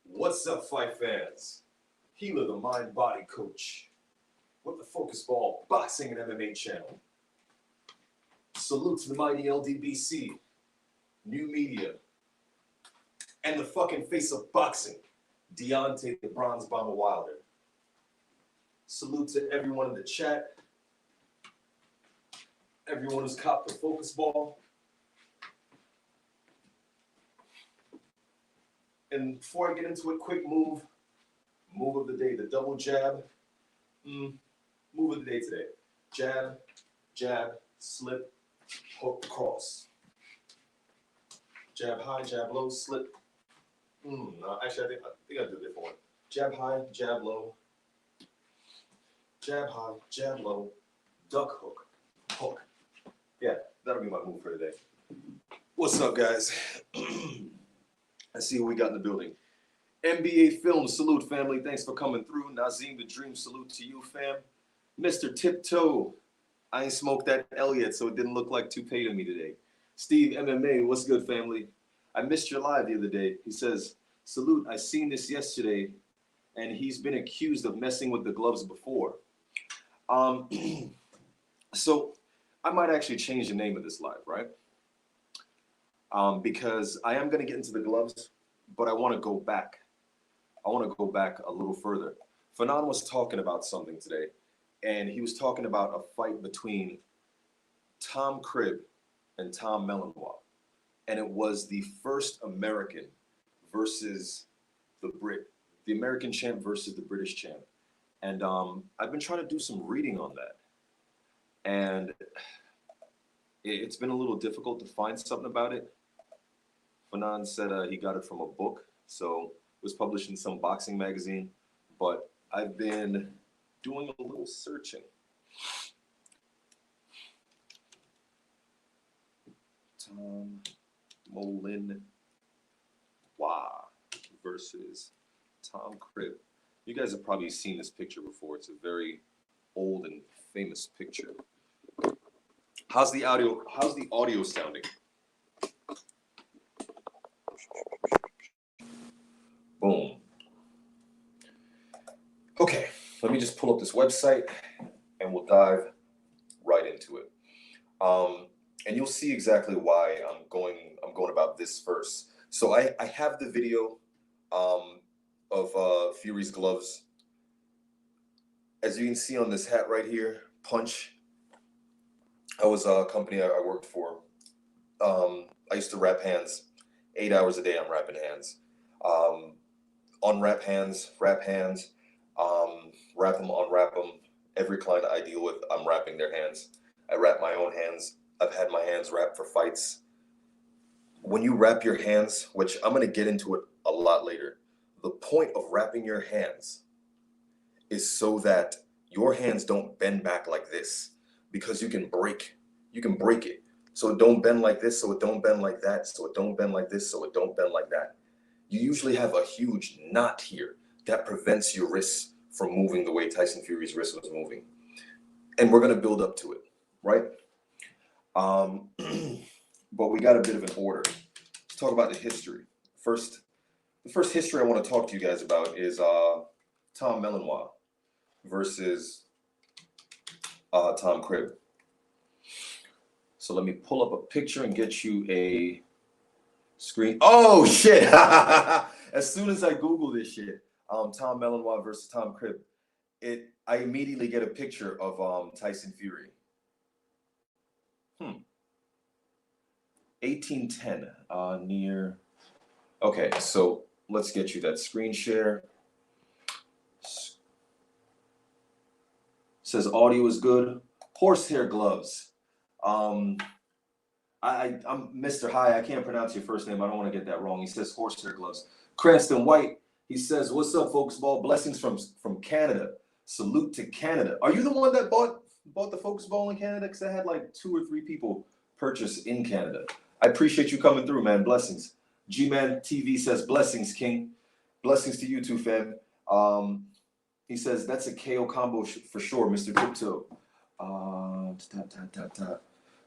What's up, fight fans? Healer, the mind-body coach. What the Focus Ball Boxing and MMA channel. Salute to the mighty LDBC, new media, and the fucking face of boxing, Deontay the Bronze Bomber Wilder. Salute to everyone in the chat, everyone who's copped the Focus Ball. And before I get into it, quick move of the day, the double jab. Move of the day today. Jab, jab, slip, hook, cross. Jab high, jab low, slip. No, actually, I think I did a different one. Jab high, jab low. Jab high, jab low, duck hook, hook. Yeah, that'll be my move for today. What's up, guys? I see what we got in the building. NBA Film, salute, family. Thanks for coming through. Nazim the Dream, salute to you, fam. Mr. Tiptoe, I ain't smoked that L yet, so it didn't look like toupee to me today. Steve MMA, what's good, family? I missed your live the other day. He says, salute, I seen this yesterday, and he's been accused of messing with the gloves before. So I might actually change the name of this live, right? Because I am going to get into the gloves, but I want to go back. I want to go back a little further. Fanon was talking about something today, and he was talking about a fight between Tom Cribb and Tom Melanois, and it was the first American versus the Brit, the American champ versus the British champ. And I've been trying to do some reading on that, and it's been a little difficult to find something about it. Fanon said he got it from a book, so it was published in some boxing magazine, but I've been doing a little searching. Tom Melanois versus Tom Cribb. You guys have probably seen this picture before. It's a very old and famous picture. How's the audio sounding? Boom. Okay, let me just pull up this website and we'll dive right into it. And you'll see exactly why I'm going about this first. So I have the video of Fury's gloves. As you can see on this hat right here, Punch. That was a company I worked for. I used to wrap hands. 8 hours a day I'm wrapping hands. Unwrap hands, wrap hands, wrap them, unwrap them. Every client I deal with, I'm wrapping their hands. I wrap my own hands. I've had my hands wrapped for fights. When you wrap your hands, which I'm going to get into it a lot later, the point of wrapping your hands is so that your hands don't bend back like this, because you can break it. So it don't bend like this, so it don't bend like that, so it don't bend like this, so it don't bend like that. You usually have a huge knot here that prevents your wrists from moving the way Tyson Fury's wrist was moving. And we're going to build up to it, right? But we got a bit of an order. Let's talk about the history. The first history I want to talk to you guys about is Tom Melanois versus Tom Cribb. So let me pull up a picture and get you a screen. Oh shit! As soon as I Google this shit, Tom Melanois versus Tom Cribb, I immediately get a picture of Tyson Fury. 1810 near. Okay, so let's get you that screen share. Says audio is good. Horsehair gloves. I'm Mr. Hi. I can't pronounce your first name. I don't want to get that wrong. He says horsehair gloves. Cranston White. He says, "What's up, Focus Ball? Blessings from Canada. Salute to Canada." Are you the one that bought the Focus Ball in Canada? Because I had like 2 or 3 people purchase in Canada. I appreciate you coming through, man. Blessings. G-Man TV says, "Blessings, King." Blessings to you too, fam. He says, "That's a KO combo for sure, Mr. Tiptoe."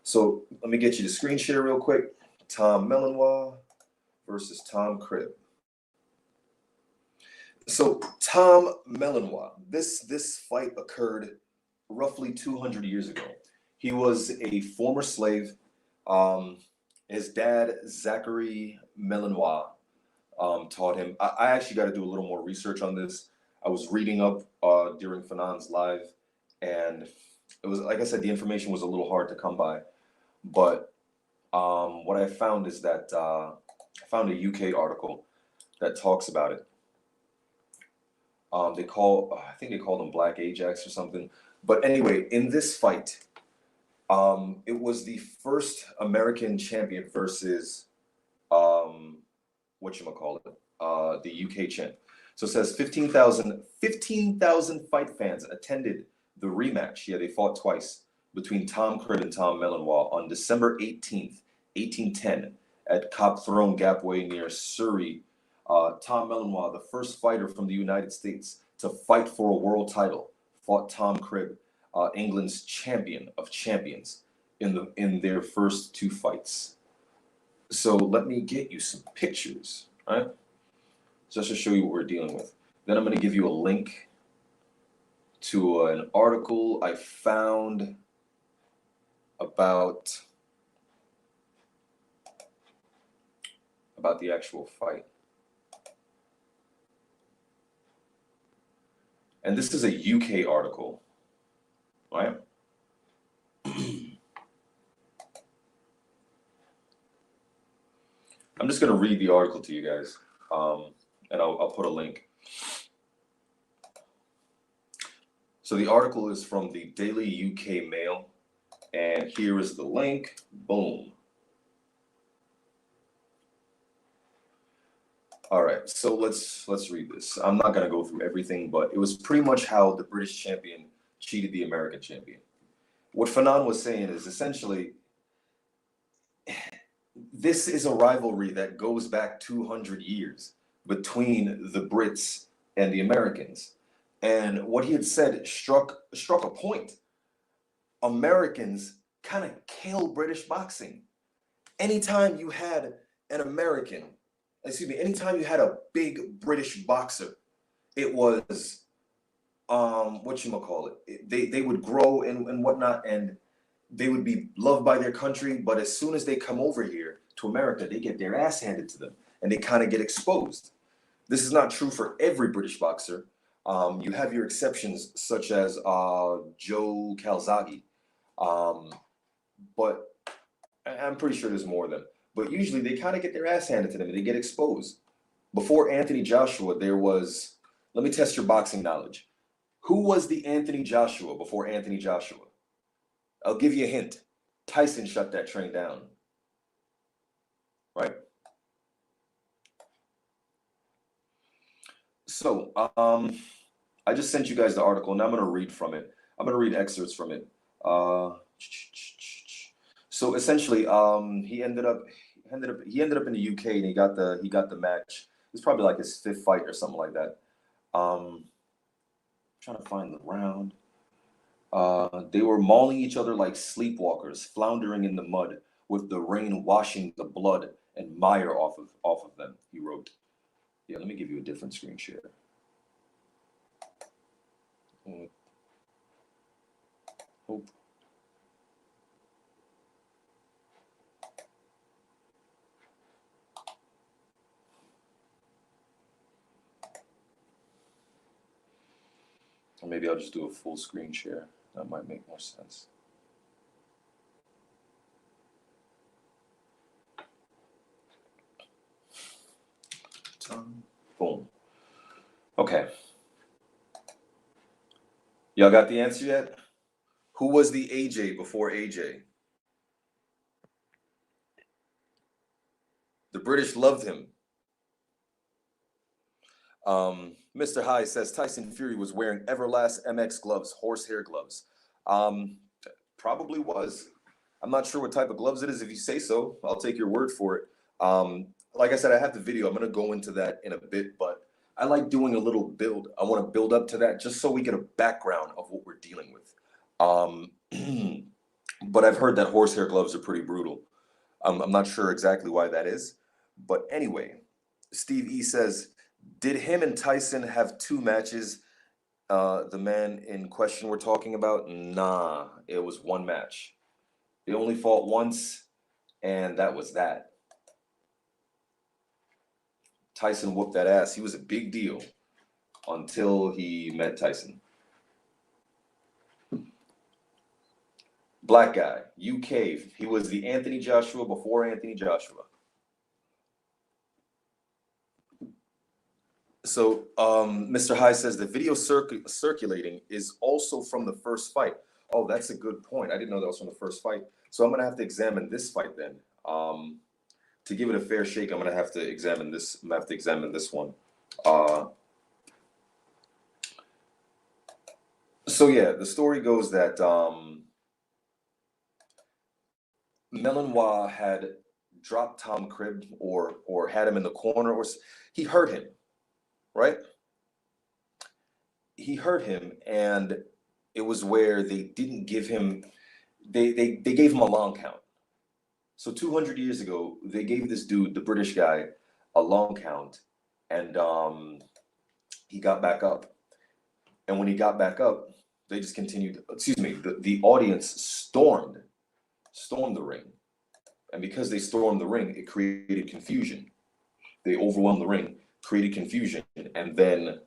So let me get you the screen share real quick. Tom Melanois versus Tom Cribb. So Tom Melanois, this fight occurred roughly 200 years ago. He was a former slave. Um, his dad, Zachary Melanois, taught him. I actually got to do a little more research on this. I was reading up during Fanon's live, and it was, like I said, the information was a little hard to come by. But what I found is that I found a UK article that talks about it. I think they called him Black Ajax or something. But anyway, in this fight, it was the first American champion versus whatchamacallit, the UK champ. So it says 15,000 fight fans attended the rematch. Yeah, they fought twice between Tom Cribb and Tom Melanois on December 18th, 1810 at Cop Throne Gapway near Surrey. Tom Melanois, the first fighter from the United States to fight for a world title, fought Tom Cribb, England's champion of champions, in their first two fights. So let me get you some pictures, right? Just to show you what we're dealing with. Then I'm going to give you a link to an article I found about the actual fight. And this is a UK article, right? I'm just going to read the article to you guys, and I'll put a link. So the article is from the Daily UK Mail, and here is the link. Boom. All right, so let's read this. I'm not going to go through everything, but it was pretty much how the British champion cheated the American champion. What Fanon was saying is essentially, this is a rivalry that goes back 200 years between the Brits and the Americans. And what he had said struck a point. Americans kind of kill British boxing. Anytime you had an American, anytime you had a big British boxer, it was they would grow and whatnot, and they would be loved by their country, but as soon as they come over here to America, they get their ass handed to them and they kind of get exposed. This is not true for every British boxer. You have your exceptions, such as Joe Calzaghe, but I'm pretty sure there's more of them. But usually they kind of get their ass handed to them and they get exposed. Before Anthony Joshua, there was, let me test your boxing knowledge. Who was the Anthony Joshua before Anthony Joshua? I'll give you a hint. Tyson shut that train down. Right? So, I just sent you guys the article, and I'm going to read from it. I'm going to read excerpts from it. So essentially, he ended up in the UK, and he got the match. It was probably like his fifth fight or something like that. Trying to find the round. They were mauling each other like sleepwalkers, floundering in the mud, with the rain washing the blood and mire off of them, he wrote. Yeah, let me give you a different screen share. Hope. Or maybe I'll just do a full screen share. That might make more sense. Boom. Okay. Y'all got the answer yet? Who was the AJ before AJ? The British loved him. Mr. High says Tyson Fury was wearing Everlast MX gloves, horsehair gloves. Probably was. I'm not sure what type of gloves it is. If you say so, I'll take your word for it. Like I said, I have the video. I'm going to go into that in a bit, but I like doing a little build. I want to build up to that just so we get a background of what we're dealing with. But I've heard that horsehair gloves are pretty brutal. I'm not sure exactly why that is. But anyway, Steve E says, did him and Tyson have two matches? The man in question we're talking about? Nah, it was one match. They only fought once, and that was that. Tyson whooped that ass. He was a big deal until he met Tyson. Black guy, UK. He was the Anthony Joshua before Anthony Joshua. So Mr. High says the video circulating is also from the first fight. Oh, that's a good point. I didn't know that was from the first fight. So I'm gonna have to examine this fight then. To give it a fair shake, I'm gonna have to examine this. I'm gonna have to examine this one. So yeah, the story goes that Melanois had dropped Tom Cribb or had him in the corner, or he hurt him, right? He hurt him, and it was where they didn't give him. They gave him a long count. So 200 years ago, they gave this dude, the British guy, a long count, and he got back up. And when he got back up, they just continued. Excuse me. The audience stormed the ring, and because they stormed the ring, it created confusion. They overwhelmed the ring, created confusion, and then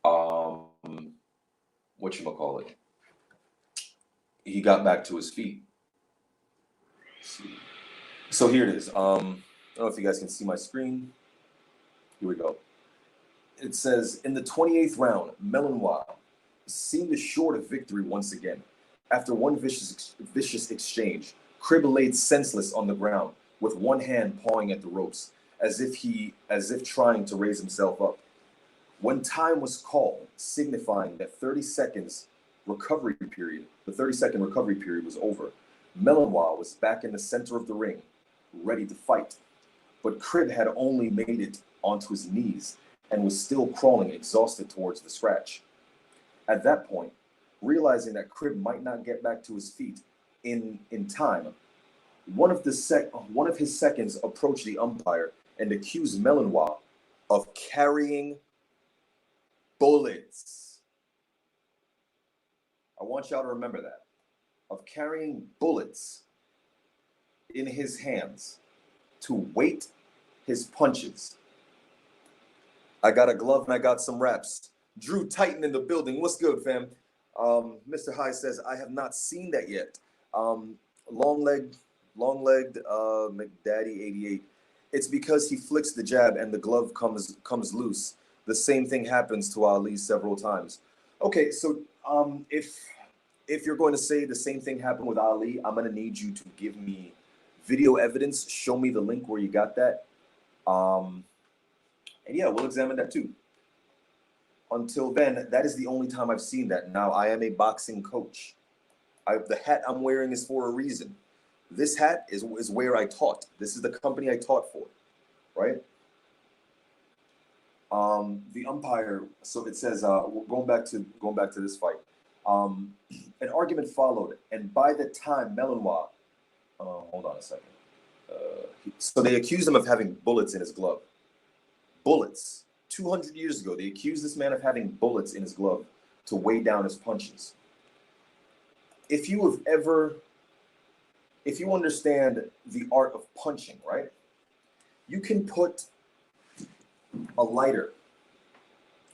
whatchamacallit, he got back to his feet. Let's see. So here it is. I don't know if you guys can see my screen. Here we go. It says, in the 28th round, Melanois seemed assured of victory once again. After one vicious exchange, Cribb laid senseless on the ground, with one hand pawing at the ropes, as if trying to raise himself up. When time was called, signifying that the 30-second recovery period was over, Melanois was back in the center of the ring, ready to fight. But Cribb had only made it onto his knees and was still crawling exhausted towards the scratch. At that point, realizing that Cribb might not get back to his feet in time, one of his seconds approached the umpire and accused Melanois of carrying bullets. I want y'all to remember that. Of carrying bullets in his hands to weight his punches. I got a glove and I got some wraps. Drew Titan in the building. What's good, fam? Mr. High says, I have not seen that yet. Long-legged McDaddy 88. It's because he flicks the jab and the glove comes loose. The same thing happens to Ali several times. Okay, so if you're going to say the same thing happened with Ali, I'm going to need you to give me video evidence. Show me the link where you got that. And yeah, we'll examine that too. Until then, that is the only time I've seen that. Now, I am a boxing coach. The hat I'm wearing is for a reason. This hat is where I taught. This is the company I taught for, right? The umpire. So it says, going back to this fight. An argument followed, and by the time Melanois, hold on a second. So they accused him of having bullets in his glove. Bullets. 200 years ago, they accused this man of having bullets in his glove to weigh down his punches. If you understand the art of punching, right? You can put a lighter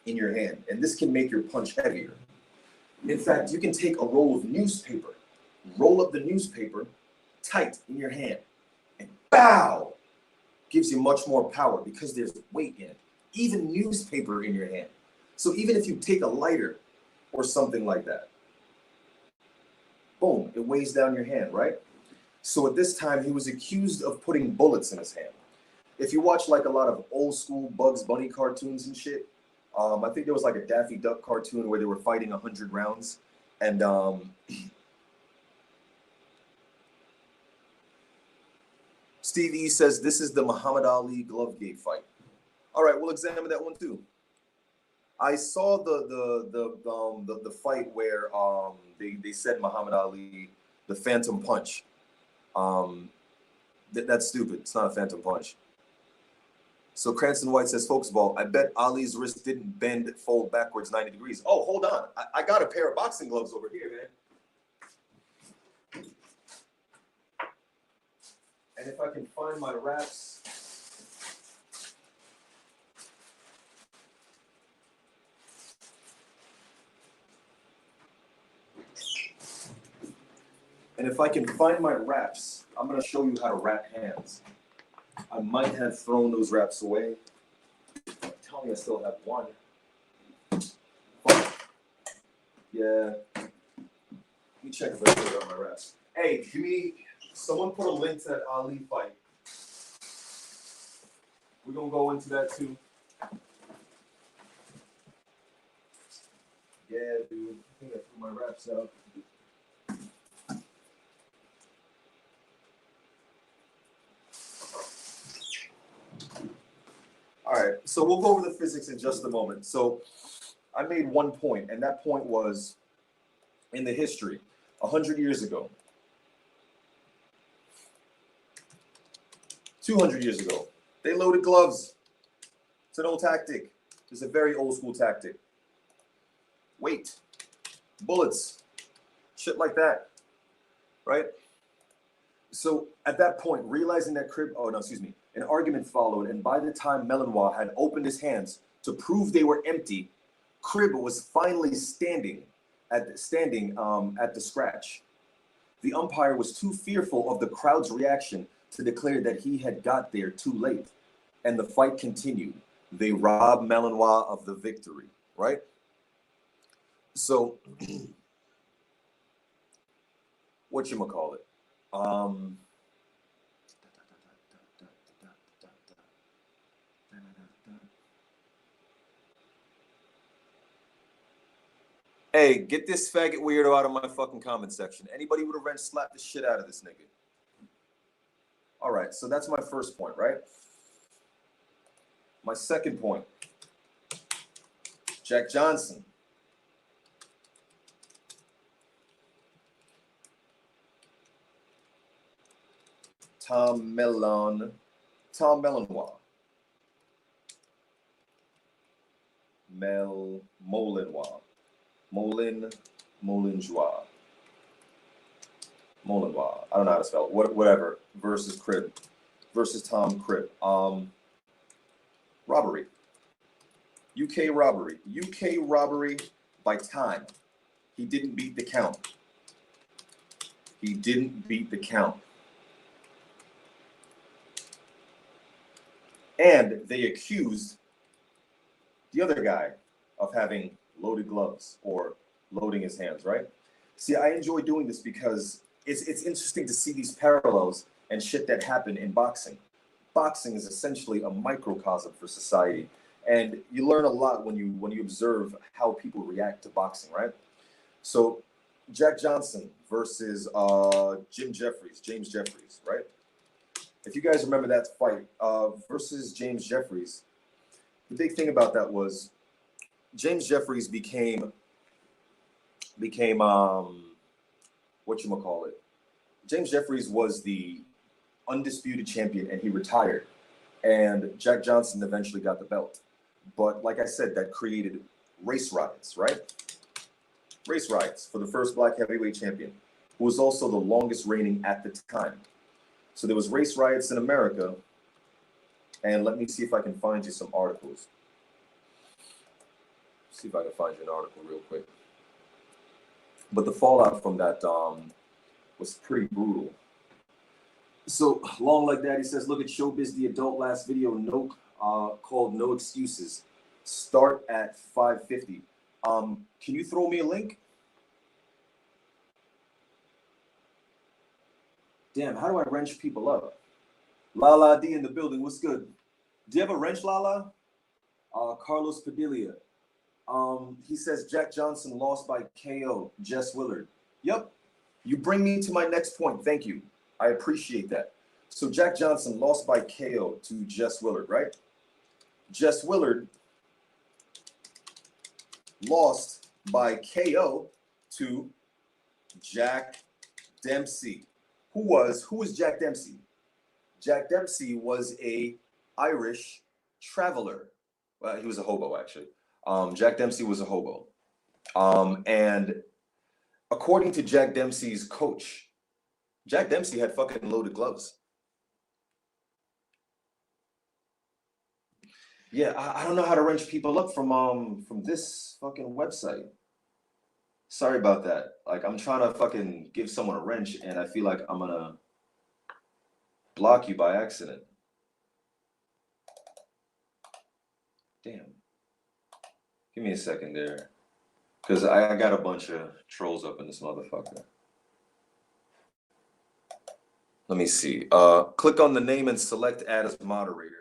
in your hand, and this can make your punch heavier. In fact, you can take a roll of newspaper, roll up the newspaper tight in your hand, and bow! Gives you much more power because there's weight in it. Even newspaper in your hand. So even if you take a lighter or something like that, boom, it weighs down your hand, right? So at this time, he was accused of putting bullets in his hand. If you watch like a lot of old school Bugs Bunny cartoons and shit, I think there was like a Daffy Duck cartoon where they were fighting 100 rounds. And Steve E says this is the Muhammad Ali Glovegate fight. All right, we'll examine that one too. I saw the fight where they said Muhammad Ali the Phantom Punch. Um, that's stupid. It's not a Phantom Punch. So Cranston White says, focus ball. I bet Ali's wrist didn't bend, fold backwards 90 degrees. Oh, hold on. I got a pair of boxing gloves over here, man. And if I can find my wraps. And if I can find my wraps, I'm going to show you how to wrap hands. I might have thrown those wraps away. I'm telling you, I still have one. Fuck. Yeah. Let me check if I still got my wraps. Hey, give me. Someone put a link to that Ali fight. We're going to go into that too. Yeah, dude. I think I threw my wraps out. All right, so we'll go over the physics in just a moment. So I made one point, and that point was in the history, 100 years ago, 200 years ago, they loaded gloves. It's an old tactic. It's a very old school tactic. Weight, bullets, shit like that, right? So at that point, realizing that an argument followed, and by the time Malinois had opened his hands to prove they were empty, Cribb was finally standing at the scratch. The umpire was too fearful of the crowd's reaction to declare that he had got there too late, and the fight continued. They robbed Malinois of the victory, right? So, whatchamacallit? Hey, get this faggot weirdo out of my fucking comment section. Anybody with a wrench, slap the shit out of this nigga. All right, so that's my first point, right? My second point. Jack Johnson. Tom Malinois. Malinois. I don't know how to spell it. Whatever. Versus Cribb. Versus Tom Cribb. Robbery. UK robbery. UK robbery by time. He didn't beat the count. He didn't beat the count. And they accused the other guy of having loaded gloves or loading his hands, right? See, I enjoy doing this because it's interesting to see these parallels and shit that happen in boxing. Boxing is essentially a microcosm for society, and you learn a lot when you observe how people react to boxing, right? So, Jack Johnson versus James Jeffries, right? If you guys remember that fight versus James Jeffries, the big thing about that was James Jeffries became whatchamacallit. James Jeffries was the undisputed champion, and he retired. And Jack Johnson eventually got the belt. But like I said, that created race riots, right? Race riots for the first black heavyweight champion, who was also the longest reigning at the time. So there was race riots in America. And let me see if I can find you some articles. See if I can find you an article real quick. But the fallout from that was pretty brutal. So Long Like Daddy says, look at Showbiz, the adult last video, called No Excuses. Start at 550. Can you throw me a link? Damn, how do I wrench people up? Lala D in the building, what's good? Do you have a wrench, Lala? Carlos Padilla. He says Jack Johnson lost by KO, Jess Willard. Yep. You bring me to my next point. Thank you. I appreciate that. So Jack Johnson lost by KO to Jess Willard, right? Jess Willard lost by KO to Jack Dempsey. Who is Jack Dempsey? Jack Dempsey was a Irish traveler. Well, he was a hobo actually. Jack Dempsey was a hobo. And according to Jack Dempsey's coach, Jack Dempsey had fucking loaded gloves. Yeah, I don't know how to wrench people up from this fucking website. Sorry about that. Like, I'm trying to fucking give someone a wrench, and I feel like I'm gonna block you by accident. Damn. Give me a second there. Because I got a bunch of trolls up in this motherfucker. Let me see. Click on the name and select add as moderator.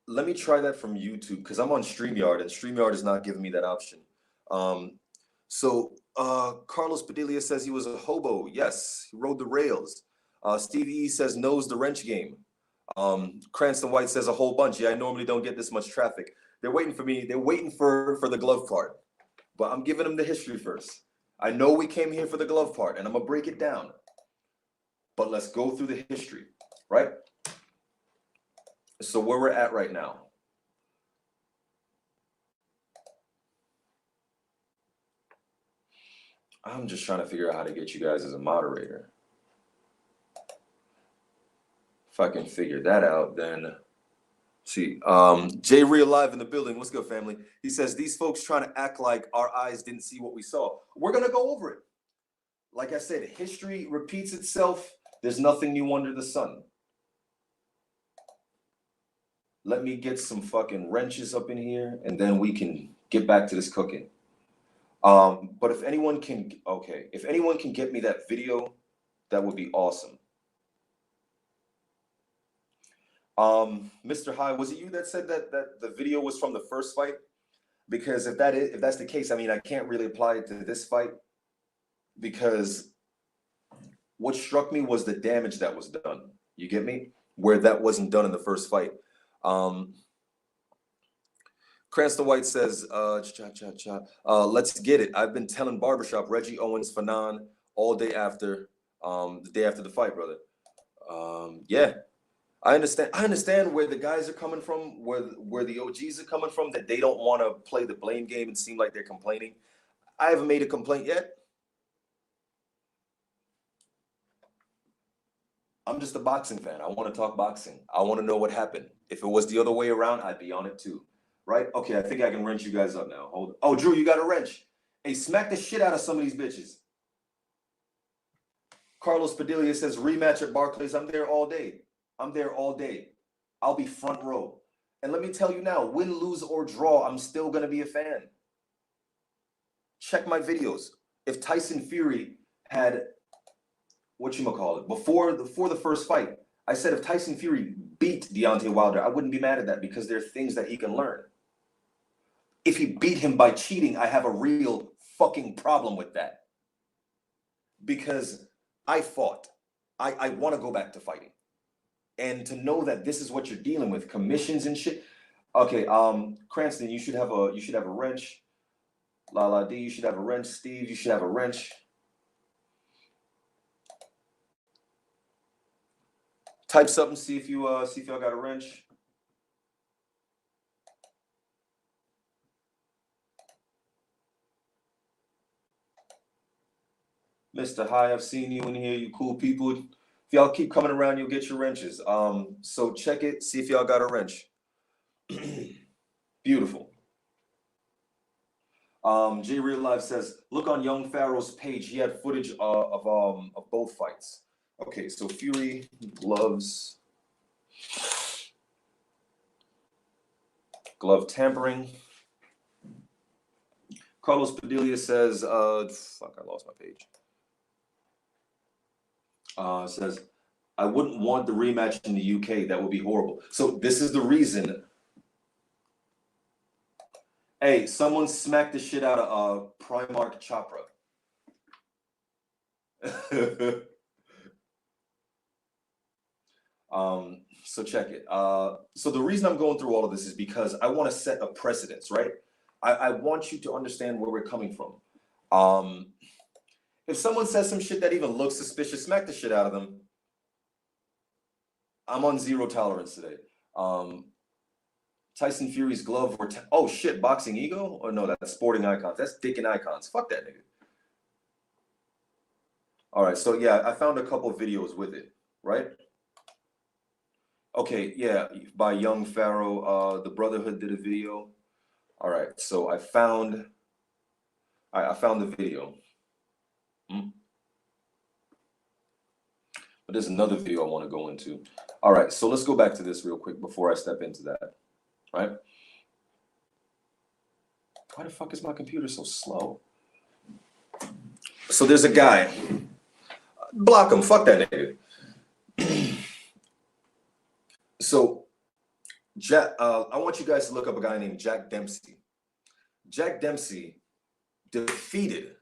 Let me try that from YouTube because I'm on StreamYard and StreamYard is not giving me that option. Carlos Padilla says he was a hobo. Yes, he rode the rails. Steve E says knows the wrench game. Cranston White says a whole bunch. Yeah, I normally don't get this much traffic. They're waiting for me. They're waiting for the glove part. But I'm giving them the history first. I know we came here for the glove part, and I'm going to break it down. But let's go through the history, right? So where we're at right now. I'm just trying to figure out how to get you guys as a moderator. If I can figure that out, then see. Jay Real Live in the building. What's good, family? He says these folks trying to act like our eyes didn't see what we saw. We're gonna go over it. Like I said, history repeats itself. There's nothing new under the sun. Let me get some fucking wrenches up in here, and then we can get back to this cooking. But if anyone can, if anyone can get me that video, that would be awesome. Mr. High, was it you that said that the video was from the first fight? Because if that's the case, I mean, I can't really apply it to this fight because what struck me was the damage that was done. You get me? Where that wasn't done in the first fight. Cranston White says, let's get it. I've been telling Barbershop, Reggie Owens, Fanon, all day after, the day after the fight, brother. Yeah. I understand where the guys are coming from, where the OGs are coming from, that they don't want to play the blame game and seem like they're complaining. I haven't made a complaint yet. I'm just a boxing fan. I want to talk boxing. I want to know what happened. If it was the other way around, I'd be on it too. Right? Okay, I think I can wrench you guys up now. Hold on. Oh, Drew, you got a wrench. Hey, smack the shit out of some of these bitches. Carlos Padilla says rematch at Barclays. I'm there all day. I'm there all day. I'll be front row. And let me tell you now, win, lose, or draw, I'm still going to be a fan. Check my videos. If Tyson Fury had, before the first fight, I said if Tyson Fury beat Deontay Wilder, I wouldn't be mad at that because there are things that he can learn. If he beat him by cheating, I have a real fucking problem with that. Because I fought. I want to go back to fighting. And to know that this is what you're dealing with, commissions and shit. Okay, Cranston, you should have a wrench. Lala D, you should have a wrench. Steve, you should have a wrench. Type something, see if y'all got a wrench. Mr. High, I've seen you in here, you cool people. If y'all keep coming around, you'll get your wrenches. So check it, see if y'all got a wrench. Beautiful. J Real Life says, look on Young Pharaoh's page. He had footage of both fights. Okay, so Fury, gloves, glove tampering. Carlos Padilla says, fuck, I lost my page. Says, I wouldn't want the rematch in the UK. That would be horrible. So this is the reason. Hey, someone smacked the shit out of Primark Chopra. So check it. So the reason I'm going through all of this is because I want to set a precedence, right? I want you to understand where we're coming from. If someone says some shit that even looks suspicious, smack the shit out of them. I'm on zero tolerance today. Tyson Fury's glove were oh shit, Boxing Ego? Or no, that's Sporting Icons. That's Dick and Icons. Fuck that nigga. All right, so yeah, I found a couple videos with it, right? Okay, yeah, by Young Pharaoh, the Brotherhood did a video. All right, so I found the video. But there's another video I want to go into. All right, so let's go back to this real quick before I step into that, right? Why the fuck is my computer so slow? So there's a guy. Block him, fuck that nigga. So, I want you guys to look up a guy named Jack Dempsey. Jack Dempsey defeated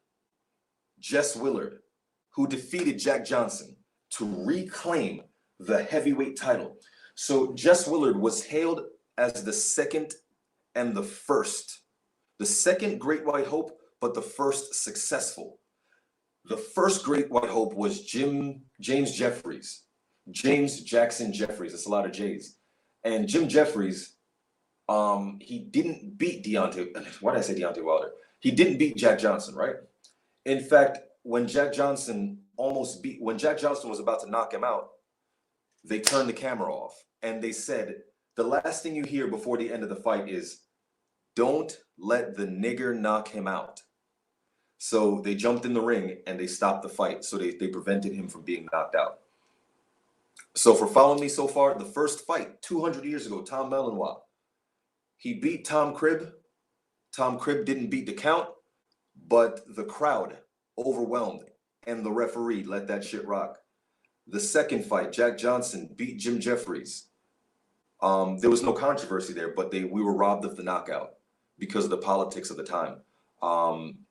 Jess Willard, who defeated Jack Johnson to reclaim the heavyweight title. So Jess Willard was hailed as the second and the first. The second Great White Hope, but the first successful. The first Great White Hope was James Jeffries. James Jackson Jeffries. That's a lot of J's. And Jim Jeffries, he didn't beat why did I say Deontay Wilder? He didn't beat Jack Johnson, right? In fact, when Jack Johnson was about to knock him out, they turned the camera off and they said, the last thing you hear before the end of the fight is, don't let the nigger knock him out. So they jumped in the ring and they stopped the fight. So they prevented him from being knocked out. So for following me so far, the first fight 200 years ago, Tom Melanois, he beat Tom Cribb. Tom Cribb didn't beat the count, but the crowd overwhelmed and the referee let that shit rock. The second fight, Jack Johnson beat Jim Jeffries. There was no controversy there, but we were robbed of the knockout because of the politics of the time.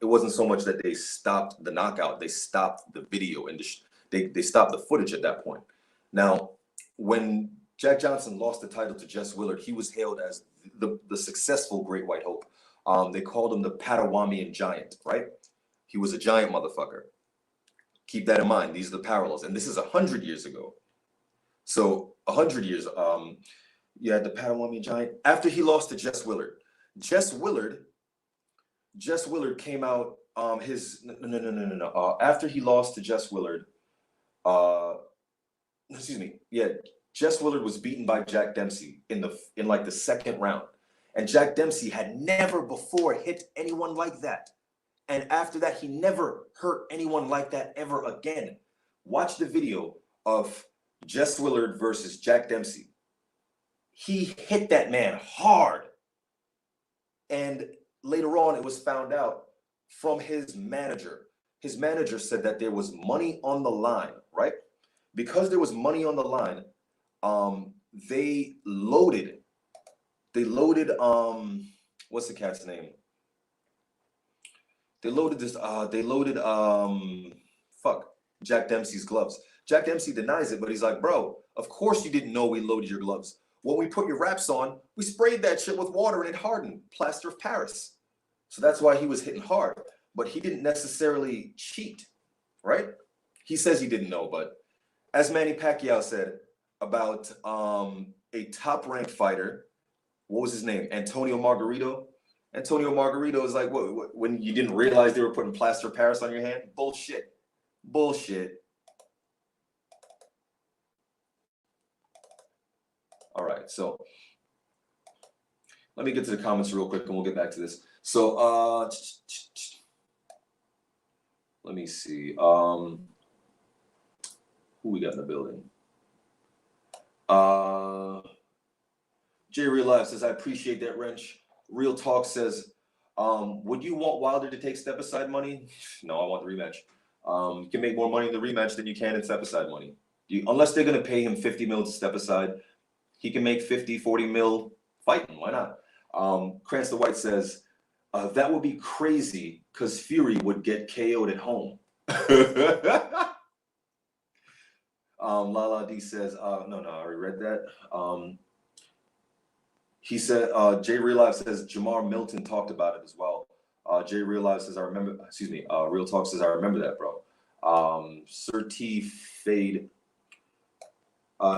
It wasn't so much that they stopped the knockout, they stopped the video and they stopped the footage at that point. Now, when Jack Johnson lost the title to Jess Willard, he was hailed as the successful Great White Hope. They called him the Patawamian Giant, right? He was a giant motherfucker. Keep that in mind. These are the parallels. And this is 100 years ago. So 100 years, you had the Patawamian Giant. After he lost to Jess Willard came out, after he lost to Jess Willard, Jess Willard was beaten by Jack Dempsey in like the second round. And Jack Dempsey had never before hit anyone like that. And after that, he never hurt anyone like that ever again. Watch the video of Jess Willard versus Jack Dempsey. He hit that man hard. And later on, it was found out from his manager. His manager said that there was money on the line, right? Because there was money on the line, they loaded, what's the cat's name? They loaded Jack Dempsey's gloves. Jack Dempsey denies it, but he's like, bro, of course you didn't know we loaded your gloves. When we put your wraps on, we sprayed that shit with water and it hardened, plaster of Paris. So that's why he was hitting hard, but he didn't necessarily cheat, right? He says he didn't know, but as Manny Pacquiao said about a top-ranked fighter, what was his name? Antonio Margarito. Antonio Margarito is like, what, when you didn't realize they were putting plaster of Paris on your hand? Bullshit. Bullshit. All right, so let me get to the comments real quick and we'll get back to this. So let me see. Who we got in the building? Jay Real Life says, I appreciate that, Wrench. Real Talk says, would you want Wilder to take step-aside money? No, I want the rematch. You can make more money in the rematch than you can in step-aside money. Unless they're going to pay him 50 mil to step aside, he can make 50, 40 mil fighting. Why not? Cranston White says, that would be crazy because Fury would get KO'd at home. Lala D says, no, I already read that. He said, Jay Real Life says Jamar Milton talked about it as well. Jay Real Life says, I remember, excuse me, Real Talk says, I remember that, bro. Sir T Fade,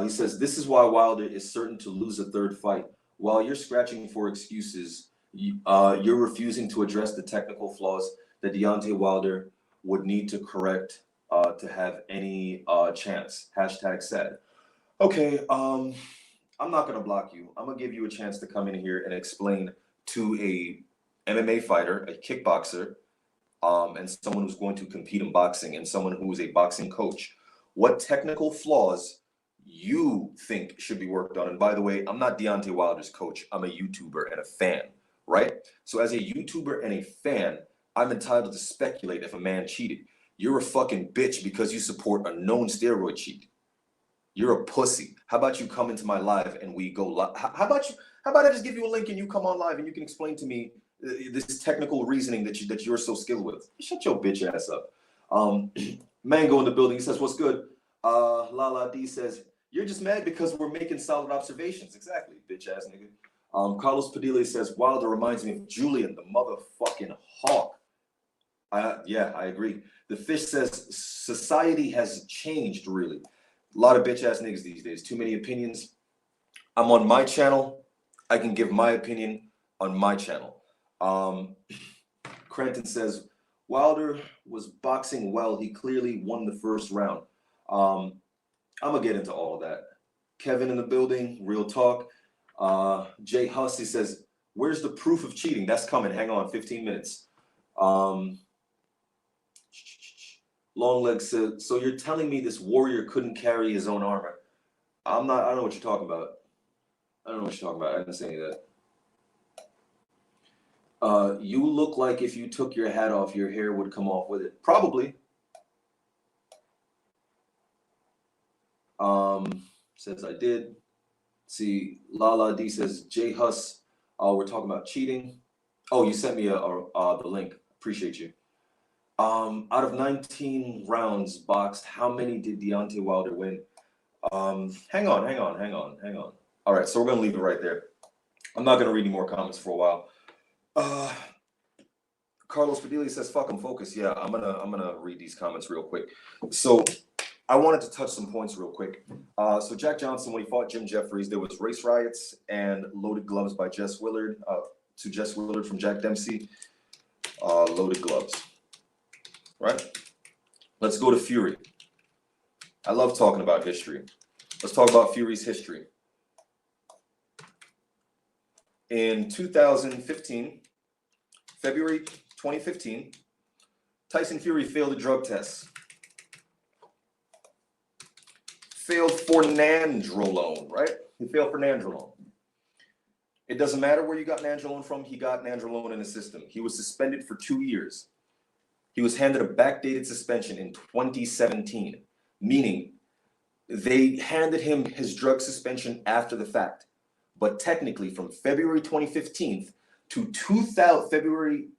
he says, this is why Wilder is certain to lose a third fight. While you're scratching for excuses, you're refusing to address the technical flaws that Deontay Wilder would need to correct to have any chance. Hashtag sad. Okay, I'm not gonna block you. I'm gonna give you a chance to come in here and explain to a MMA fighter, a kickboxer, and someone who's going to compete in boxing, and someone who is a boxing coach, what technical flaws you think should be worked on. And by the way, I'm not Deontay Wilder's coach. I'm a YouTuber and a fan, right? So as a YouTuber and a fan, I'm entitled to speculate if a man cheated. You're a fucking bitch because you support a known steroid cheat. You're a pussy. How about you come into my live and we go live? How about I just give you a link and you come on live and you can explain to me this technical reasoning that you're so skilled with. Shut your bitch ass up. Mango in the building. He says, what's good? Lala D says, you're just mad because we're making solid observations. Exactly, bitch ass nigga. Carlos Padilla says, Wilder reminds me of Julian, the motherfucking hawk. Yeah, I agree. The Fish says, society has changed, really. A lot of bitch ass niggas these days. Too many opinions. I'm on my channel. I can give my opinion on my channel. Cranton says, Wilder was boxing well. He clearly won the first round. I'm going to get into all of that. Kevin in the building, Real Talk. Jay Hussey says, where's the proof of cheating? That's coming. Hang on, 15 minutes. Long Leg says, so you're telling me this warrior couldn't carry his own armor? I don't know what you're talking about. I didn't say any of that. You look like if you took your hat off, your hair would come off with it. Probably. Says I did. See, Lala D says, Jay Huss, we're talking about cheating. Oh, you sent me the link. Appreciate you. Out of 19 rounds boxed, how many did Deontay Wilder win? Hang on. All right, so we're gonna leave it right there. I'm not gonna read any more comments for a while. Carlos Padilla says, "Fuck, I'm focused." Yeah, I'm gonna read these comments real quick. So I wanted to touch some points real quick. So Jack Johnson, when he fought Jim Jeffries, there was race riots and loaded gloves by Jess Willard to Jess Willard from Jack Dempsey. Loaded gloves. Right? Let's go to Fury. I love talking about history. Let's talk about Fury's history. In 2015, February 2015, Tyson Fury failed a drug test. Failed for nandrolone, right? He failed for nandrolone. It doesn't matter where you got nandrolone from. He got nandrolone in his system. He was suspended for 2 years. He was handed a backdated suspension in 2017, meaning they handed him his drug suspension after the fact. But technically, from February 2015 to February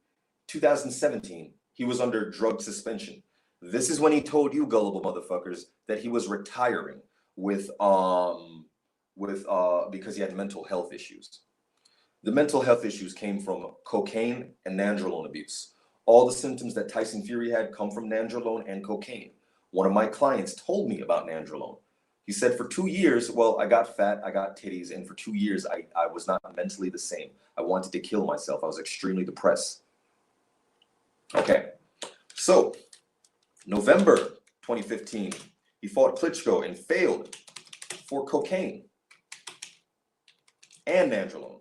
2017, he was under drug suspension. This is when he told you, gullible motherfuckers, that he was retiring because he had mental health issues. The mental health issues came from cocaine and nandrolone abuse. All the symptoms that Tyson Fury had come from nandrolone and cocaine. One of my clients told me about nandrolone. He said for 2 years, well, I got fat, I got titties, and for 2 years, I was not mentally the same. I wanted to kill myself. I was extremely depressed. Okay, so November 2015, he fought Klitschko and failed for cocaine and nandrolone.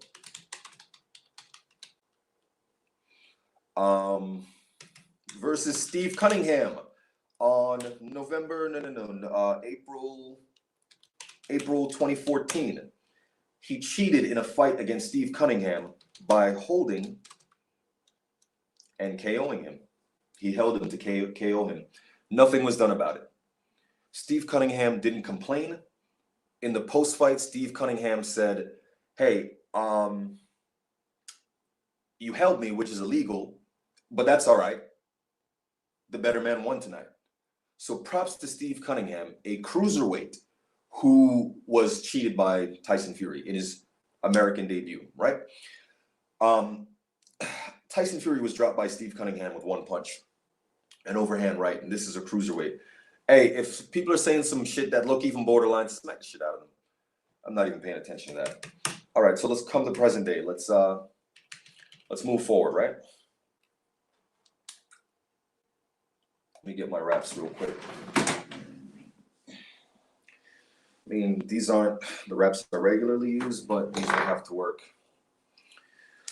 Versus Steve Cunningham on April 2014. He cheated in a fight against Steve Cunningham by holding and KOing him. He held him to KO him. Nothing was done about it. Steve Cunningham didn't complain. In the post-fight, Steve Cunningham said, hey, you held me, which is illegal, but that's all right. The better man won tonight. So props to Steve Cunningham, a cruiserweight who was cheated by Tyson Fury in his American debut, right? Tyson Fury was dropped by Steve Cunningham with one punch, an overhand right, and this is a cruiserweight. Hey, if people are saying some shit that look even borderline, smack the shit out of them. I'm not even paying attention to that. All right, so let's come to present day. Let's move forward, right? Let me get my wraps real quick. I mean, these aren't the wraps I regularly use, but these will have to work.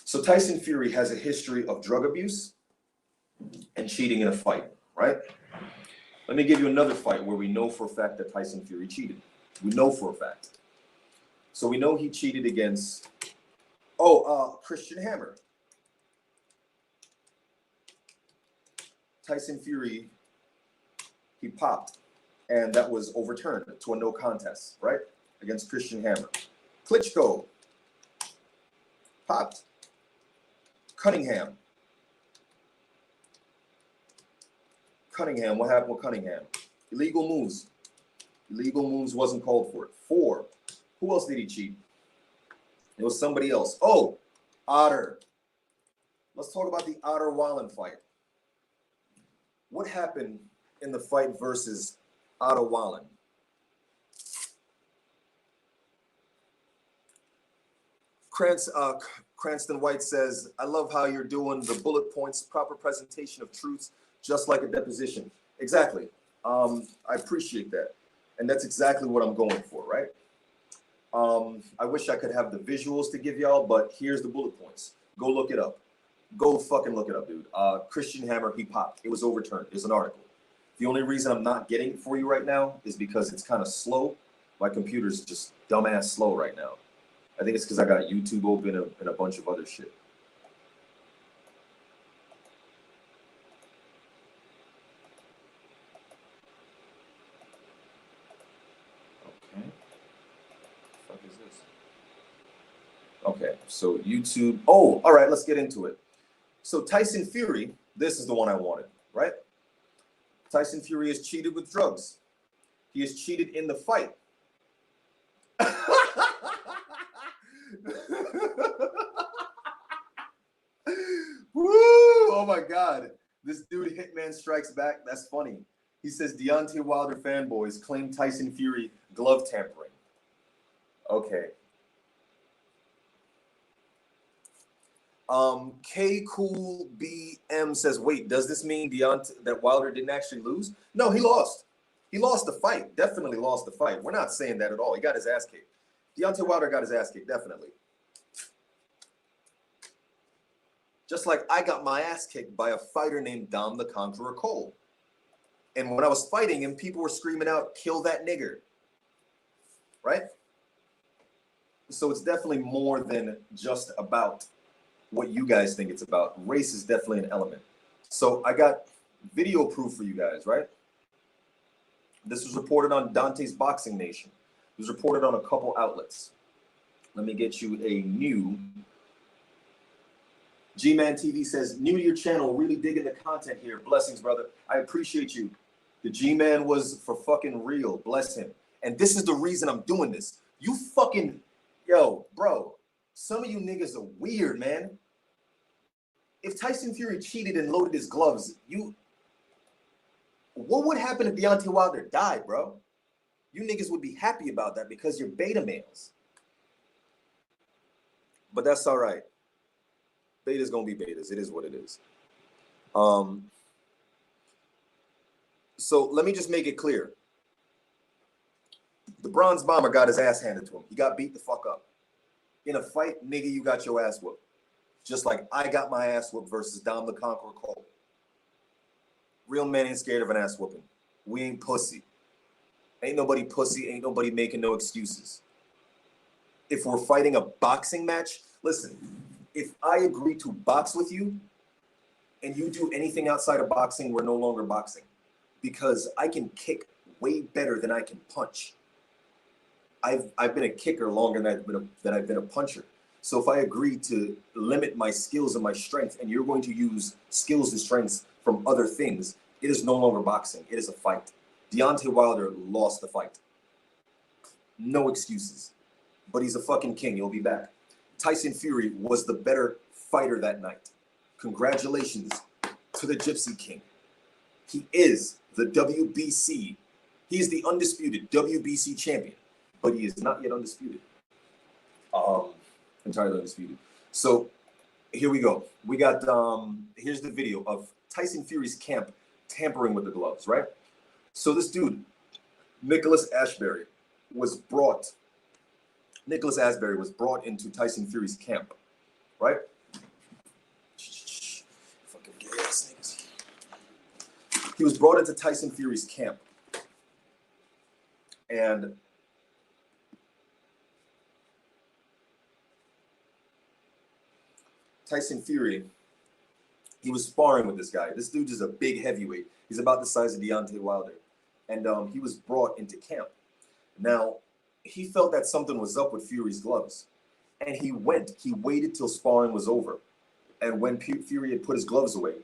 So Tyson Fury has a history of drug abuse and cheating in a fight, right? Let me give you another fight where we know for a fact that Tyson Fury cheated. We know for a fact. So we know he cheated against, Christian Hammer. Tyson Fury, he popped, and that was overturned to a no contest, right? Against Christian Hammer. Klitschko popped. Cunningham, what happened with Cunningham? Illegal moves. Illegal moves wasn't called for it. 4. Who else did he cheat? It was somebody else. Oh, Otter. Let's talk about the Otter Wallen fight. What happened in the fight versus Otter Wallen? Cranston White says, I love how you're doing the bullet points, proper presentation of truths, just like a deposition. Exactly. I appreciate that. And that's exactly what I'm going for, right? I wish I could have the visuals to give y'all, but here's the bullet points. Go look it up. Go fucking look it up, dude. Christian Hammer, he popped. It was overturned. There's an article. The only reason I'm not getting it for you right now is because it's kind of slow. My computer's just dumbass slow right now. I think it's because I got YouTube open and a bunch of other shit. Okay. What the fuck is this? Okay, so YouTube. Oh, all right, let's get into it. So Tyson Fury, this is the one I wanted, right? Tyson Fury has cheated with drugs. He has cheated in the fight. Woo! Oh my God. This dude Hitman Strikes Back. That's funny. He says Deontay Wilder fanboys claim Tyson Fury glove tampering. Okay. K Cool BM says, wait, does this mean that Wilder didn't actually lose? No, he lost. He lost the fight. Definitely lost the fight. We're not saying that at all. He got his ass kicked. Deontay Wilder got his ass kicked, definitely. Just like I got my ass kicked by a fighter named Dom the Conqueror Cole. And when I was fighting him, people were screaming out, kill that nigger. Right? So it's definitely more than just about what you guys think it's about. Race is definitely an element. So I got video proof for you guys, right? This was reported on Dante's Boxing Nation. It was reported on a couple outlets. Let me get you a new. G-Man TV says, new to your channel, really digging the content here. Blessings, brother. I appreciate you. The G-Man was for fucking real. Bless him. And this is the reason I'm doing this. You fucking, yo, bro, some of you niggas are weird, man. If Tyson Fury cheated and loaded his gloves, what would happen if Deontay Wilder died, bro? You niggas would be happy about that because you're beta males. But that's all right. Betas gonna be betas. It is what it is. So let me just make it clear. The Bronze Bomber got his ass handed to him. He got beat the fuck up. In a fight, nigga, you got your ass whooped. Just like I got my ass whooped versus Dom the Conqueror Cole. Real men ain't scared of an ass whooping. We ain't pussy. Ain't nobody pussy. Ain't nobody making no excuses. If we're fighting a boxing match, listen, if I agree to box with you and you do anything outside of boxing, we're no longer boxing. Because I can kick way better than I can punch. I've been a kicker longer than I've been a puncher. So if I agree to limit my skills and my strength, and you're going to use skills and strengths from other things, it is no longer boxing. It is a fight. Deontay Wilder lost the fight. No excuses. But he's a fucking king. He'll be back. Tyson Fury was the better fighter that night. Congratulations to the Gypsy King. He is the WBC. He is the undisputed WBC champion, but he is not yet undisputed. Entirely undisputed. So here we go. We got, here's the video of Tyson Fury's camp tampering with the gloves, right? So this dude, Nicholas Asbury was brought into Tyson Fury's camp, right? Fucking gay ass niggas. He was brought into Tyson Fury's camp. And Tyson Fury, he was sparring with this guy. This dude is a big heavyweight. He's about the size of Deontay Wilder. And he was brought into camp. Now, he felt that something was up with Fury's gloves. And he waited till sparring was over. And when Fury had put his gloves away,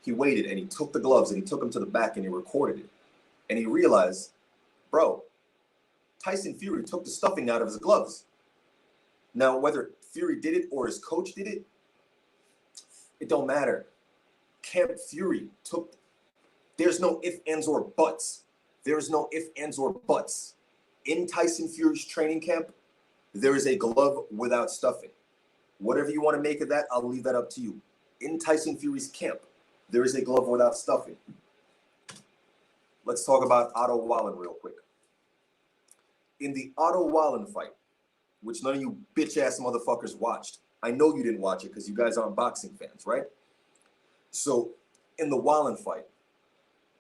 he waited and he took the gloves and he took them to the back and he recorded it. And he realized, bro, Tyson Fury took the stuffing out of his gloves. Now, whether Fury did it or his coach did it, it don't matter. Camp Fury took, there's no ifs, ands, or buts. There is no ifs, ands, or buts. In Tyson Fury's training camp, there is a glove without stuffing. Whatever you want to make of that, I'll leave that up to you. In Tyson Fury's camp, there is a glove without stuffing. Let's talk about Otto Wallen real quick. In the Otto Wallen fight, which none of you bitch-ass motherfuckers watched, I know you didn't watch it because you guys aren't boxing fans, right? So, in the Wallen fight,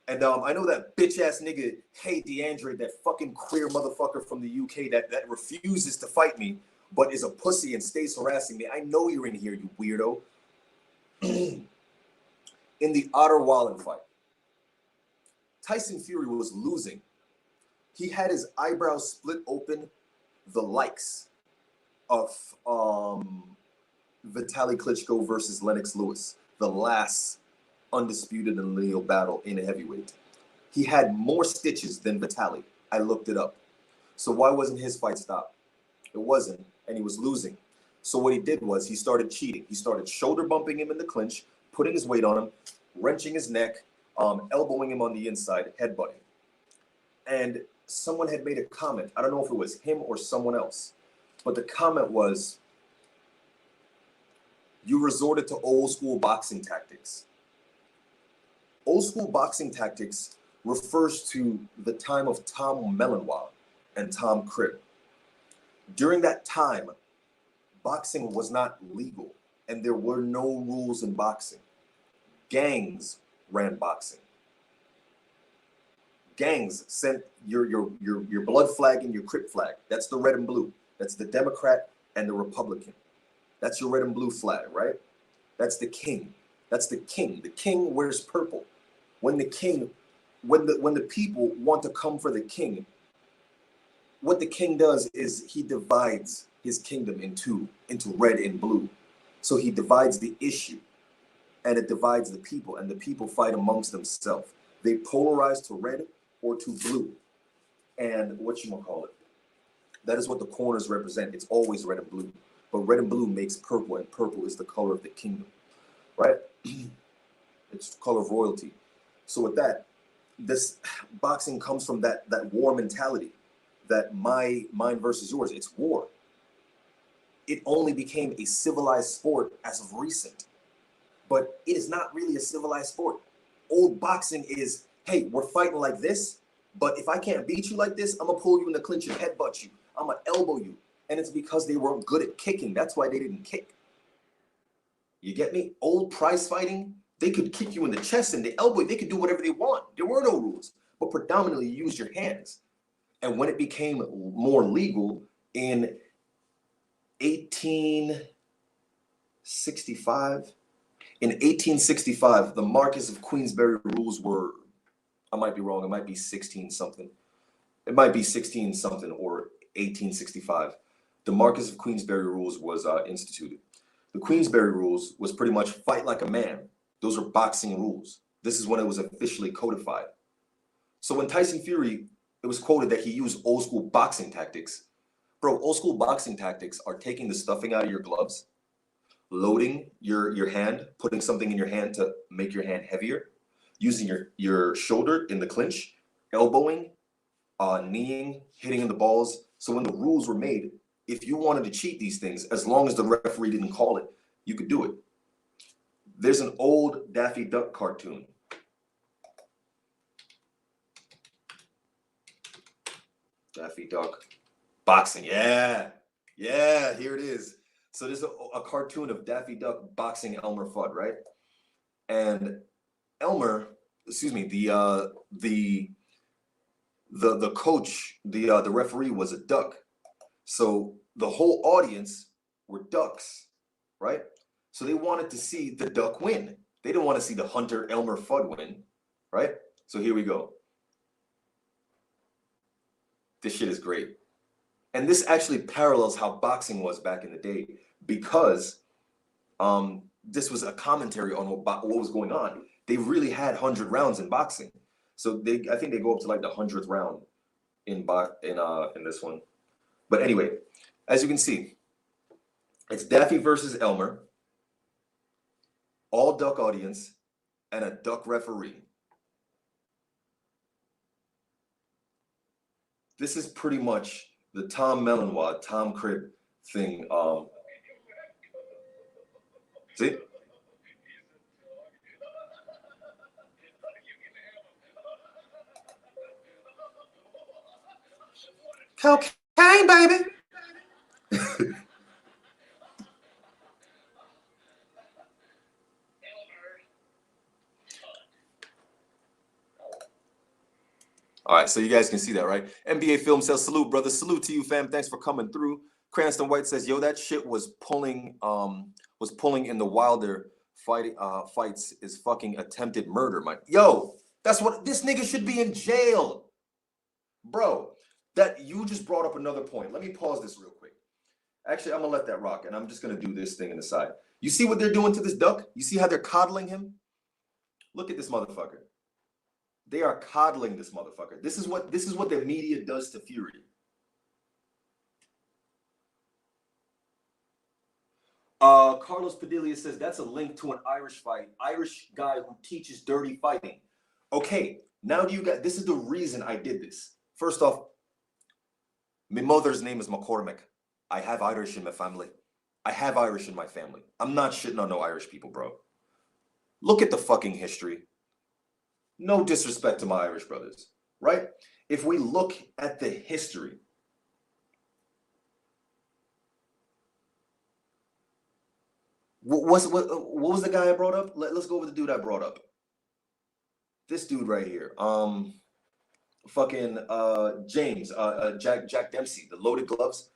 and I know that bitch-ass nigga, hey DeAndre, that fucking queer motherfucker from the UK that refuses to fight me, but is a pussy and stays harassing me. I know you're in here, you weirdo. In the Otto Wallen fight, Tyson Fury was losing. He had his eyebrows split open, the likes of Vitaly Klitschko versus Lennox Lewis, the last undisputed and lineal battle in a heavyweight. He had more stitches than Vitaly. I looked it up. So why wasn't his fight stopped? It wasn't, and he was losing. So what he did was he started cheating. He started shoulder bumping him in the clinch, putting his weight on him, wrenching his neck, elbowing him on the inside, headbutting. And someone had made a comment. I don't know if it was him or someone else, but the comment was, you resorted to old school boxing tactics. Old school boxing tactics refers to the time of Tom Mellenwald and Tom Cribb. During that time, boxing was not legal and there were no rules in boxing. Gangs ran boxing. Gangs sent your blood flag and your Crip flag. That's the red and blue. That's the Democrat and the Republican. That's your red and blue flag, right? That's the king. That's the king. The king wears purple. When the people want to come for the king, what the king does is he divides his kingdom into red and blue. So he divides the issue and it divides the people, and the people fight amongst themselves. They polarize to red or to blue. And that is what the corners represent. It's always red and blue. But red and blue makes purple, and purple is the color of the kingdom, right? It's the color of royalty. So with that, this boxing comes from that war mentality, that mine versus yours. It's war. It only became a civilized sport as of recent, but it is not really a civilized sport. Old boxing is, hey, we're fighting like this, but if I can't beat you like this, I'm gonna pull you in the clinch and headbutt you. I'm gonna elbow you. And it's because they weren't good at kicking. That's why they didn't kick. You get me? Old prize fighting, they could kick you in the chest and the elbow. They could do whatever they want. There were no rules, but predominantly you use your hands. And when it became more legal in 1865, the Marquess of Queensberry rules were, I might be wrong, it might be 16 something. It might be 16 something or 1865. The Marquess of Queensberry rules was instituted. The Queensberry rules was pretty much fight like a man. Those are boxing rules. This is when it was officially codified. So when Tyson Fury, it was quoted that he used old school boxing tactics. Bro, old school boxing tactics are taking the stuffing out of your gloves, loading your hand, putting something in your hand to make your hand heavier, using your shoulder in the clinch, elbowing, kneeing, hitting in the balls. So when the rules were made, if you wanted to cheat these things, as long as the referee didn't call it, you could do it. There's an old Daffy Duck cartoon. Daffy Duck. Boxing, yeah. Yeah, here it is. So there's a cartoon of Daffy Duck boxing Elmer Fudd, right? And Elmer, excuse me, the coach, the referee was a duck. So the whole audience were ducks, right? So they wanted to see the duck win. They didn't want to see the hunter Elmer Fudd win, right? So here we go. This shit is great. And this actually parallels how boxing was back in the day, because this was a commentary on what was going on. They really had 100 rounds in boxing. So I think they go up to like the 100th round in this one. But anyway, as you can see, it's Daffy versus Elmer, all duck audience, and a duck referee. This is pretty much the Tom Melonwad, Tom Cribb thing. See? Cocaine, baby. All right, so you guys can see that, right? NBA Film says, salute, brother. Salute to you, fam. Thanks for coming through. Cranston White says, yo, that shit was pulling in the Wilder fights is fucking attempted murder, man. Yo, that's what this nigga should be in jail. Bro, that you just brought up another point. Let me pause this real quick. Actually, I'm gonna let that rock, and I'm just gonna do this thing in the side. You see what they're doing to this duck? You see how they're coddling him? Look at this motherfucker. They are coddling this motherfucker. This is what the media does to Fury. Carlos Padilla says that's a link to an Irish guy who teaches dirty fighting. Okay, now this is the reason I did this. First off, my mother's name is McCormick. I have Irish in my family. I have Irish in my family. I'm not shitting on no Irish people, bro. Look at the fucking history. No disrespect to my Irish brothers, right? If we look at the history, what was the guy I brought up? Let's go over the dude I brought up. This dude right here, fucking James, Jack Dempsey, the loaded gloves.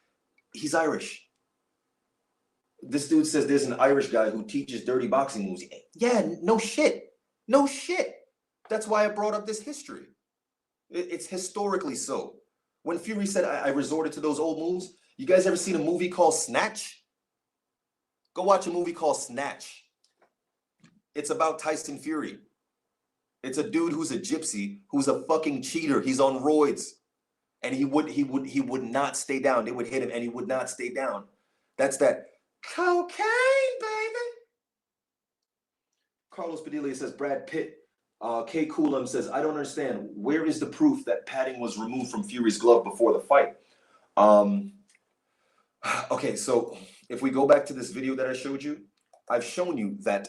He's Irish. This dude says there's an Irish guy who teaches dirty boxing moves. Yeah, no shit. No shit. That's why I brought up this history. It's historically so. When Fury said I resorted to those old moves, you guys ever seen a movie called Snatch? Go watch a movie called Snatch. It's about Tyson Fury. It's a dude who's a gypsy, who's a fucking cheater. He's on roids. And he would not stay down. They would hit him and he would not stay down. That's that cocaine, baby. Carlos Padilla says Brad Pitt. K. Coolum says, I don't understand. Where is the proof that padding was removed from Fury's glove before the fight? Okay, so if we go back to this video that I showed you, I've shown you that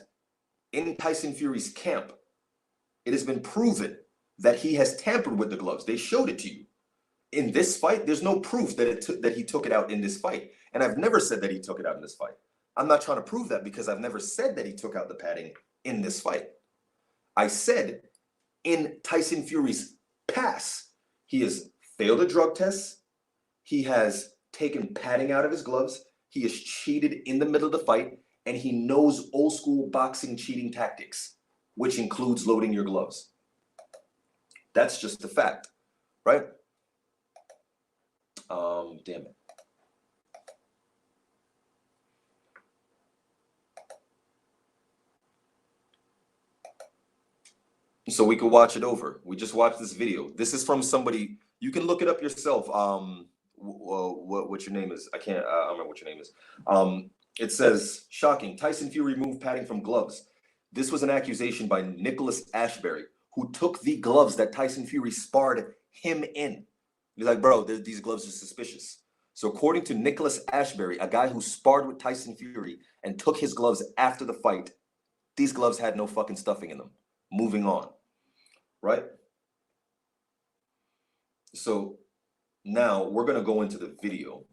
in Tyson Fury's camp, it has been proven that he has tampered with the gloves. They showed it to you. In this fight, there's no proof that he took it out in this fight. And I've never said that he took it out in this fight. I'm not trying to prove that because I've never said that he took out the padding in this fight. I said in Tyson Fury's past, he has failed a drug test. He has taken padding out of his gloves. He has cheated in the middle of the fight. And he knows old school boxing cheating tactics, which includes loading your gloves. That's just a fact, right? Damn it. So we could watch it over. We just watched this video. This is from somebody, you can look it up yourself. what your name is. I can't. I don't remember what your name is. It says, shocking. Tyson Fury removed padding from gloves. This was an accusation by Nicholas Ashbury, who took the gloves that Tyson Fury sparred him in. He's like, bro, these gloves are suspicious. So according to Nicholas Ashbury, a guy who sparred with Tyson Fury and took his gloves after the fight, these gloves had no fucking stuffing in them. Moving on, right? So now we're gonna go into the video.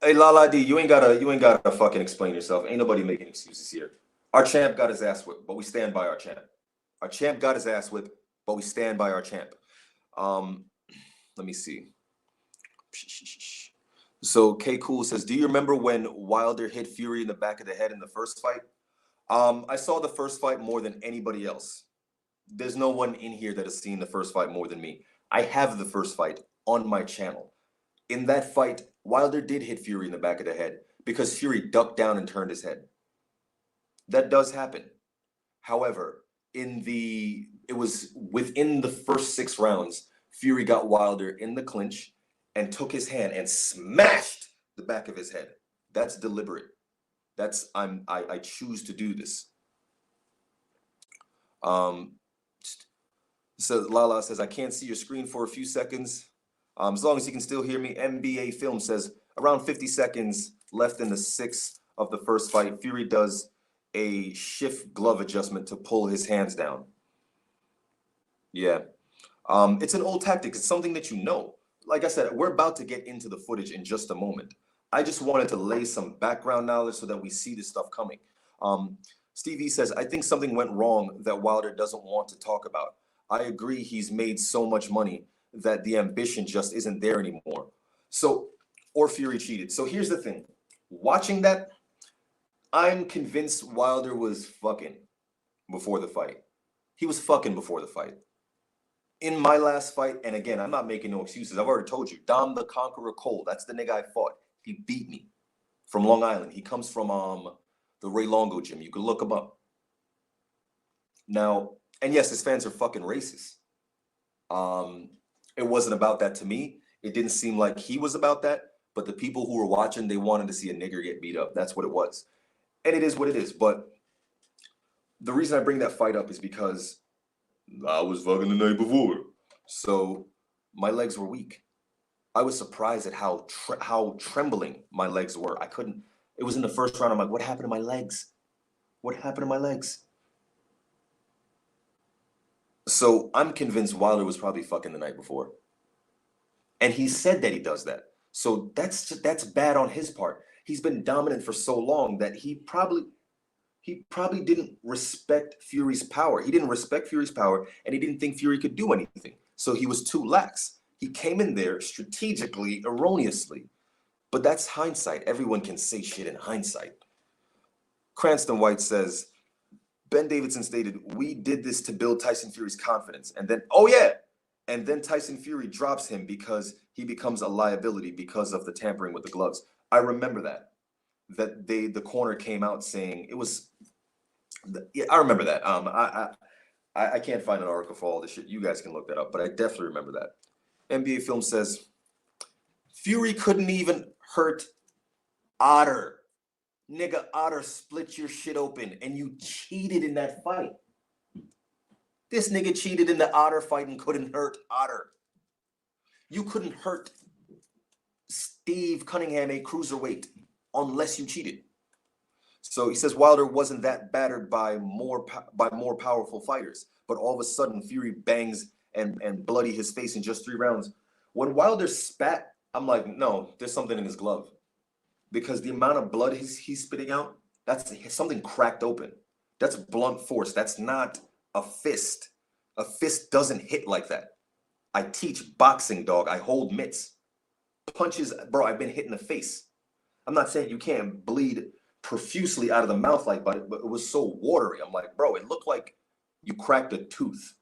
Hey Lala D, you ain't gotta fucking explain yourself. Ain't nobody making excuses here. Our champ got his ass whipped, but we stand by our champ. Our champ got his ass whipped, but we stand by our champ. Let me see. So K Cool says, do you remember when Wilder hit Fury in the back of the head in the first fight? I saw the first fight more than anybody else. There's no one in here that has seen the first fight more than me. I have the first fight on my channel. In that fight, Wilder did hit Fury in the back of the head because Fury ducked down and turned his head. That does happen. However, it was within the first 6 rounds, Fury got Wilder in the clinch and took his hand and smashed the back of his head. That's deliberate. That's I choose to do this. So Lala says, I can't see your screen for a few seconds. As long as you can still hear me. NBA Film says around 50 seconds left in the 6th of the first fight. Fury does a shift glove adjustment to pull his hands down. Yeah. It's an old tactic. It's something that you know. Like I said, we're about to get into the footage in just a moment. I just wanted to lay some background knowledge so that we see this stuff coming. Stevie says, I think something went wrong that Wilder doesn't want to talk about. I agree, he's made so much money that the ambition just isn't there anymore. So, or Fury cheated. So here's the thing. Watching that, I'm convinced Wilder was fucking before the fight. He was fucking before the fight. In my last fight, and again, I'm not making no excuses. I've already told you, Dom the Conqueror Cole, that's the nigga I fought. He beat me from Long Island. He comes from the Ray Longo gym. You can look him up. Now, and yes, his fans are fucking racist. It wasn't about that to me. It didn't seem like he was about that, but the people who were watching, they wanted to see a nigger get beat up. That's what it was. And it is what it is. But the reason I bring that fight up is because I was fucking the night before. So my legs were weak. I was surprised at how trembling my legs were. I couldn't, it was in the first round. I'm like, what happened to my legs? What happened to my legs? So I'm convinced Wilder was probably fucking the night before. And he said that he does that. So that's bad on his part. He's been dominant for so long that he probably didn't respect Fury's power. He didn't respect Fury's power, and he didn't think Fury could do anything. So he was too lax. He came in there strategically, erroneously. But that's hindsight. Everyone can say shit in hindsight. Cranston White says, Ben Davidson stated, we did this to build Tyson Fury's confidence. And then, oh yeah, and then Tyson Fury drops him because he becomes a liability because of the tampering with the gloves. I remember that the corner came out saying it was, yeah, I remember that. I can't find an article for all this shit. You guys can look that up, but I definitely remember that. NBA Film says, Fury couldn't even hurt Otter. Nigga, Otter split your shit open and you cheated in that fight. This nigga cheated in the Otter fight and couldn't hurt Otter. You couldn't hurt Steve Cunningham, a cruiserweight, unless you cheated. So he says Wilder wasn't that battered by more powerful fighters, but all of a sudden Fury bangs and bloody his face in just 3 rounds. When Wilder spat, I'm like, no, there's something in his glove. Because the amount of blood he's spitting out, that's something cracked open. That's blunt force. That's not a fist. A fist doesn't hit like that. I teach boxing, dog. I hold mitts. Punches, bro, I've been hit in the face. I'm not saying you can't bleed profusely out of the mouth like that, but it was so watery. I'm like, bro, it looked like you cracked a tooth.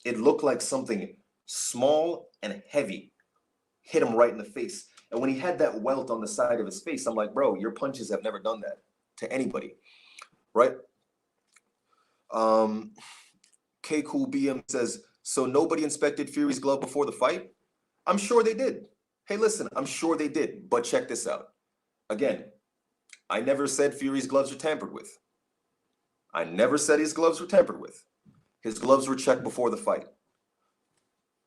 It looked like something small and heavy hit him right in the face. And when he had that welt on the side of his face, I'm like, bro, your punches have never done that to anybody, right? K Cool BM says, so nobody inspected Fury's glove before the fight? I'm sure they did. Hey, listen, I'm sure they did, but check this out. Again, I never said Fury's gloves were tampered with. I never said his gloves were tampered with. His gloves were checked before the fight.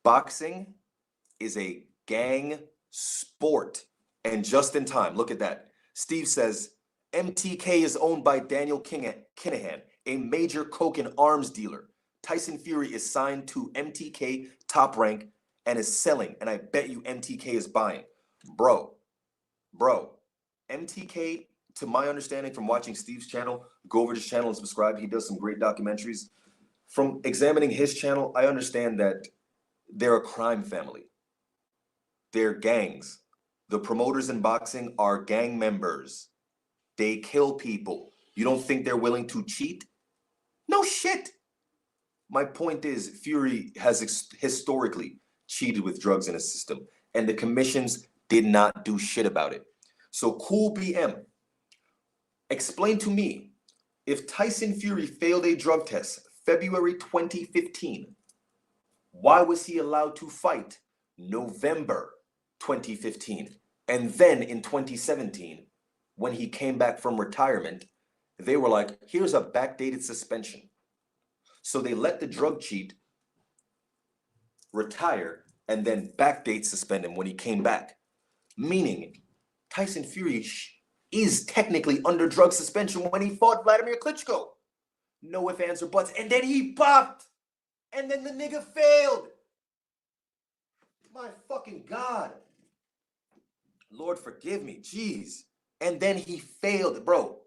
Boxing is a gang sport. And just in time, look at that. Steve says, MTK is owned by Daniel Kinahan, a major coke and arms dealer. Tyson Fury is signed to MTK Top Rank and is selling, and I bet you MTK is buying. Bro, MTK, to my understanding from watching Steve's channel, go over to his channel and subscribe. He does some great documentaries. From examining his channel, I understand that they're a crime family. They're gangs. The promoters in boxing are gang members. They kill people. You don't think they're willing to cheat? No shit. My point is, Fury has historically cheated with drugs in his system, and the commissions did not do shit about it. So Cool BM, explain to me, if Tyson Fury failed a drug test February 2015, why was he allowed to fight November 2015? And then in 2017, when he came back from retirement, they were like, here's a backdated suspension. So they let the drug cheat retire and then backdate suspend him when he came back. Meaning, Tyson Fury is technically under drug suspension when he fought Vladimir Klitschko. No ifs, ands, or buts. And then he popped. And then the nigga failed. My fucking God. Lord forgive me. Jeez. And then he failed, bro.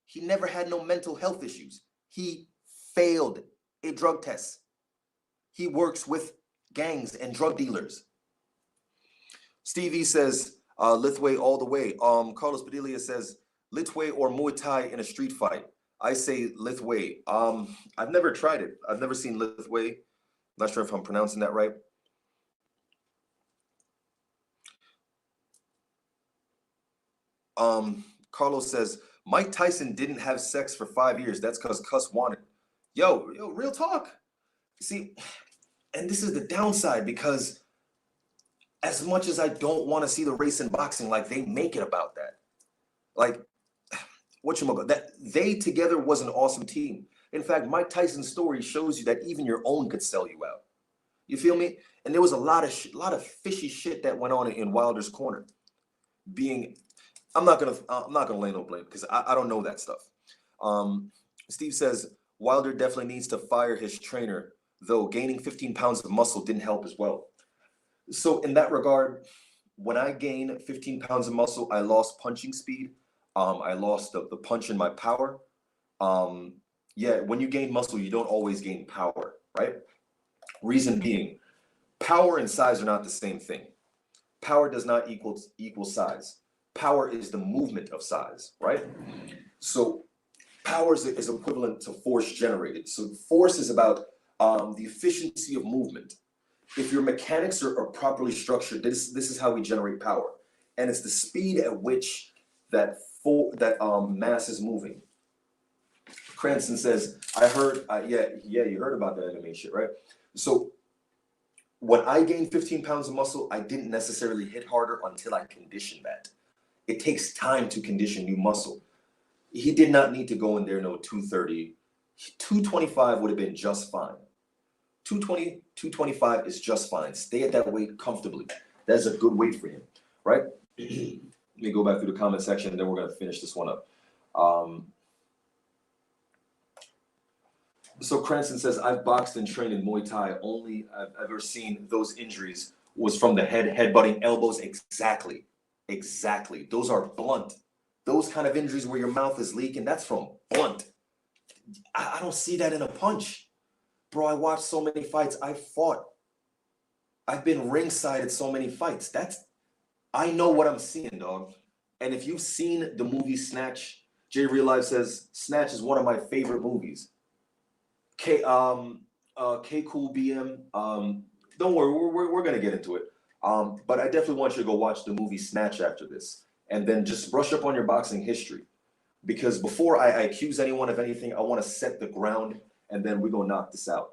He never had no mental health issues. He failed a drug test. He works with gangs and drug dealers. Stevie says, Lithway all the way. Carlos Padilla says, Lithway or Muay Thai in a street fight. I say Lithway. I've never tried it. I've never seen Lithway. Not sure if I'm pronouncing that right. Carlos says, Mike Tyson didn't have sex for 5 years. That's because Cuss wanted. Yo, real talk. See, and this is the downside, because as much as I don't want to see the race in boxing, like, they make it about that. Like, that they together was an awesome team. In fact, Mike Tyson's story shows you that even your own could sell you out. You feel me? And there was a lot of fishy shit that went on in Wilder's corner. I'm not gonna lay no blame, because I don't know that stuff. Steve says Wilder definitely needs to fire his trainer, though gaining 15 pounds of muscle didn't help as well. So in that regard, when I gained 15 pounds of muscle, I lost punching speed. I lost the punch in my power. Yeah, when you gain muscle, you don't always gain power, right? Reason being, power and size are not the same thing. Power does not equal size. Power is the movement of size, right? So power is equivalent to force generated. So force is about the efficiency of movement. If your mechanics are properly structured, this is how we generate power. And it's the speed at which that mass is moving. Cranston says, I heard, yeah, you heard about the MMA shit, right? So when I gained 15 pounds of muscle, I didn't necessarily hit harder until I conditioned that. It takes time to condition new muscle. He did not need to go in there, no 230. 225 would have been just fine. 220, 225 is just fine. Stay at that weight comfortably. That's a good weight for him, right? Let me go back through the comment section, and then we're going to finish this one up. So Cranston says, I've boxed and trained in Muay Thai. Only I've ever seen those injuries was from the headbutting elbows. Exactly. Those are blunt. Those kind of injuries where your mouth is leaking, that's from blunt. I don't see that in a punch. Bro, I watched so many fights. I fought. I've been ringside at so many fights. I know what I'm seeing, dog. And if you've seen the movie Snatch, Jay Real Life says Snatch is one of my favorite movies. K Cool BM. Don't worry, we're gonna get into it. But I definitely want you to go watch the movie Snatch after this, and then just brush up on your boxing history. Because before I accuse anyone of anything, I want to set the ground and then we're gonna knock this out.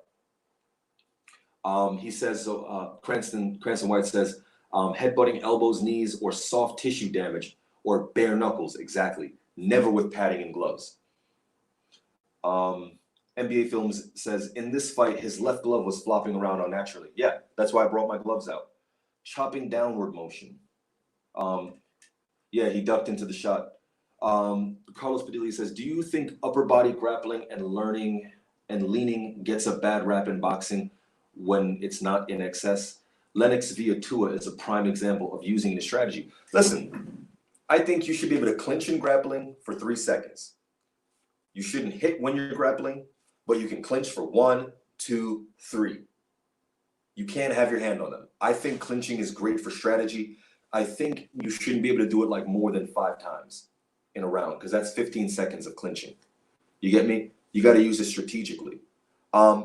He says, so Cranston White says, headbutting elbows, knees, or soft tissue damage, or bare knuckles, exactly. Never with padding and gloves. NBA Films says, in this fight, his left glove was flopping around unnaturally. Yeah, that's why I brought my gloves out. Chopping downward motion. Yeah, he ducked into the shot. Carlos Padilla says, do you think upper body grappling and leaning gets a bad rap in boxing when it's not in excess? Lennox Viatua is a prime example of using the strategy. Listen, I think you should be able to clinch in grappling for 3 seconds. You shouldn't hit when you're grappling, but you can clinch for 1, 2, 3. You can't have your hand on them. I think clinching is great for strategy. I think you shouldn't be able to do it like more than 5 times in a round, because that's 15 seconds of clinching. You get me? You got to use it strategically.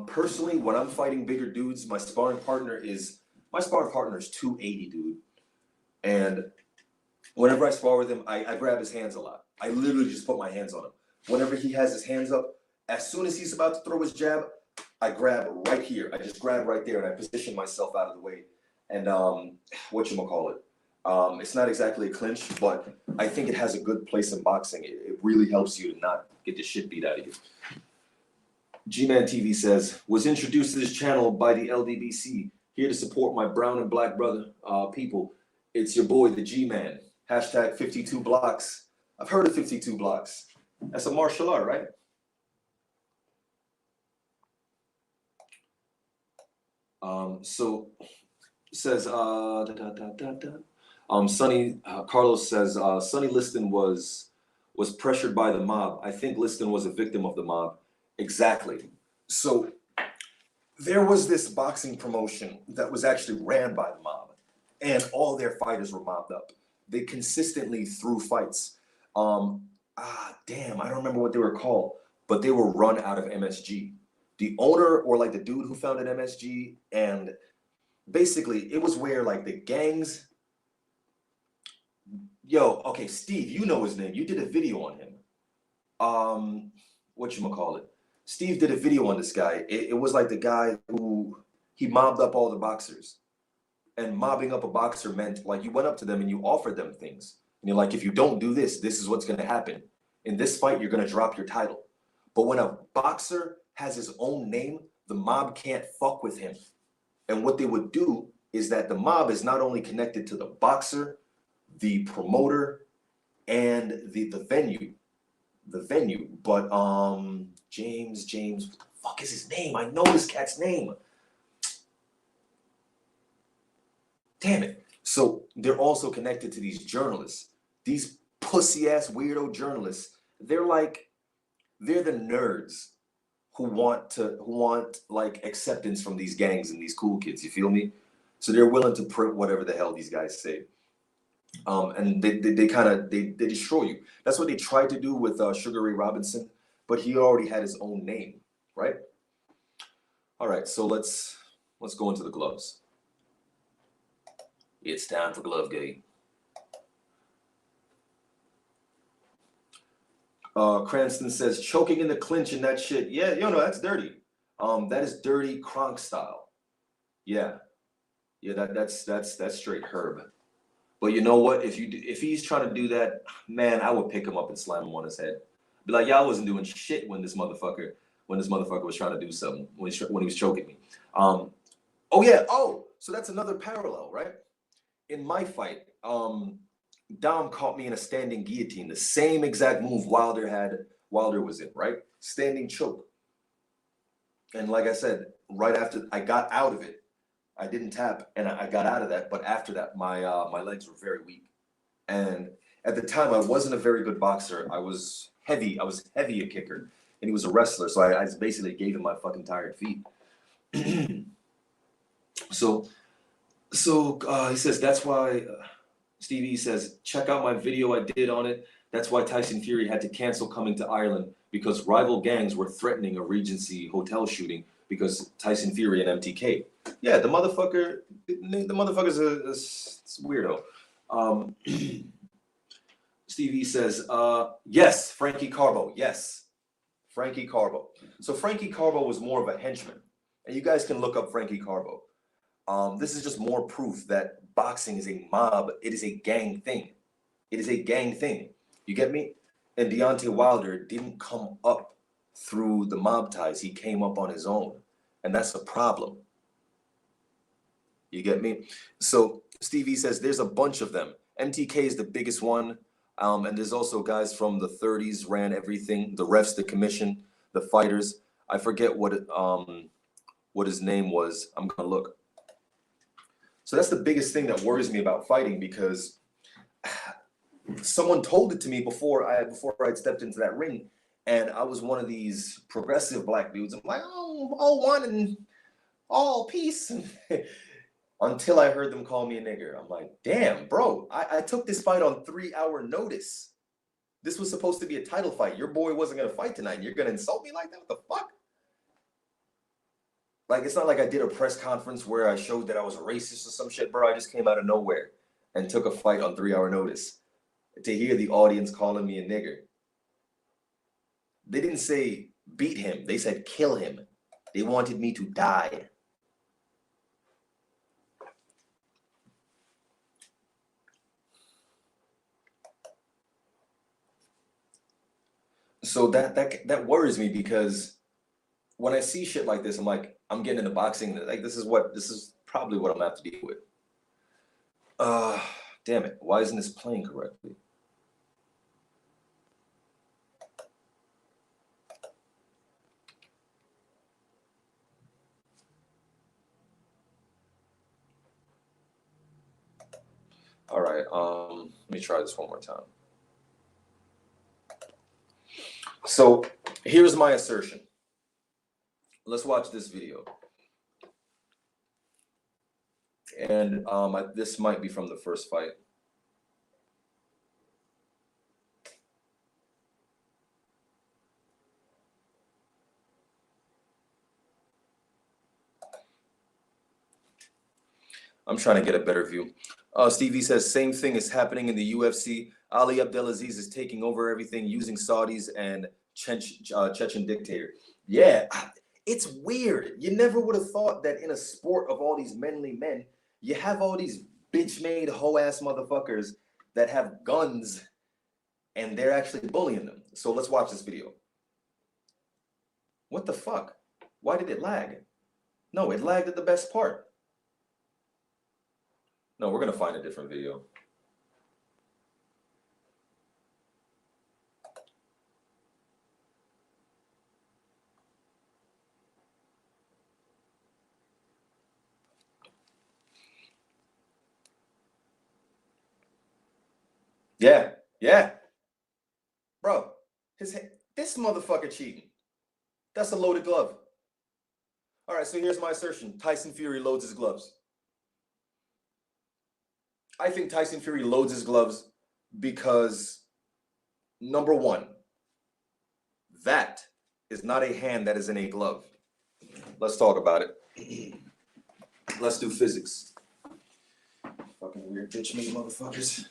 Personally, when I'm fighting bigger dudes, my sparring partner is 280, dude. And whenever I spar with him, I grab his hands a lot. I literally just put my hands on him. Whenever he has his hands up, as soon as he's about to throw his jab, I grab right here. I just grab right there and I position myself out of the way. And whatchamacallit? It's not exactly a clinch, but I think it has a good place in boxing. It really helps you to not get the shit beat out of you. G-Man TV says, was introduced to this channel by the LDBC. Here to support my brown and black brother people. It's your boy, the G-Man. Hashtag 52 blocks. I've heard of 52 blocks. That's a martial art, right? So says Sonny Carlos says Sonny Liston was pressured by the mob. I think Liston was a victim of the mob. Exactly. So there was this boxing promotion that was actually ran by the mob, and all their fighters were mobbed up. They consistently threw fights. Damn, I don't remember what they were called, but they were run out of MSG. The owner, or like the dude who founded MSG, and basically it was where like the gangs. Yo, okay, Steve, you know his name. You did a video on him. Whatchamacallit? Steve did a video on this guy. It was like the guy who he mobbed up all the boxers. And mobbing up a boxer meant like you went up to them and you offered them things. And you're like, if you don't do this, this is what's going to happen. In this fight, you're going to drop your title. But when a boxer has his own name, the mob can't fuck with him. And what they would do is that the mob is not only connected to the boxer, the promoter, and the venue. But James, what the fuck is his name? I know this cat's name. Damn it. So they're also connected to these journalists. These pussy-ass weirdo journalists. They're the nerds who want like acceptance from these gangs and these cool kids, you feel me? So they're willing to print whatever the hell these guys say. And they destroy you. That's what they tried to do with Sugar Ray Robinson, but he already had his own name, right? All right, so let's go into the gloves. It's time for glove game. Cranston says choking in the clinch and that shit. Yeah, that's dirty. That is dirty Kronk style. Yeah, that's straight herb. But you know what? If he's trying to do that, man, I would pick him up and slam him on his head. Be like, y'all wasn't doing shit when this motherfucker was trying to do something when he was choking me. Oh yeah. Oh, so that's another parallel, right? In my fight, Dom caught me in a standing guillotine, the same exact move Wilder was in, right? Standing choke. And like I said, right after I got out of it, I didn't tap and I got out of that. But after that, my legs were very weak. And at the time, I wasn't a very good boxer. I was heavy a kicker, and he was a wrestler. So I basically gave him my fucking tired feet. So he says, that's why, Stevie says, check out my video I did on it. That's why Tyson Fury had to cancel coming to Ireland, because rival gangs were threatening a Regency hotel shooting because Tyson Fury and MTK. Yeah, the motherfucker's a weirdo. Stevie says, yes, Frankie Carbo. Yes. Frankie Carbo. So Frankie Carbo was more of a henchman. And you guys can look up Frankie Carbo. This is just more proof that boxing is a mob. It is a gang thing. It is a gang thing. You get me? And Deontay Wilder didn't come up through the mob ties. He came up on his own. And that's a problem. You get me? So Stevie says there's a bunch of them. MTK is the biggest one. And there's also guys from the 30s ran everything. The refs, the commission, the fighters. I forget what his name was. I'm gonna look. So that's the biggest thing that worries me about fighting, because someone told it to me before I'd stepped into that ring, and I was one of these progressive black dudes. I'm like, oh, all one and all peace. Until I heard them call me a nigger. I'm like, damn, bro, I took this fight on 3-hour notice. This was supposed to be a title fight. Your boy wasn't gonna fight tonight, and you're gonna insult me like that? What the fuck? Like, it's not like I did a press conference where I showed that I was a racist or some shit, bro. I just came out of nowhere and took a fight on 3-hour notice. To hear the audience calling me a nigger. They didn't say beat him. They said kill him. They wanted me to die. So that worries me, because when I see shit like this, I'm like, I'm getting into boxing. Like, this is probably what I'm gonna have to deal with. Damn it. Why isn't this playing correctly? All right, let me try this one more time. So here's my assertion. Let's watch this video. And this might be from the first fight. I'm trying to get a better view. Stevie says, same thing is happening in the UFC. Ali Abdelaziz is taking over everything using Saudis and Chechen dictator. Yeah, it's weird. You never would have thought that in a sport of all these manly men, you have all these bitch-made hoe-ass motherfuckers that have guns and they're actually bullying them. So let's watch this video. What the fuck? Why did it lag? No, it lagged at the best part. No, we're gonna find a different video. Yeah. Bro, this motherfucker cheating. That's a loaded glove. All right, so here's my assertion. Tyson Fury loads his gloves. I think Tyson Fury loads his gloves because, number one, that is not a hand that is in a glove. Let's talk about it. Let's do physics. Fucking weird bitch me motherfuckers.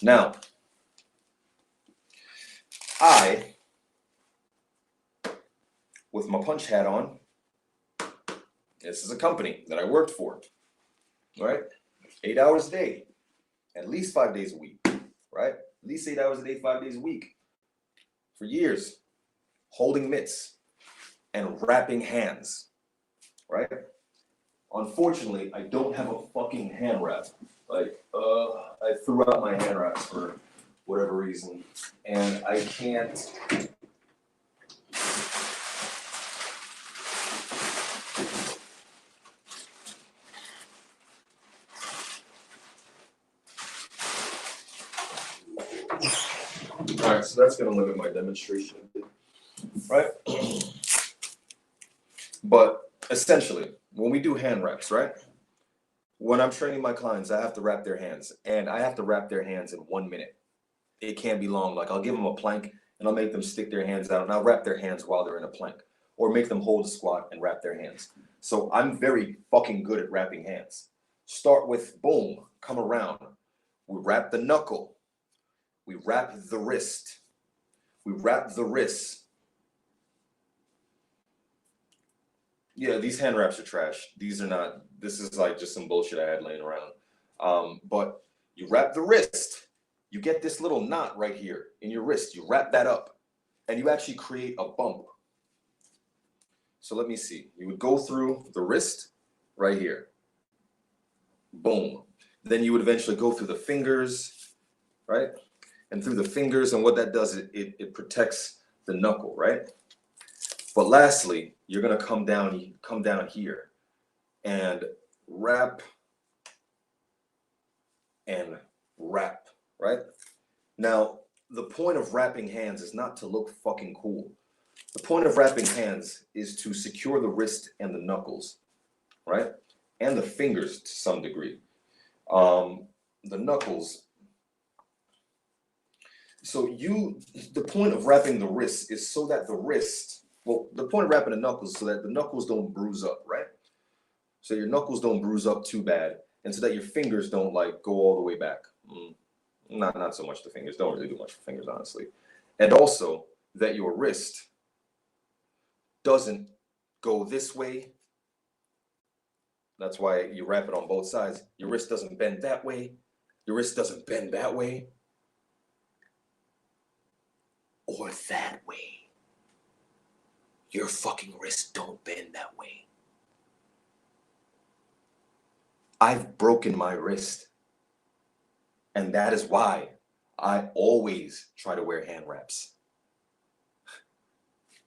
Now, with my punch hat on, this is a company that I worked for, right? 8 hours a day, at least 5 days a week, right? At least 8 hours a day, 5 days a week, for years, holding mitts and wrapping hands, right? Unfortunately, I don't have a fucking hand wrap. Like, I threw out my hand wraps for whatever reason, and I can't. All right, so that's going to limit my demonstration a bit, right? But essentially, when we do hand wraps, right? When I'm training my clients, I have to wrap their hands, and I have to wrap their hands in 1 minute. It can't be long. Like, I'll give them a plank, and I'll make them stick their hands out, and I'll wrap their hands while they're in a plank, or make them hold a squat and wrap their hands. So I'm very fucking good at wrapping hands. Start with boom, come around. We wrap the knuckle. We wrap the wrist. We wrap the wrist. Yeah, these hand wraps are trash. These are not, this is like just some bullshit I had laying around. But you wrap the wrist. You get this little knot right here in your wrist. You wrap that up and you actually create a bump. So let me see. You would go through the wrist right here. Boom. Then you would eventually go through the fingers, right? And through the fingers, and what that does, it protects the knuckle, right? But lastly, you're gonna come down here and wrap and wrap, right? Now, the point of wrapping hands is not to look fucking cool. The point of wrapping hands is to secure the wrist and the knuckles, right? And the fingers to some degree. The knuckles. So the point of wrapping the wrist is so that the wrist, well, the point of wrapping the knuckles is so that the knuckles don't bruise up, right? So your knuckles don't bruise up too bad, and so that your fingers don't like go all the way back. Not so much the fingers, don't really do much for fingers, honestly. And also that your wrist doesn't go this way. That's why you wrap it on both sides. Your wrist doesn't bend that way. Your wrist doesn't bend that way. Or that way. Your fucking wrist don't bend that way. I've broken my wrist. And that is why I always try to wear hand wraps.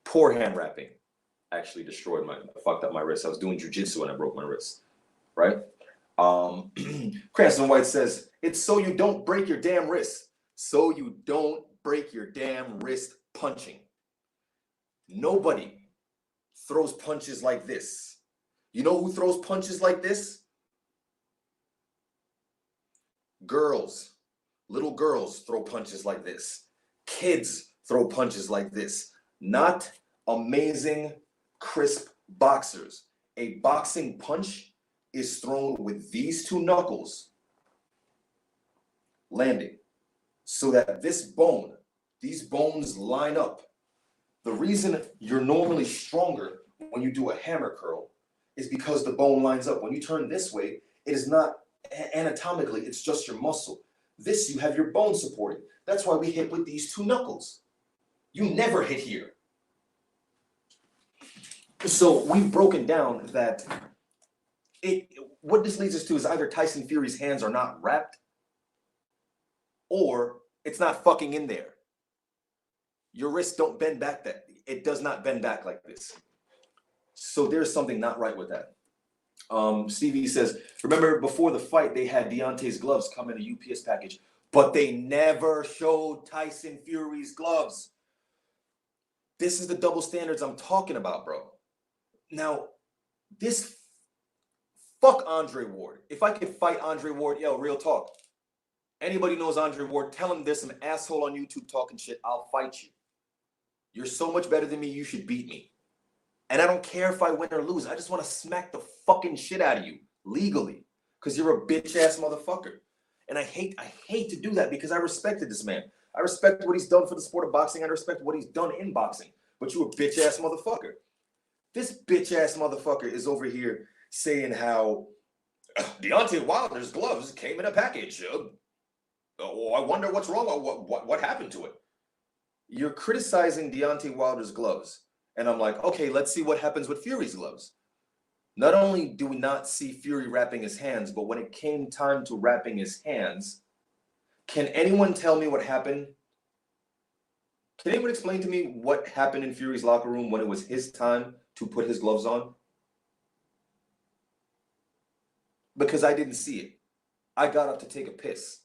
Poor hand wrapping actually fucked up my wrist. I was doing jujitsu when I broke my wrist, right? Cranston White says, it's so you don't break your damn wrist. So you don't break your damn wrist punching. Nobody throws punches like this. You know who throws punches like this? Girls. Little girls throw punches like this. Kids throw punches like this. Not amazing, crisp boxers. A boxing punch is thrown with these two knuckles landing so that these bones line up. The reason you're normally stronger when you do a hammer curl is because the bone lines up. When you turn this way, it is not anatomically, it's just your muscle. This, you have your bone supporting. That's why we hit with these two knuckles. You never hit here. So we've broken down that what this leads us to is either Tyson Fury's hands are not wrapped or it's not fucking in there. Your wrists don't bend back it does not bend back like this. So there's something not right with that. Stevie says, remember before the fight, they had Deontay's gloves come in a UPS package, but they never showed Tyson Fury's gloves. This is the double standards I'm talking about, bro. Now, fuck Andre Ward. If I could fight Andre Ward, yo, real talk. Anybody knows Andre Ward, tell him there's some asshole on YouTube talking shit, I'll fight you. You're so much better than me, you should beat me. And I don't care if I win or lose. I just want to smack the fucking shit out of you legally because you're a bitch ass motherfucker. And I hate to do that because I respected this man. I respect what he's done for the sport of boxing. I respect what he's done in boxing. But you a bitch ass motherfucker. This bitch ass motherfucker is over here saying how Deontay Wilder's gloves came in a package. Oh, I wonder what's wrong. What happened to it? You're criticizing Deontay Wilder's gloves. And I'm like, okay, let's see what happens with Fury's gloves. Not only do we not see Fury wrapping his hands, but when it came time to wrapping his hands, can anyone tell me what happened? Can anyone explain to me what happened in Fury's locker room when it was his time to put his gloves on? Because I didn't see it. I got up to take a piss.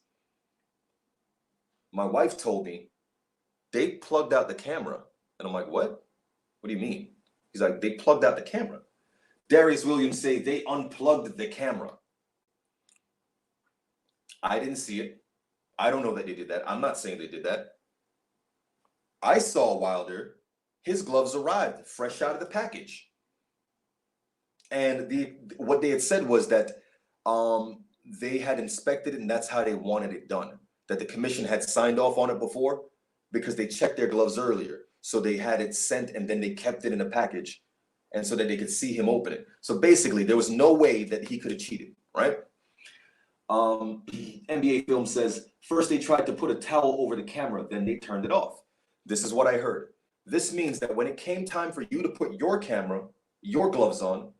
My wife told me they plugged out the camera. And I'm like, what? What do you mean? He's like, they plugged out the camera. Darius Williams say they unplugged the camera. I didn't see it. I don't know that they did that. I'm not saying they did that. I saw Wilder. His gloves arrived fresh out of the package. And what they had said was that They had inspected it, and that's how they wanted it done. That the commission had signed off on it before because they checked their gloves earlier. So they had it sent, and then they kept it in a package, and so that they could see him open it. So basically, there was no way that he could have cheated, right? NBA Film says, first they tried to put a towel over the camera, then they turned it off. This is what I heard. This means that when it came time for you to put your camera, your gloves on,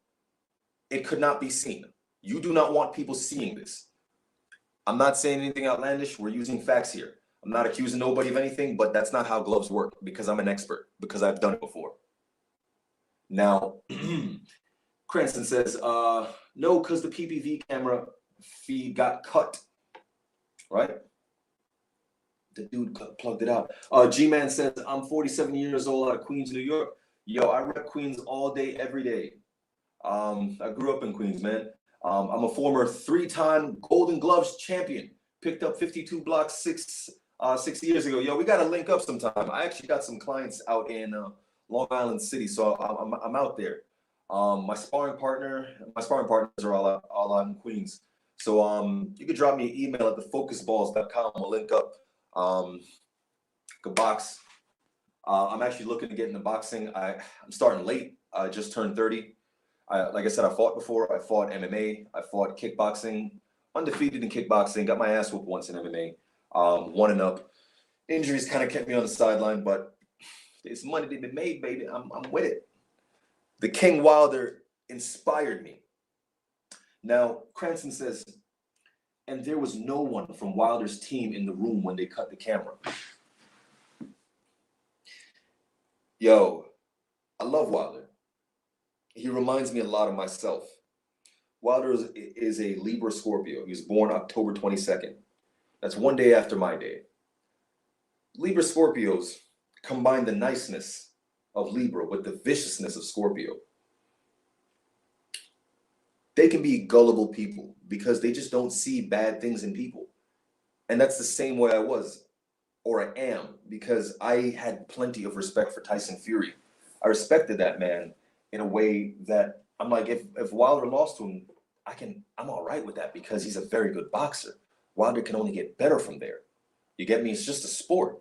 it could not be seen. You do not want people seeing this. I'm not saying anything outlandish. We're using facts here. I'm not accusing nobody of anything, but that's not how gloves work because I'm an expert, because I've done it before. Now, Cranston says, no, because the PPV camera feed got cut, right? The dude plugged it out. G-Man says, I'm 47 years old out of Queens, New York. Yo, I rep Queens all day, every day. I grew up in Queens, man. I'm a former 3-time Golden Gloves champion. Picked up 52 blocks 6 years ago. Yo, we got to link up sometime. I actually got some clients out in Long Island City, so I'm out there. My sparring partners are all out in Queens. So you could drop me an email at thefocusballs.com. We'll link up. Could box. I'm actually looking to get into boxing. I'm starting late. I just turned 30. Like I said, I fought before. I fought MMA. I fought kickboxing. Undefeated in kickboxing. Got my ass whooped once in MMA. 1 and up. Injuries kind of kept me on the sideline, but there's money to be made, baby. I'm with it. The King Wilder inspired me. Now, Cranston says, and there was no one from Wilder's team in the room when they cut the camera. Yo, I love Wilder. He reminds me a lot of myself. Wilder is a Libra Scorpio. He was born October 22nd. That's 1 day after my day. Libra Scorpios combine the niceness of Libra with the viciousness of Scorpio. They can be gullible people because they just don't see bad things in people. And that's the same way I was, or I am, because I had plenty of respect for Tyson Fury. I respected that man in a way that I'm like, if Wilder lost to him, I'm all right with that because he's a very good boxer. Wilder can only get better from there. You get me? It's just a sport.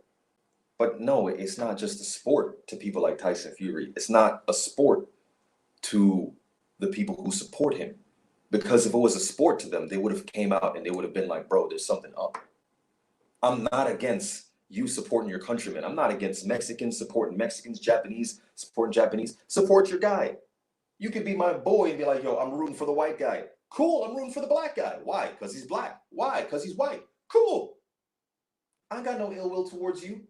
But no, it's not just a sport to people like Tyson Fury. It's not a sport to the people who support him. Because if it was a sport to them, they would have came out and they would have been like, bro, there's something up. I'm not against you supporting your countrymen. I'm not against Mexicans supporting Mexicans, Japanese supporting Japanese. Support your guy. You could be my boy and be like, yo, I'm rooting for the white guy. Cool, I'm rooting for the black guy. Why? Because he's black. Why? Because he's white. Cool. I ain't got no ill will towards you.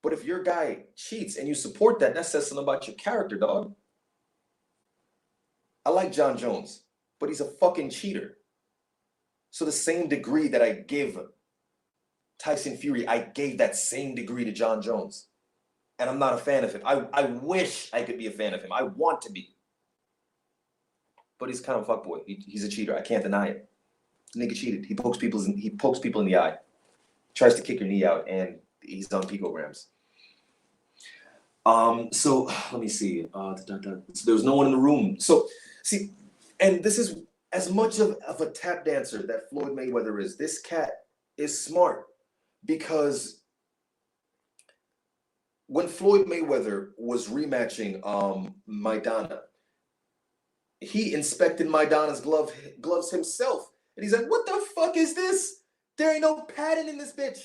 But if your guy cheats and you support that, that says something about your character, dog. I like John Jones, but he's a fucking cheater. So the same degree that I give Tyson Fury, I gave that same degree to John Jones. And I'm not a fan of him. I wish I could be a fan of him. I want to be. But he's kind of a fuckboy. He's a cheater. I can't deny it. The nigga cheated. He pokes people in the eye. Tries to kick your knee out, and he's on picograms. So let me see. So there was no one in the room. So see, and this is as much of a tap dancer that Floyd Mayweather is. This cat is smart because when Floyd Mayweather was rematching Maidana, he inspected Maidana's gloves himself. And he's like, what the fuck is this? There ain't no padding in this bitch.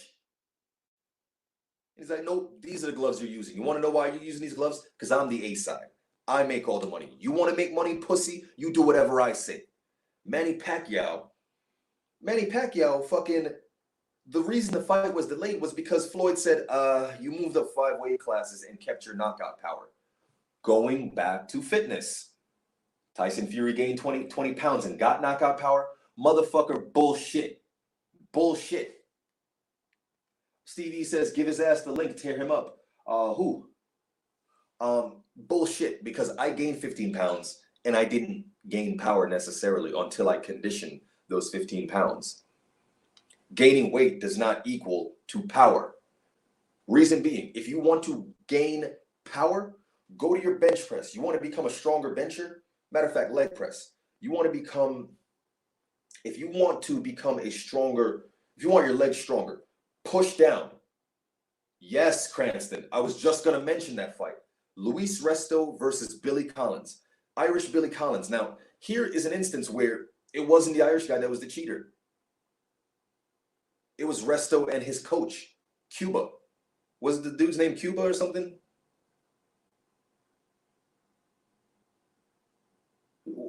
He's like, no, these are the gloves you're using. You want to know why you're using these gloves? Because I'm the A side. I make all the money. You want to make money, pussy? You do whatever I say. Manny Pacquiao, fucking, the reason the fight was delayed was because Floyd said, you moved up 5 weight classes and kept your knockout power. Going back to fitness. Tyson Fury gained 20 pounds and got knockout power. Motherfucker, bullshit. Bullshit. Stevie says, give his ass the link, tear him up. Who? Bullshit, because I gained 15 pounds and I didn't gain power necessarily until I conditioned those 15 pounds. Gaining weight does not equal to power. Reason being, if you want to gain power, go to your bench press. You want to become a stronger bencher? Matter of fact, leg press. You want to become If you want to become a stronger, if you want your legs stronger, push down. Yes, Cranston. I was just going to mention that fight. Luis Resto versus Billy Collins. Irish Billy Collins. Now, here is an instance where it wasn't the Irish guy that was the cheater. It was Resto and his coach, Cuba. Was the dude's name Cuba or something?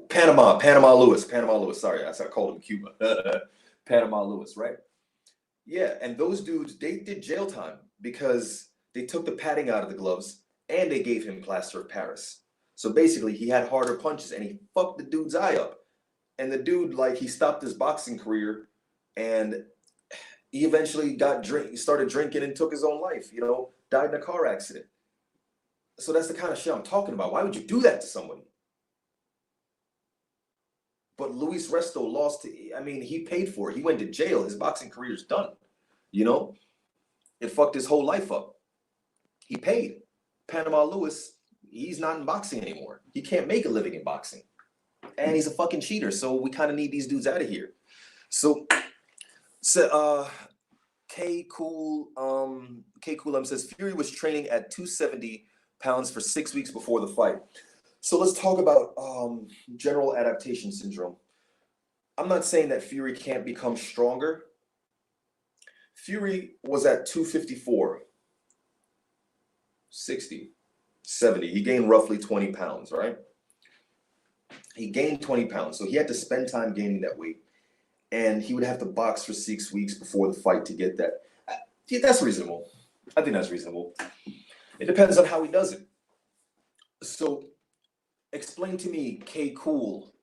Panama Lewis. Sorry, I called him Cuba. Panama Lewis, right? Yeah, and those dudes, they did jail time because they took the padding out of the gloves and they gave him plaster of Paris. So basically, he had harder punches and he fucked the dude's eye up. And the dude, like, he stopped his boxing career and he eventually started drinking and took his own life, you know, died in a car accident. So that's the kind of shit I'm talking about. Why would you do that to somebody? But Luis Resto lost. I mean, he paid for it. He went to jail. His boxing career's done. You know, it fucked his whole life up. He paid. Panama Lewis, he's not in boxing anymore. He can't make a living in boxing. And he's a fucking cheater. So we kind of need these dudes out of here. So K Cool says Fury was training at 270 pounds for 6 weeks before the fight. So let's talk about general adaptation syndrome. I'm not saying that Fury can't become stronger. Fury was at 254, 60, 70. He gained roughly 20 pounds, right? He gained 20 pounds. So he had to spend time gaining that weight. And he would have to box for 6 weeks before the fight to get that. Yeah, that's reasonable. I think that's reasonable. It depends on how he does it. So explain to me, K Cool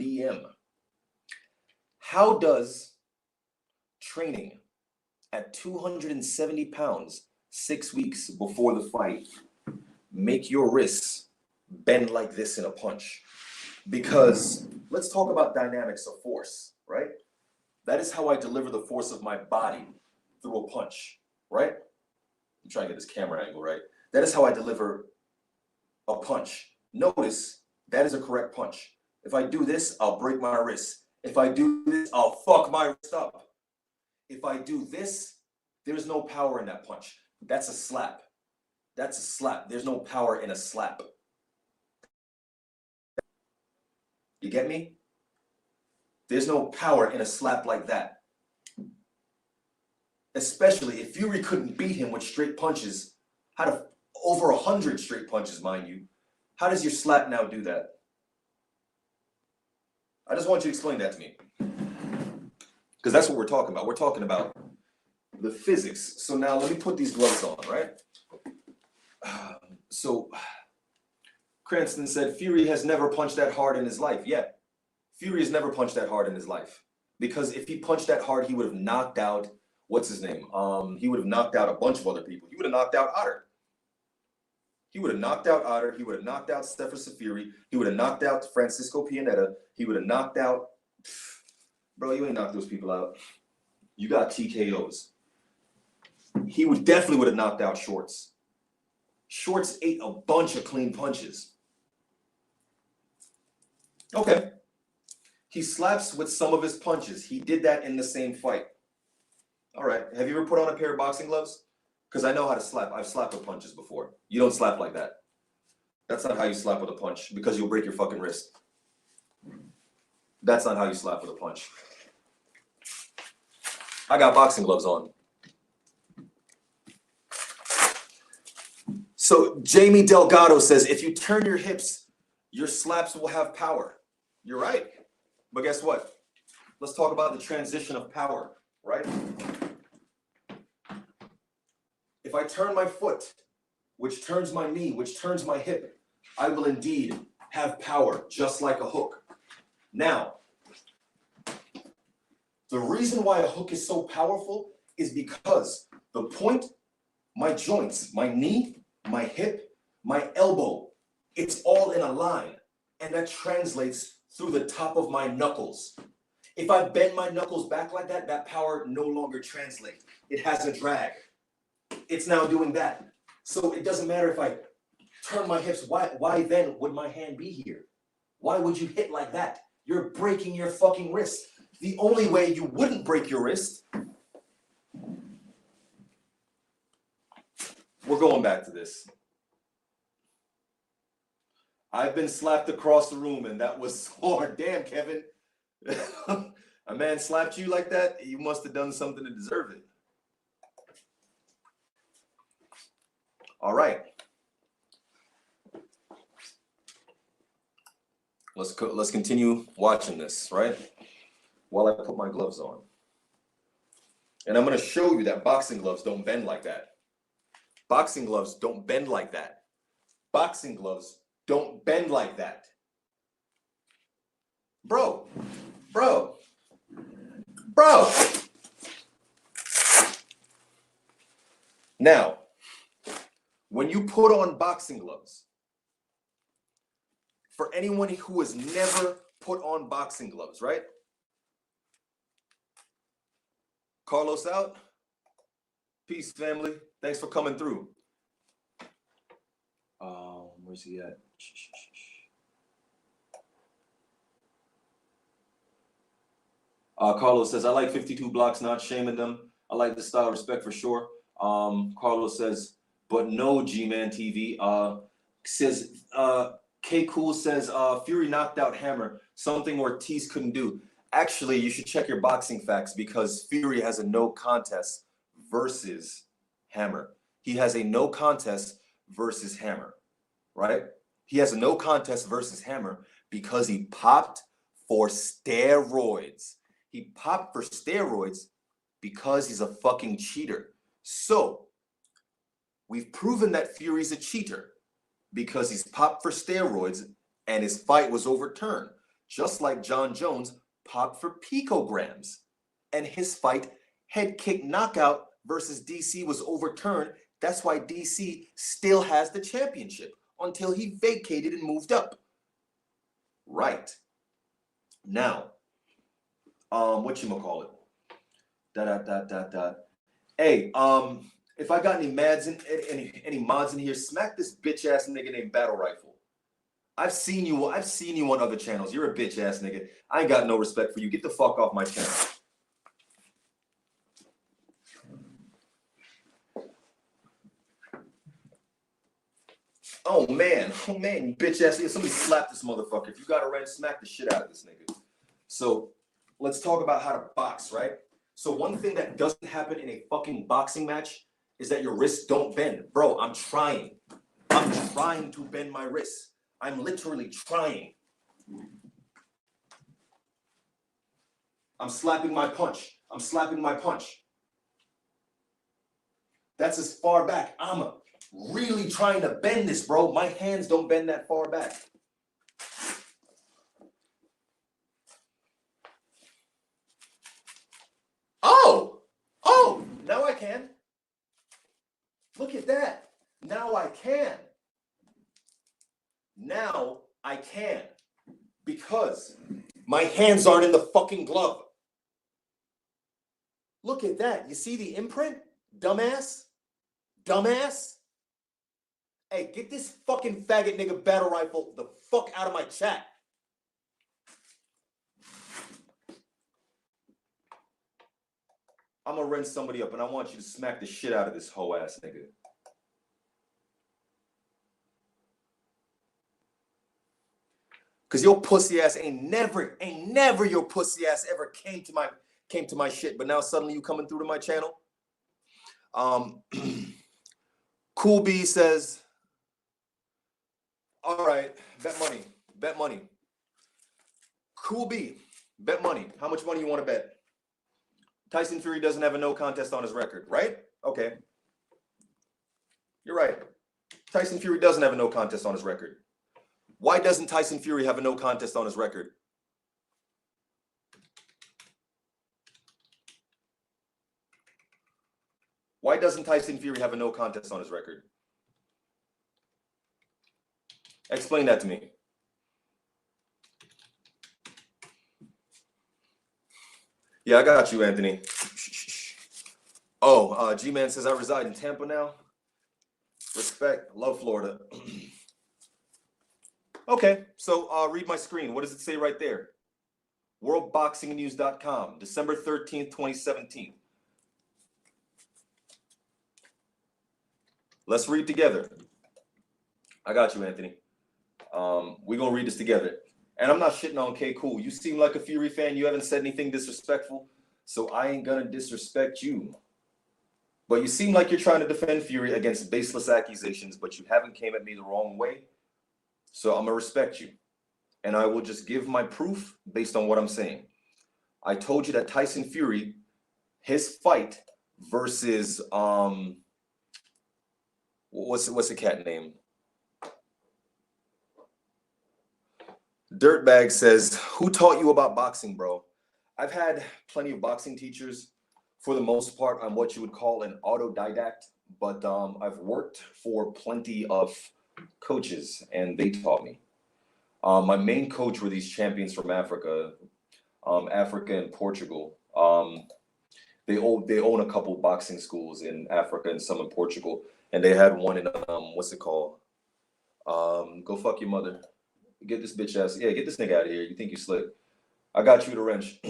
BM, how does training at 270 pounds 6 weeks before the fight make your wrists bend like this in a punch? Because let's talk about dynamics of force, right? That is how I deliver the force of my body through a punch, right? I'm trying to get this camera angle right. That is how I deliver a punch. Notice that is a correct punch. If I do this, I'll break my wrist. If I do this, I'll fuck my wrist up. If I do this, there's no power in that punch. That's a slap. That's a slap. There's no power in a slap. You get me? There's no power in a slap like that. Especially if Fury couldn't beat him with straight punches, over 100 straight punches, mind you. How does your slap now do that? I just want you to explain that to me. Because that's what we're talking about. We're talking about the physics. So now let me put these gloves on, right? So Cranston said Fury has never punched that hard in his life. Yeah, Fury has never punched that hard in his life. Because if he punched that hard, he would have knocked out, what's his name? He would have knocked out a bunch of other people. He would have knocked out Otter. He would have knocked out Otter. He would have knocked out Stefan Safiri. He would have knocked out Francisco Pianetta. He would have knocked out, bro, you ain't knocked those people out. You got TKOs. He definitely would have knocked out Shorts. Shorts ate a bunch of clean punches. Okay. He slaps with some of his punches. He did that in the same fight. All right. Have you ever put on a pair of boxing gloves? Because I know how to slap. I've slapped with punches before. You don't slap like that. That's not how you slap with a punch, because you'll break your fucking wrist. That's not how you slap with a punch. I got boxing gloves on. So Jamie Delgado says, if you turn your hips, your slaps will have power. You're right. But guess what? Let's talk about the transition of power, right? If I turn my foot, which turns my knee, which turns my hip, I will indeed have power, just like a hook. Now, the reason why a hook is so powerful is because the point, my joints, my knee, my hip, my elbow, it's all in a line. And that translates through the top of my knuckles. If I bend my knuckles back like that, that power no longer translates. It has a drag. It's now doing that. So it doesn't matter if I turn my hips. Why then would my hand be here? Why would you hit like that? You're breaking your fucking wrist. The only way you wouldn't break your wrist. We're going back to this. I've been slapped across the room and that was hard. Damn, Kevin. A man slapped you like that? You must have done something to deserve it. All right. Let's continue watching this, right? While I put my gloves on. And I'm going to show you that boxing gloves don't bend like that. Boxing gloves don't bend like that. Boxing gloves don't bend like that. Bro. Now, when you put on boxing gloves, for anyone who has never put on boxing gloves, right? Carlos out. Peace, family. Thanks for coming through. Where's he at? Carlos says, I like 52 blocks, not shaming them. I like the style, respect for sure. Carlos says, but no G-Man TV. Says, K Cool says, Fury knocked out Hammer, something Ortiz couldn't do. Actually, you should check your boxing facts because Fury has a no contest versus Hammer. He has a no contest versus Hammer, right? He has a no contest versus Hammer because he popped for steroids. He popped for steroids because he's a fucking cheater. So, we've proven that Fury's a cheater because he's popped for steroids and his fight was overturned. Just like John Jones popped for picograms and his fight, head kick knockout versus DC, was overturned. That's why DC still has the championship until he vacated and moved up. Right. Now, whatchamacallit? Hey, if I got any mods in here, smack this bitch ass nigga named Battle Rifle. I've seen you on other channels. You're a bitch ass nigga. I ain't got no respect for you. Get the fuck off my channel. Oh man, you bitch ass nigga. Somebody slap this motherfucker. If you got a wrench, smack the shit out of this nigga. So let's talk about how to box, right? So one thing that doesn't happen in a fucking boxing match is that your wrists don't bend. Bro, I'm trying to bend my wrists. I'm literally trying. I'm slapping my punch. That's as far back. I'm really trying to bend this, bro. My hands don't bend that far back. Oh, now I can. Look at that. Now I can. Because my hands aren't in the fucking glove. Look at that. You see the imprint? Dumbass. Hey, get this fucking faggot nigga Battle Rifle the fuck out of my chat. I'm gonna rinse somebody up and I want you to smack the shit out of this hoe ass nigga. Cause your pussy ass ain't never your pussy ass ever came to my shit, but now suddenly you coming through to my channel. Cool B says, all right, bet money. Cool B, bet money. How much money you want to bet? Tyson Fury doesn't have a no contest on his record, right? Okay. You're right. Tyson Fury doesn't have a no contest on his record. Why doesn't Tyson Fury have a no contest on his record? Why doesn't Tyson Fury have a no contest on his record? Explain that to me. Yeah, I got you, Anthony. Oh, G-Man says I reside in Tampa now. Respect. Love Florida. Okay, so read my screen. What does it say right there? worldboxingnews.com, December 13th, 2017. Let's read together. I got you, Anthony. We're going to read this together. And I'm not shitting on K. Cool. You seem like a Fury fan. You haven't said anything disrespectful, so I ain't going to disrespect you. But you seem like you're trying to defend Fury against baseless accusations, but you haven't came at me the wrong way. So I'm going to respect you. And I will just give my proof based on what I'm saying. I told you that Tyson Fury, his fight versus, what's the cat name? Dirtbag says, who taught you about boxing, bro? I've had plenty of boxing teachers. For the most part, I'm what you would call an autodidact, but I've worked for plenty of coaches, and they taught me. My main coach were these champions from Africa, Africa and Portugal. They own a couple boxing schools in Africa and some in Portugal, and they had one in what's it called? Go fuck your mother. Get this bitch ass. Yeah, get this nigga out of here. You think you slick? I got you the wrench.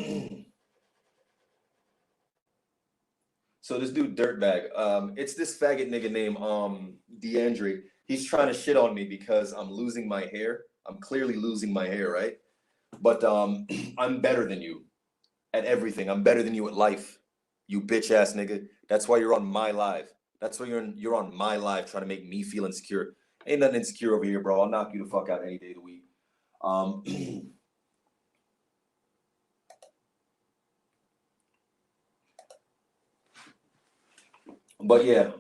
So this dude Dirtbag, it's this faggot nigga named DeAndre. He's trying to shit on me because I'm losing my hair. I'm clearly losing my hair, right? But I'm better than you at everything. I'm better than you at life, you bitch ass nigga. That's why you're on my live. That's why you're on my live trying to make me feel insecure. Ain't nothing insecure over here, bro. I'll knock you the fuck out any day of the week. But yeah,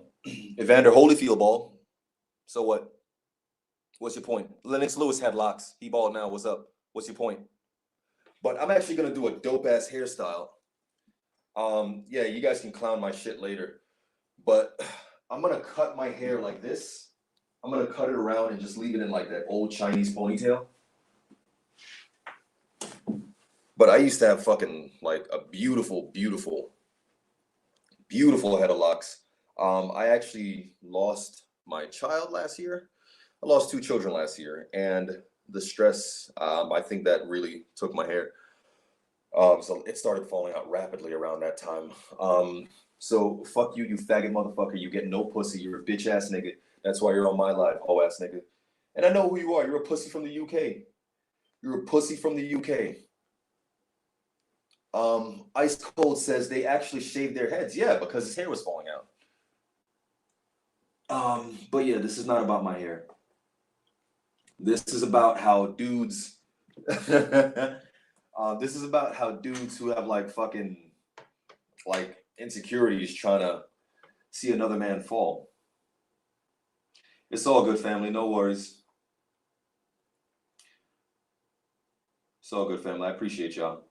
Evander Holyfield ball. So what? What's your point? Lennox Lewis had locks. He bald now. What's up? What's your point? But I'm actually gonna do a dope ass hairstyle. Yeah, you guys can clown my shit later. But I'm gonna cut my hair like this. I'm gonna cut it around and just leave it in like that old Chinese ponytail. But I used to have fucking like a beautiful, beautiful, beautiful head of locks. I actually lost my child last year. I lost 2 children last year, and the stress, I think that really took my hair. So it started falling out rapidly around that time. So fuck you, you faggot motherfucker. You get no pussy. You're a bitch ass nigga. That's why you're on my live, hoe ass nigga. And I know who you are. You're a pussy from the UK. You're a pussy from the UK. Ice Cold says they actually shaved their heads. Yeah, because his hair was falling out. But yeah, this is not about my hair. This is about how dudes this is about how dudes who have like fucking like insecurities trying to see another man fall. It's all good, family. No worries. It's all good, family. I appreciate y'all.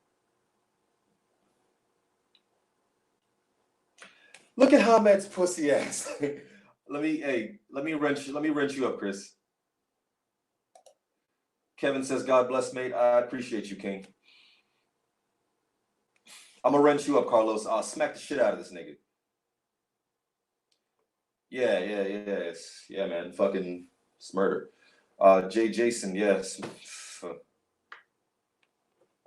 Look at Hamad's pussy ass. Let me wrench you up, Chris. Kevin says, God bless, mate. I appreciate you, King. I'm gonna wrench you up, Carlos. I'll smack the shit out of this nigga. Yeah, man. Fucking murder. Jason, yes.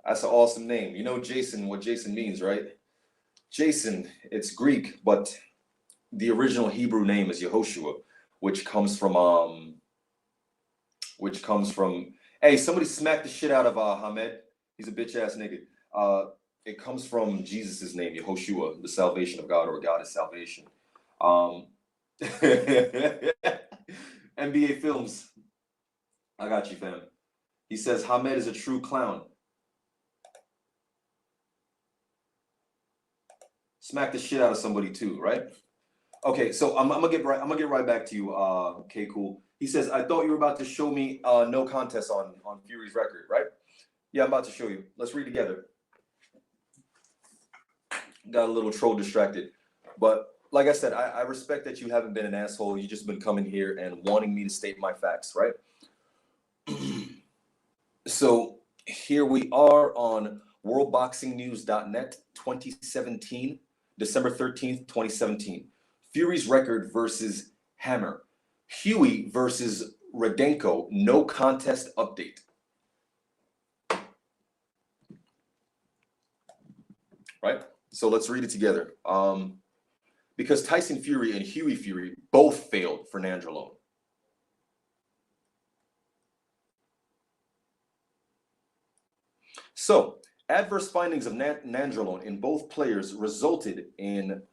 That's an awesome name. You know Jason, what Jason means, right? Jason, it's Greek, but the original Hebrew name is Yehoshua, which comes from hey, somebody smack the shit out of Hamed. He's a bitch ass nigga. It comes from Jesus's name, Yehoshua, the salvation of God, or God is salvation. NBA Films. I got you, fam. He says Hamed is a true clown. Smack the shit out of somebody too, right? Okay, so I'm gonna get right back to you, K Cool. He says, I thought you were about to show me no contest on Fury's record, right? Yeah, I'm about to show you. Let's read together. Got a little troll distracted. But like I said, I respect that you haven't been an asshole. You just been coming here and wanting me to state my facts, right? So here we are on worldboxingnews.net 2017, December 13th, 2017. Fury's record versus Hammer. Huey versus Radenko, no contest update. right? So let's read it together. Because Tyson Fury and Hughie Fury both failed for nandrolone. So adverse findings of nandrolone in both players resulted in.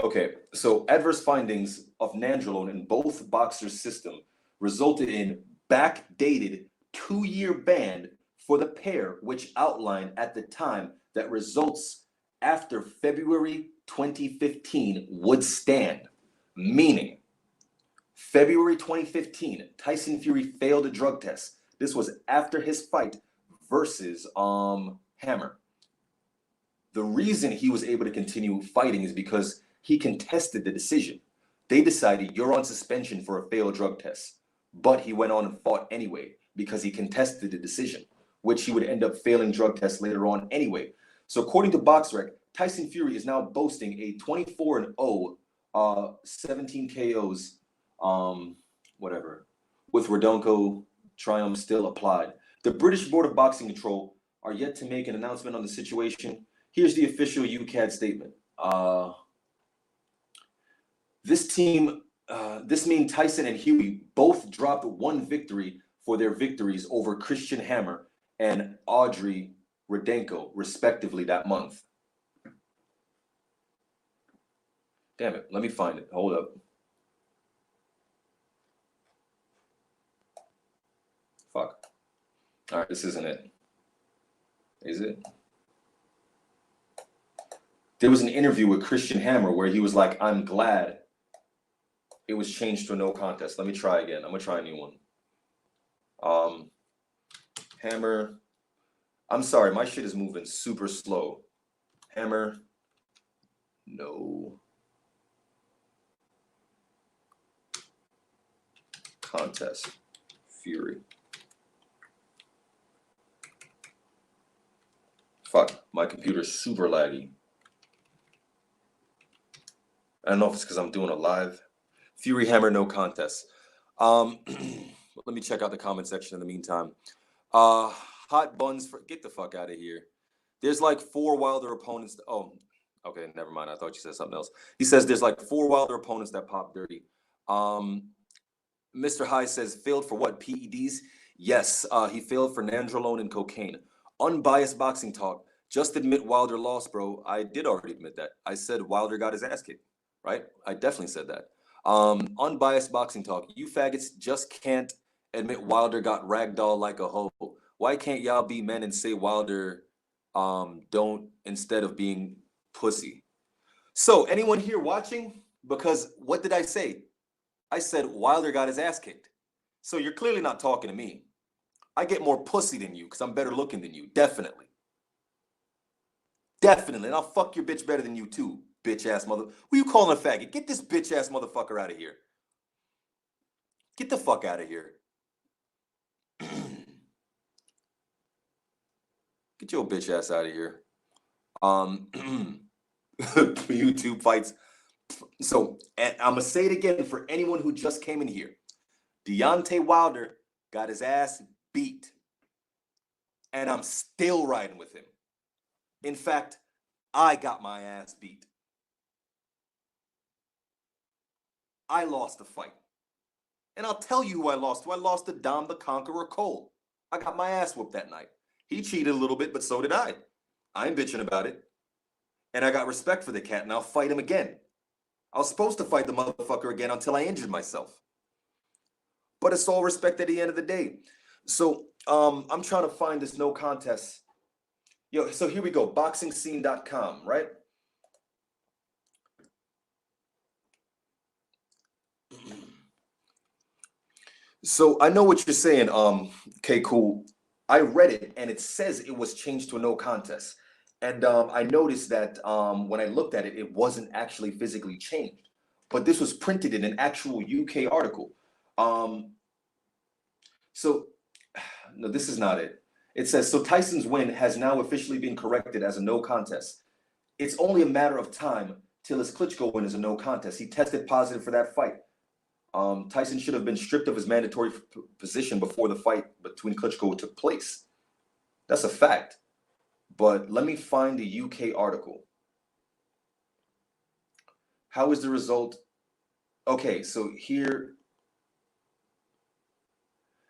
Okay, so adverse findings of nandrolone in both boxers' system resulted in backdated 2-year ban for the pair, which outlined at the time that results after February 2015 would stand. Meaning, February 2015, Tyson Fury failed a drug test. This was after his fight versus Hammer. The reason he was able to continue fighting is because he contested the decision. They decided you're on suspension for a failed drug test, but he went on and fought anyway because he contested the decision, which he would end up failing drug tests later on anyway. So according to BoxRec, Tyson Fury is now boasting a 24-0, 17 KOs, whatever, with Rodonko triumph still applied. The British Board of Boxing Control are yet to make an announcement on the situation. Here's the official UCAD statement. This means Tyson and Hughie both dropped one victory for their victories over Christian Hammer and Audrey Rodenko, respectively, that month. Damn it, let me find it. Hold up. Fuck. All right, this isn't it. Is it? There was an interview with Christian Hammer where he was like, I'm glad it was changed to a no contest. Let me try again. I'm gonna try a new one. Hammer. I'm sorry, my shit is moving super slow. Hammer. No. Contest. Fury. Fuck, my computer's super laggy. I don't know if it's because I'm doing a live. Fury Hammer, no contest. Let me check out the comment section in the meantime. Hot buns for get the fuck out of here. There's like 4 Wilder opponents. Oh, okay, never mind. I thought you said something else. He says there's like 4 Wilder opponents that pop dirty. Mr. High says failed for what? PEDs? Yes, he failed for nandrolone and cocaine. Unbiased boxing talk. Just admit Wilder lost, bro. I did already admit that. I said Wilder got his ass kicked, right? I definitely said that. Unbiased boxing talk. You faggots just can't admit Wilder got ragdoll like a hoe. Why can't y'all be men and say Wilder don't instead of being pussy? So anyone here watching? Because what did I say? I said Wilder got his ass kicked. So you're clearly not talking to me. I get more pussy than you because I'm better looking than you. Definitely. Definitely. And I'll fuck your bitch better than you too, bitch ass mother. Who you calling a faggot? Get this bitch ass motherfucker out of here. Get the fuck out of here. Get your bitch ass out of here. YouTube fights. So, and I'm gonna say it again for anyone who just came in here. Deontay Wilder got his ass beat. And I'm still riding with him. In fact, I got my ass beat. I lost the fight. And I'll tell you who I lost to. I lost to Dom the Conqueror Cole. I got my ass whooped that night. He cheated a little bit, but so did I. I ain't bitching about it. And I got respect for the cat, and I'll fight him again. I was supposed to fight the motherfucker again until I injured myself. But it's all respect at the end of the day. So I'm trying to find this no contest. Yo, so here we go, boxingscene.com, right? So I know what you're saying, okay, cool. I read it and it says it was changed to a no contest. And I noticed that when I looked at it, it wasn't actually physically changed. But this was printed in an actual UK article. So, no, this is not it. It says, so Tyson's win has now officially been corrected as a no contest. It's only a matter of time till his Klitschko win is a no contest. He tested positive for that fight. Tyson should have been stripped of his mandatory position before the fight between Klitschko took place. That's a fact. But let me find the UK article. How is the result? Okay, so here,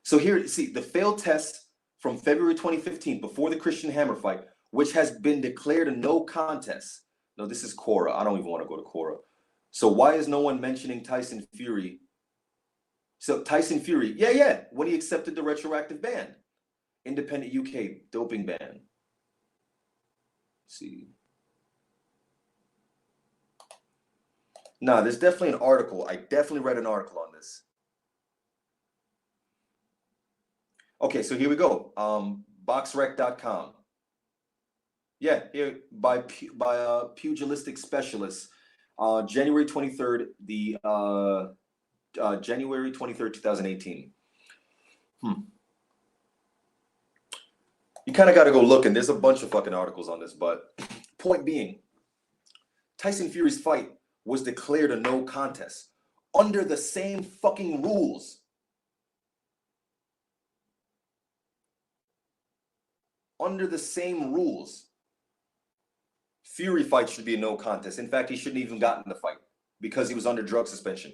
see, the failed test from February 2015, before the Christian Hammer fight, which has been declared a no contest. No, this is Quora. I don't even want to go to Quora. So why is no one mentioning Tyson Fury? So Tyson Fury, yeah, when he accepted the retroactive ban. Independent UK doping ban. Let's see. Nah, there's definitely an article. I definitely read an article on this. Okay, so here we go. Boxrec.com. Yeah, here by pugilistic specialists. January 23rd, January 23rd, 2018. You kind of got to go look, and there's a bunch of fucking articles on this, but point being, Tyson Fury's fight was declared a no contest under the same fucking rules. Under the same rules. Fury fight should be a no contest. In fact, he shouldn't even gotten the fight because he was under drug suspension.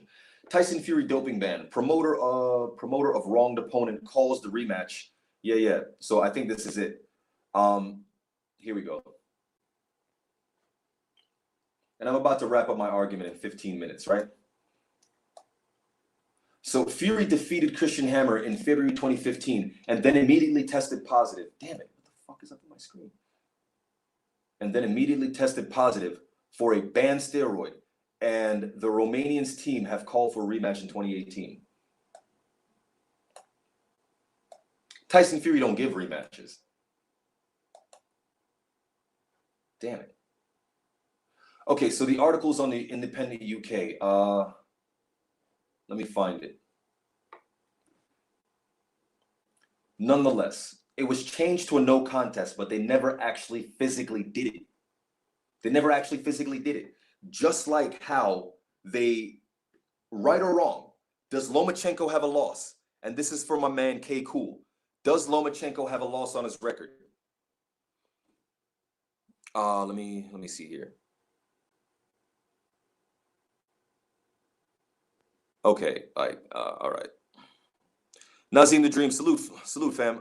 Tyson Fury doping ban. Promoter of wronged opponent calls the rematch. Yeah. So I think this is it. Here we go. And I'm about to wrap up my argument in 15 minutes, right? So Fury defeated Christian Hammer in February 2015 and then immediately tested positive. Damn it, what the fuck is up on my screen? And then immediately tested positive for a banned steroid. And the Romanian's team have called for a rematch in 2018. Tyson Fury don't give rematches. Damn it. Okay, so the article's on the Independent UK. Let me find it. Nonetheless, it was changed to a no contest, but they never actually physically did it. They never actually physically did it. Just like how they, right or wrong, does Lomachenko have a loss? And this is for my man K Cool. Does Lomachenko have a loss on his record? Let me see here. Okay, all right. Nazim the Dream, salute fam.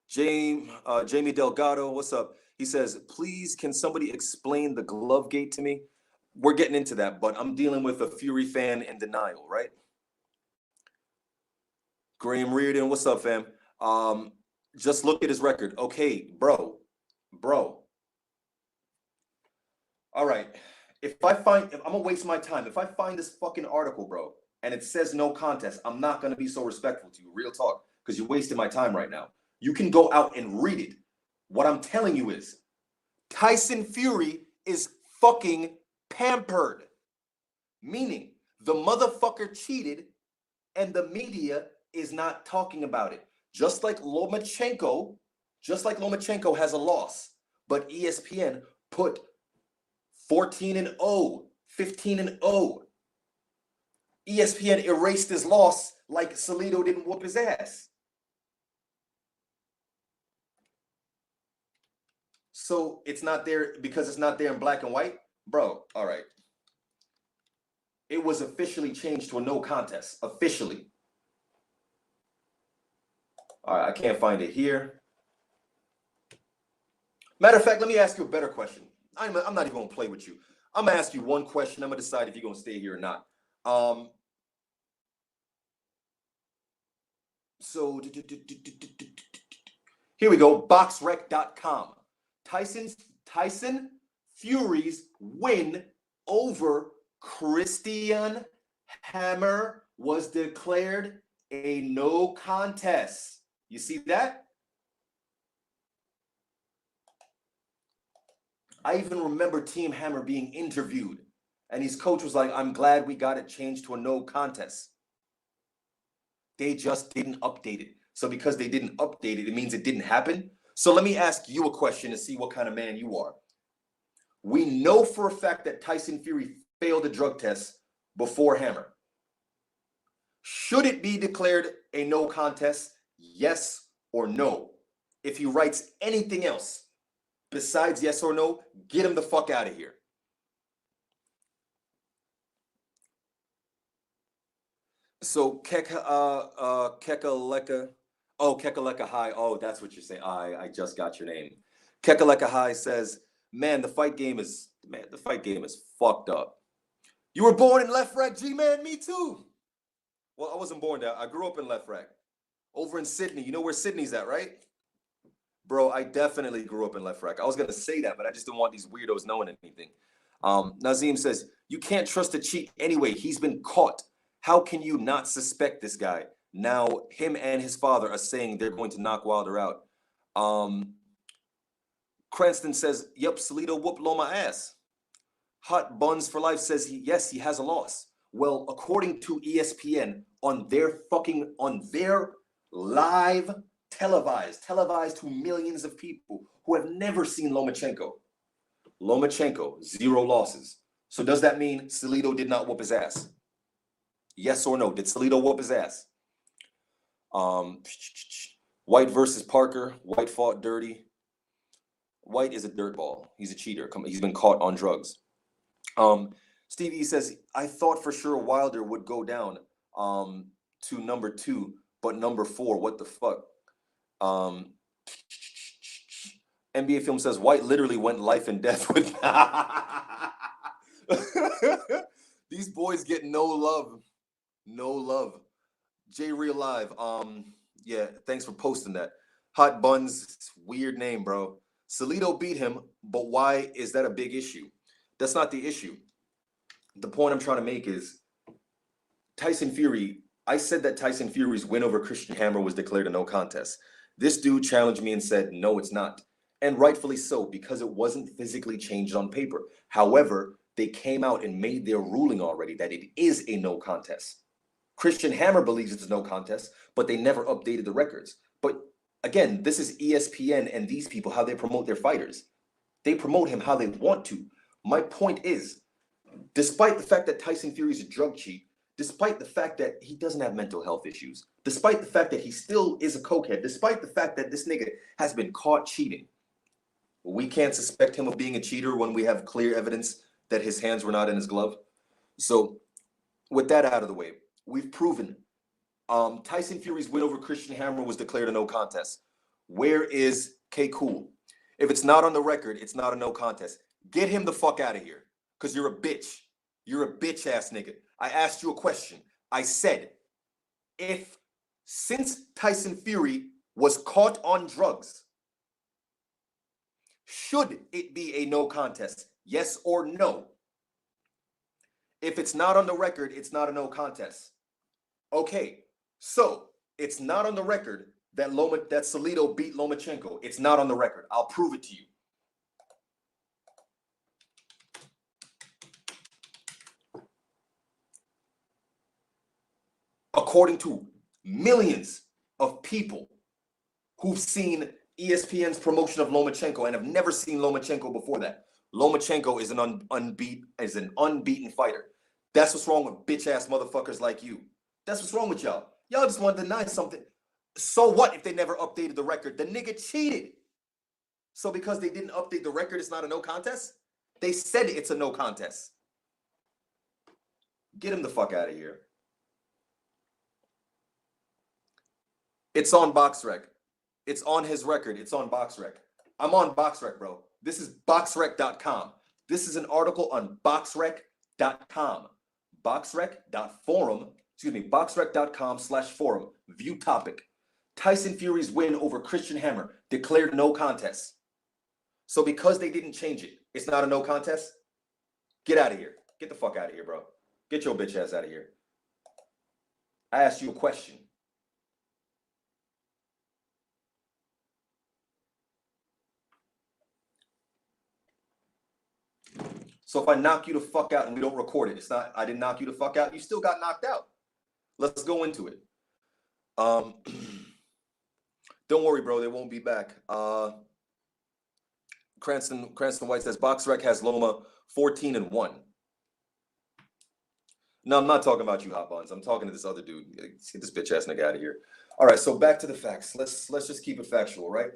Jamie Delgado, what's up? He says, please, can somebody explain the glove gate to me? We're getting into that, but I'm dealing with a Fury fan in denial, right? Graham Reardon, what's up, fam? Just look at his record. Okay, bro. All right. If I'm gonna waste my time, if I find this fucking article, bro, and it says no contest, I'm not gonna be so respectful to you. Real talk, because you're wasting my time right now. You can go out and read it. What I'm telling you is, Tyson Fury is fucking pampered. Meaning, the motherfucker cheated, and the media is not talking about it. Just like Lomachenko has a loss, but ESPN put 14-0, 15-0. ESPN erased his loss like Salido didn't whoop his ass. So it's not there because it's not there in black and white? Bro, all right. It was officially changed to a no contest. Officially. All right, I can't find it here. Matter of fact, let me ask you a better question. I'm not even going to play with you. I'm going to ask you one question. I'm going to decide if you're going to stay here or not. So here we go. Boxrec.com. Tyson Fury's win over Christian Hammer was declared a no contest. You see that? I even remember Team Hammer being interviewed, and his coach was like, I'm glad we got it changed to a no contest. They just didn't update it. So because they didn't update it, it means it didn't happen. So let me ask you a question to see what kind of man you are. We know for a fact that Tyson Fury failed a drug test before Hammer. Should it be declared a no contest? Yes or no? If he writes anything else besides yes or no, get him the fuck out of here. So Kekaleka, oh Kekaleka High, oh that's what you're saying. I just got your name. Kekaleka High says, man, the fight game is fucked up. You were born in Left Rack, G-Man, me too. Well, I wasn't born there. I grew up in Left Rack. Over in Sydney. You know where Sydney's at, right? Bro, I definitely grew up in Left Rack. I was gonna say that, but I just didn't want these weirdos knowing anything. Nazim says, you can't trust a cheat anyway. He's been caught. How can you not suspect this guy? Now, him and his father are saying they're going to knock Wilder out. Cranston says, yep, Salido whooped Loma ass. Hot Buns for Life says, yes, he has a loss. Well, according to ESPN, on their live televised to millions of people who have never seen Lomachenko, 0 losses. So does that mean Salido did not whoop his ass? Yes or no? Did Salido whoop his ass? White versus Parker. White fought dirty. White is a dirtball. He's a cheater. He's been caught on drugs. Stevie says, I thought for sure Wilder would go down to number 2, but number 4, what the fuck? NBA Film says, White literally went life and death with these boys get no love. No love. J Real Live. Yeah, thanks for posting that. Hot Buns, weird name, bro. Salido beat him, but why is that a big issue? That's not the issue. The point I'm trying to make is Tyson Fury, I said that Tyson Fury's win over Christian Hammer was declared a no contest. This dude challenged me and said, no, it's not. And rightfully so, because it wasn't physically changed on paper. However, they came out and made their ruling already that it is a no contest. Christian Hammer believes it's a no contest, but they never updated the records. But again, this is ESPN and these people, how they promote their fighters. They promote him how they want to. My point is, despite the fact that Tyson Fury is a drug cheat, despite the fact that he doesn't have mental health issues, despite the fact that he still is a cokehead, despite the fact that this nigga has been caught cheating, we can't suspect him of being a cheater when we have clear evidence that his hands were not in his glove. So with that out of the way, we've proven Tyson Fury's win over Christian Hammer was declared a no contest. Where is K Cool? If it's not on the record, it's not a no contest. Get him the fuck out of here, because you're a bitch. You're a bitch ass nigga. I asked you a question. I said, since Tyson Fury was caught on drugs, should it be a no contest? Yes or no? If it's not on the record, it's not a no contest. Okay, so it's not on the record that Salido beat Lomachenko. It's not on the record. I'll prove it to you. According to millions of people who've seen ESPN's promotion of Lomachenko and have never seen Lomachenko before that, Lomachenko is an unbeaten fighter. That's what's wrong with bitch ass motherfuckers like you. That's what's wrong with y'all. Y'all just want to deny something. So what if they never updated the record? The nigga cheated. So because they didn't update the record, it's not a no contest? They said it's a no contest. Get him the fuck out of here. It's on BoxRec. It's on his record. It's on BoxRec. I'm on BoxRec, bro. This is boxrec.com. This is an article on boxrec.com. boxrec.com/forum. View topic. Tyson Fury's win over Christian Hammer declared no contest. So because they didn't change it, it's not a no contest? Get out of here. Get the fuck out of here, bro. Get your bitch ass out of here. I asked you a question. So if I knock you the fuck out and we don't record it, it's not, I didn't knock you the fuck out, you still got knocked out. Let's go into it. Don't worry, bro, they won't be back. Cranston White says, BoxRec has Loma 14-1. No, I'm not talking about you, Hot Buns. I'm talking to this other dude. Get this bitch ass nigga out of here. All right, so back to the facts. Let's just keep it factual, right?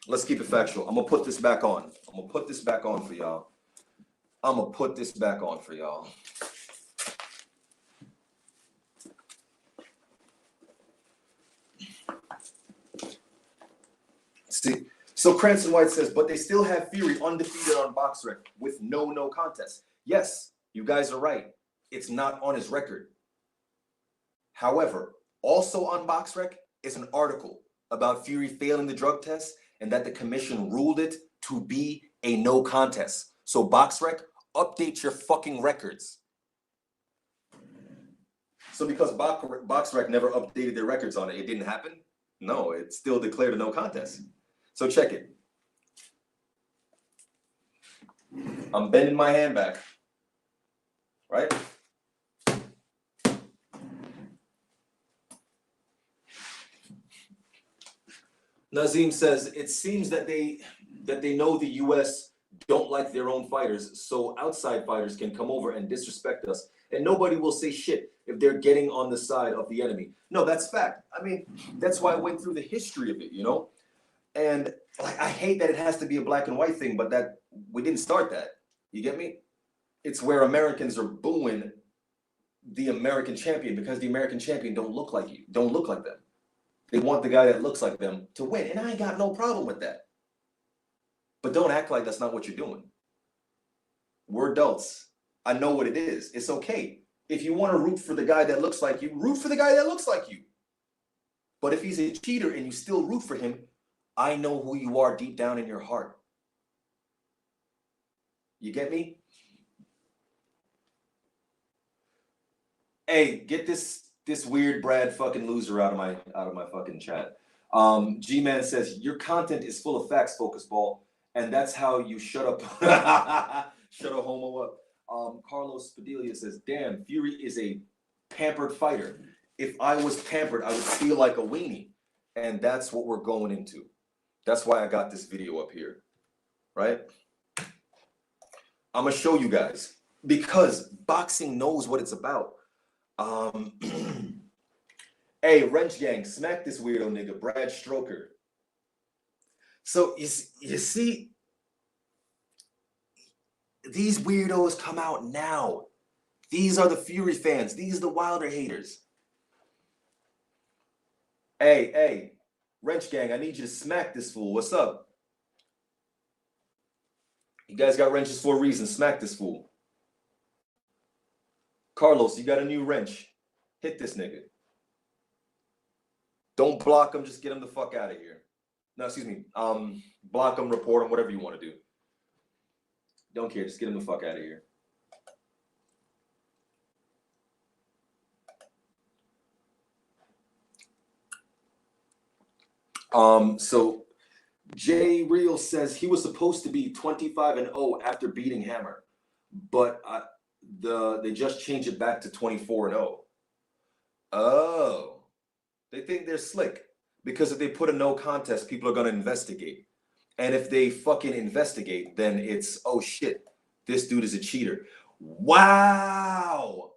Let's keep it factual. I'm gonna put this back on. I'm gonna put this back on for y'all. I'm gonna put this back on for y'all. See, so Cranston White says, but they still have Fury undefeated on BoxRec with no contest. Yes, you guys are right. It's not on his record. However, also on BoxRec is an article about Fury failing the drug test and that the commission ruled it to be a no contest. So BoxRec, update your fucking records. So because BoxRec never updated their records on it, it didn't happen? No, it still declared a no contest. So check it. I'm bending my hand back, right? Nazim says, it seems that they know the US don't like their own fighters, so outside fighters can come over and disrespect us, and nobody will say shit if they're getting on the side of the enemy. No, that's fact. I mean, that's why I went through the history of it, you know? And like, I hate that it has to be a black and white thing, but that we didn't start that. You get me? It's where Americans are booing the American champion because the American champion don't look like you, don't look like them. They want the guy that looks like them to win, and I ain't got no problem with that. But don't act like that's not what you're doing. We're adults. I know what it is. It's okay. If you want to root for the guy that looks like you, root for the guy that looks like you. But if he's a cheater and you still root for him, I know who you are deep down in your heart. You get me? Hey, get this weird Brad fucking loser out of my fucking chat. G-Man says your content is full of facts, Focus Ball, and that's how you shut up. Shut a homo up. Carlos Padilla says, damn, Fury is a pampered fighter. If I was pampered, I would feel like a weenie. And that's what we're going into. That's why I got this video up here, right? I'm gonna show you guys because boxing knows what it's about. Hey, Wrench Gang, smack this weirdo nigga, Brad Stroker. So you see, these weirdos come out now. These are the Fury fans. These are the Wilder haters. Hey, Wrench Gang, I need you to smack this fool. What's up? You guys got wrenches for a reason. Smack this fool. Carlos, you got a new wrench. Hit this nigga. Don't block him. Just get him the fuck out of here. No, excuse me. Block him, report him, whatever you want to do. Don't care. Just get him the fuck out of here. So Jay Real says he was supposed to be 25-0 after beating Hammer, but they just changed it back to 24-0. Oh, they think they're slick because if they put a no contest, people are gonna investigate, and if they fucking investigate, then it's oh shit, this dude is a cheater. Wow,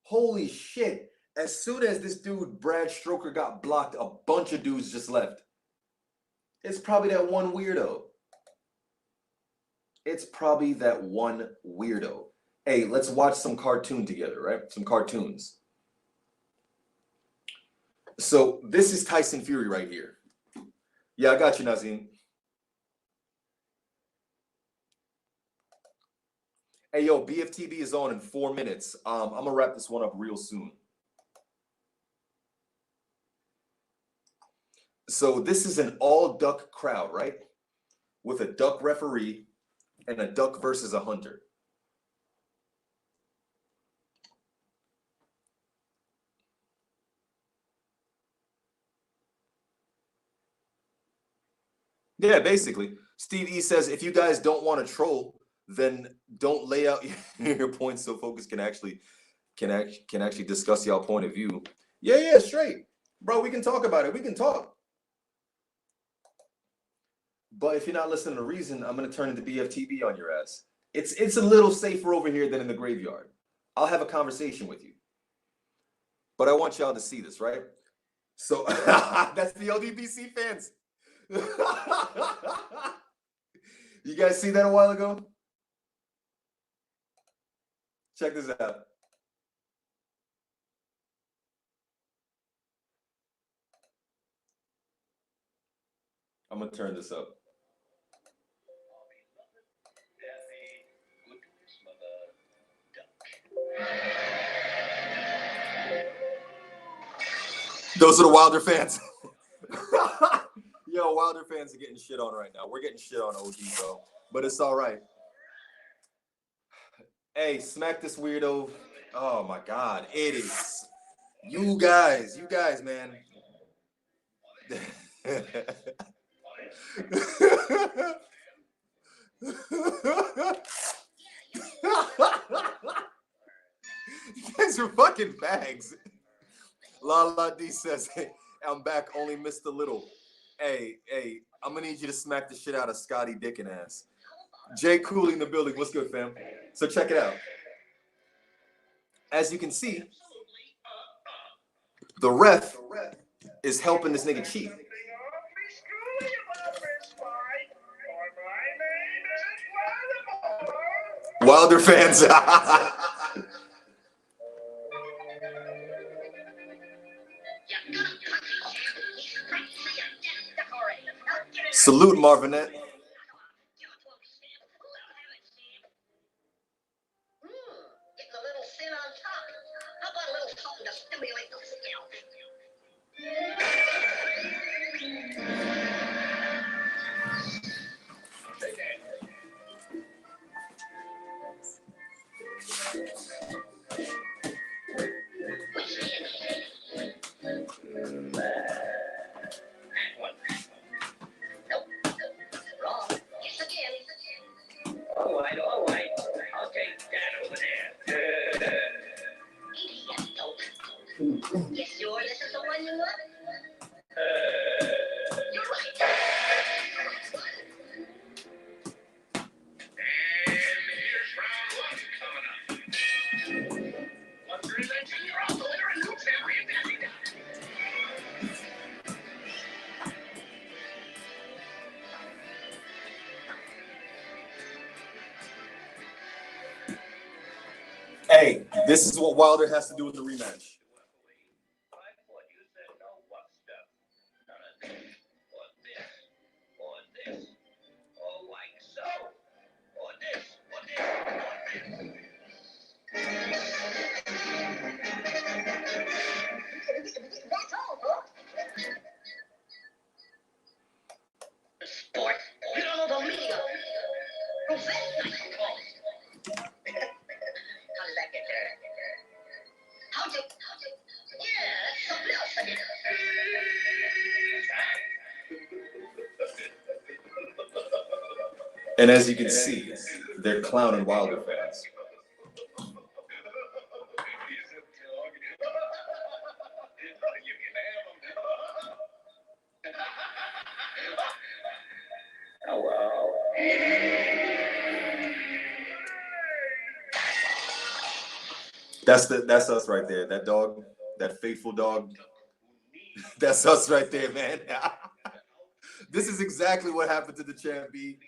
holy shit! As soon as this dude Brad Stroker got blocked, a bunch of dudes just left. It's probably that one weirdo. It's probably that one weirdo. Hey, let's watch some cartoon together, right? Some cartoons. So this is Tyson Fury right here. Yeah, I got you, Nazim. Hey, yo, BFTV is on in 4 minutes. I'm gonna wrap this one up real soon. So this is an all-duck crowd, right? With a duck referee and a duck versus a hunter. Yeah, basically. Steve E says, if you guys don't want to troll, then don't lay out your points so Focus can actually discuss y'all point of view. Yeah, straight. Bro, we can talk about it. We can talk. But if you're not listening to reason, I'm gonna turn into BFTV on your ass. It's a little safer over here than in the graveyard. I'll have a conversation with you. But I want y'all to see this, right? So that's the LDBC fans. You guys see that a while ago? Check this out. I'm gonna turn this up. Those are the Wilder fans. Yo, Wilder fans are getting shit on right now. We're getting shit on OD, bro. But it's all right. Hey, smack this weirdo. Oh my God, it is. You guys, man. You guys are fucking bags. La D says, hey, I'm back, only missed a little. Hey, I'm gonna need you to smack the shit out of Scotty Dickin ass. Jay Cooley in the building. What's good, fam? So check it out. As you can see, the ref is helping this nigga cheat. Wilder fans. Salute, Marvinette. All right. I'll take that over there. You sure this is the one you want? You're right. And here's round one coming up. Once you're in that you're off the litter and who's every daddy guy. Hey, this is what Wilder has to do in the rematch. Sports, you don't know the meaning of how did that get there? How'd you? Yeah, that's something else again. And as you can see, they're clowning Wilder fans. Oh, wow. That's us right there. That dog, that faithful dog. That's us right there, man. This is exactly what happened to the champ B.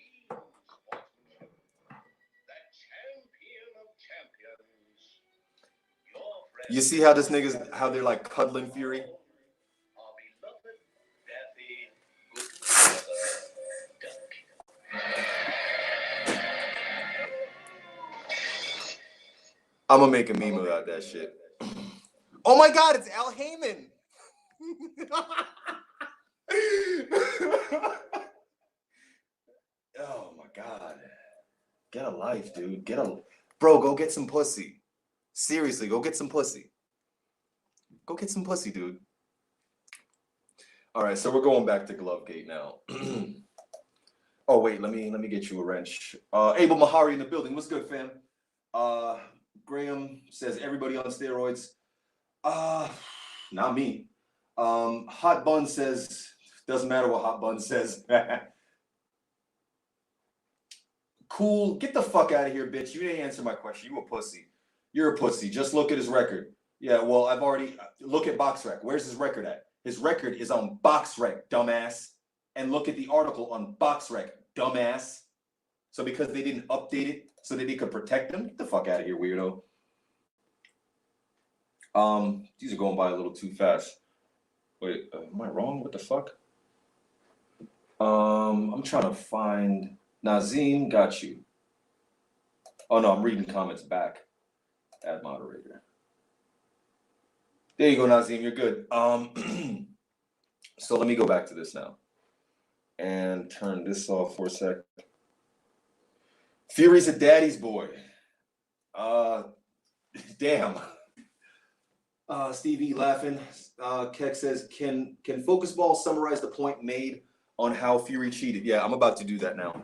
You see how this nigga's, how they're like cuddling Fury? I'm gonna make a meme about that shit. Oh my God, it's Al Heyman. Oh my God. Get a life, dude. Bro, go get some pussy. Seriously, go get some pussy. Go get some pussy, dude. All right, so we're going back to Glovegate now. Oh wait, let me get you a wrench. Abel Mahari in the building. What's good, fam? Graham says everybody on steroids. Not me. Hot Bun says doesn't matter what Hot Bun says. Cool. Get the fuck out of here, bitch. You didn't answer my question. You a pussy. You're a pussy. Just look at his record. Yeah, well, I've already look at BoxRec. Where's his record at? His record is on BoxRec, dumbass. And look at the article on BoxRec, dumbass. So because they didn't update it so that they could protect him, get the fuck out of here, weirdo. These are going by a little too fast. Wait, am I wrong? What the fuck? I'm trying to find Nazim. Got you. Oh no, I'm reading comments back. Add moderator. There you go, Nazim. You're good. So let me go back to this now and turn this off for a sec. Fury's a daddy's boy. Damn. Stevie laughing. Keck says, can Focus Ball summarize the point made on how Fury cheated? Yeah, I'm about to do that now.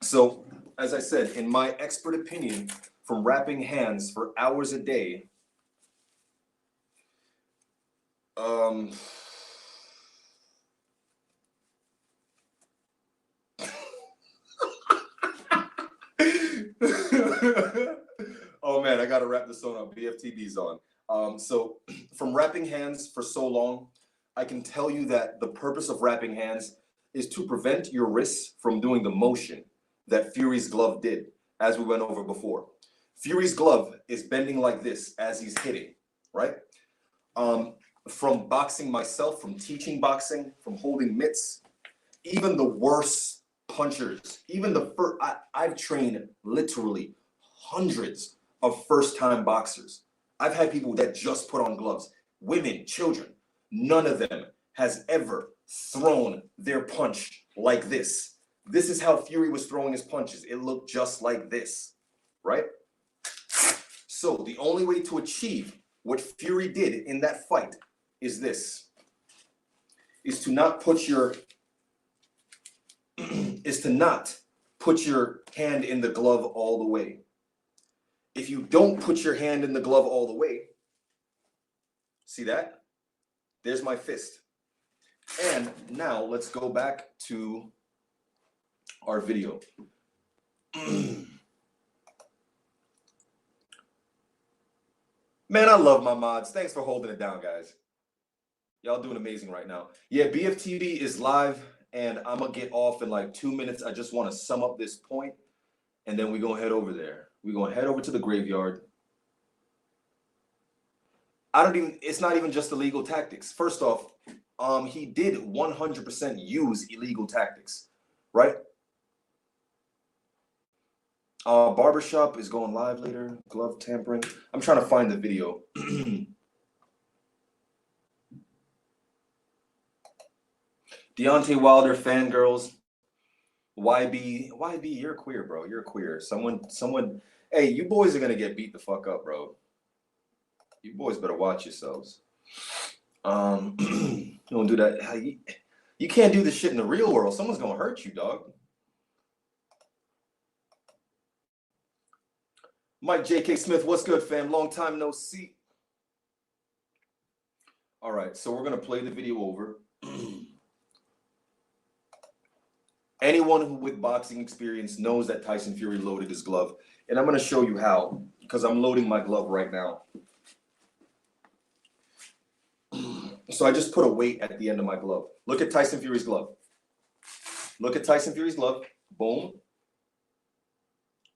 So, as I said, in my expert opinion, from wrapping hands for hours a day, oh man, I gotta wrap this on up. BFTB's on. So from wrapping hands for so long, I can tell you that the purpose of wrapping hands is to prevent your wrists from doing the motion that Fury's glove did, as we went over before. Fury's glove is bending like this as he's hitting, right? From boxing myself, from teaching boxing, from holding mitts, even the worst punchers, even the first, I've trained literally hundreds of first-time boxers. I've had people that just put on gloves, women, children. None of them has ever thrown their punch like this. This is how Fury was throwing his punches. It looked just like this, right? So the only way to achieve what Fury did in that fight is this, is to not put your hand in the glove all the way. If you don't put your hand in the glove all the way, see that? There's my fist. And now let's go back to our video. Man, I love my mods. Thanks for holding it down, guys. Y'all doing amazing right now. Yeah, BFTV is live, and I'm going to get off in like 2 minutes. I just want to sum up this point, and then we're going to head over there. We're going to head over to the graveyard. It's not even just illegal tactics. First off, he did 100% use illegal tactics, right? Barbershop is going live later. Glove tampering. I'm trying to find the video. Deontay Wilder fangirls. YB, you're queer, bro. You're queer. Someone. Hey, you boys are gonna get beat the fuck up, bro. You boys better watch yourselves. Don't do that. You can't do this shit in the real world. Someone's gonna hurt you, dog. Mike J.K. Smith, what's good, fam? Long time no see. All right, so we're gonna play the video over. Anyone who with boxing experience knows that Tyson Fury loaded his glove. And I'm going to show you how, because I'm loading my glove right now. So I just put a weight at the end of my glove. Look at Tyson Fury's glove. Look at Tyson Fury's glove. Boom.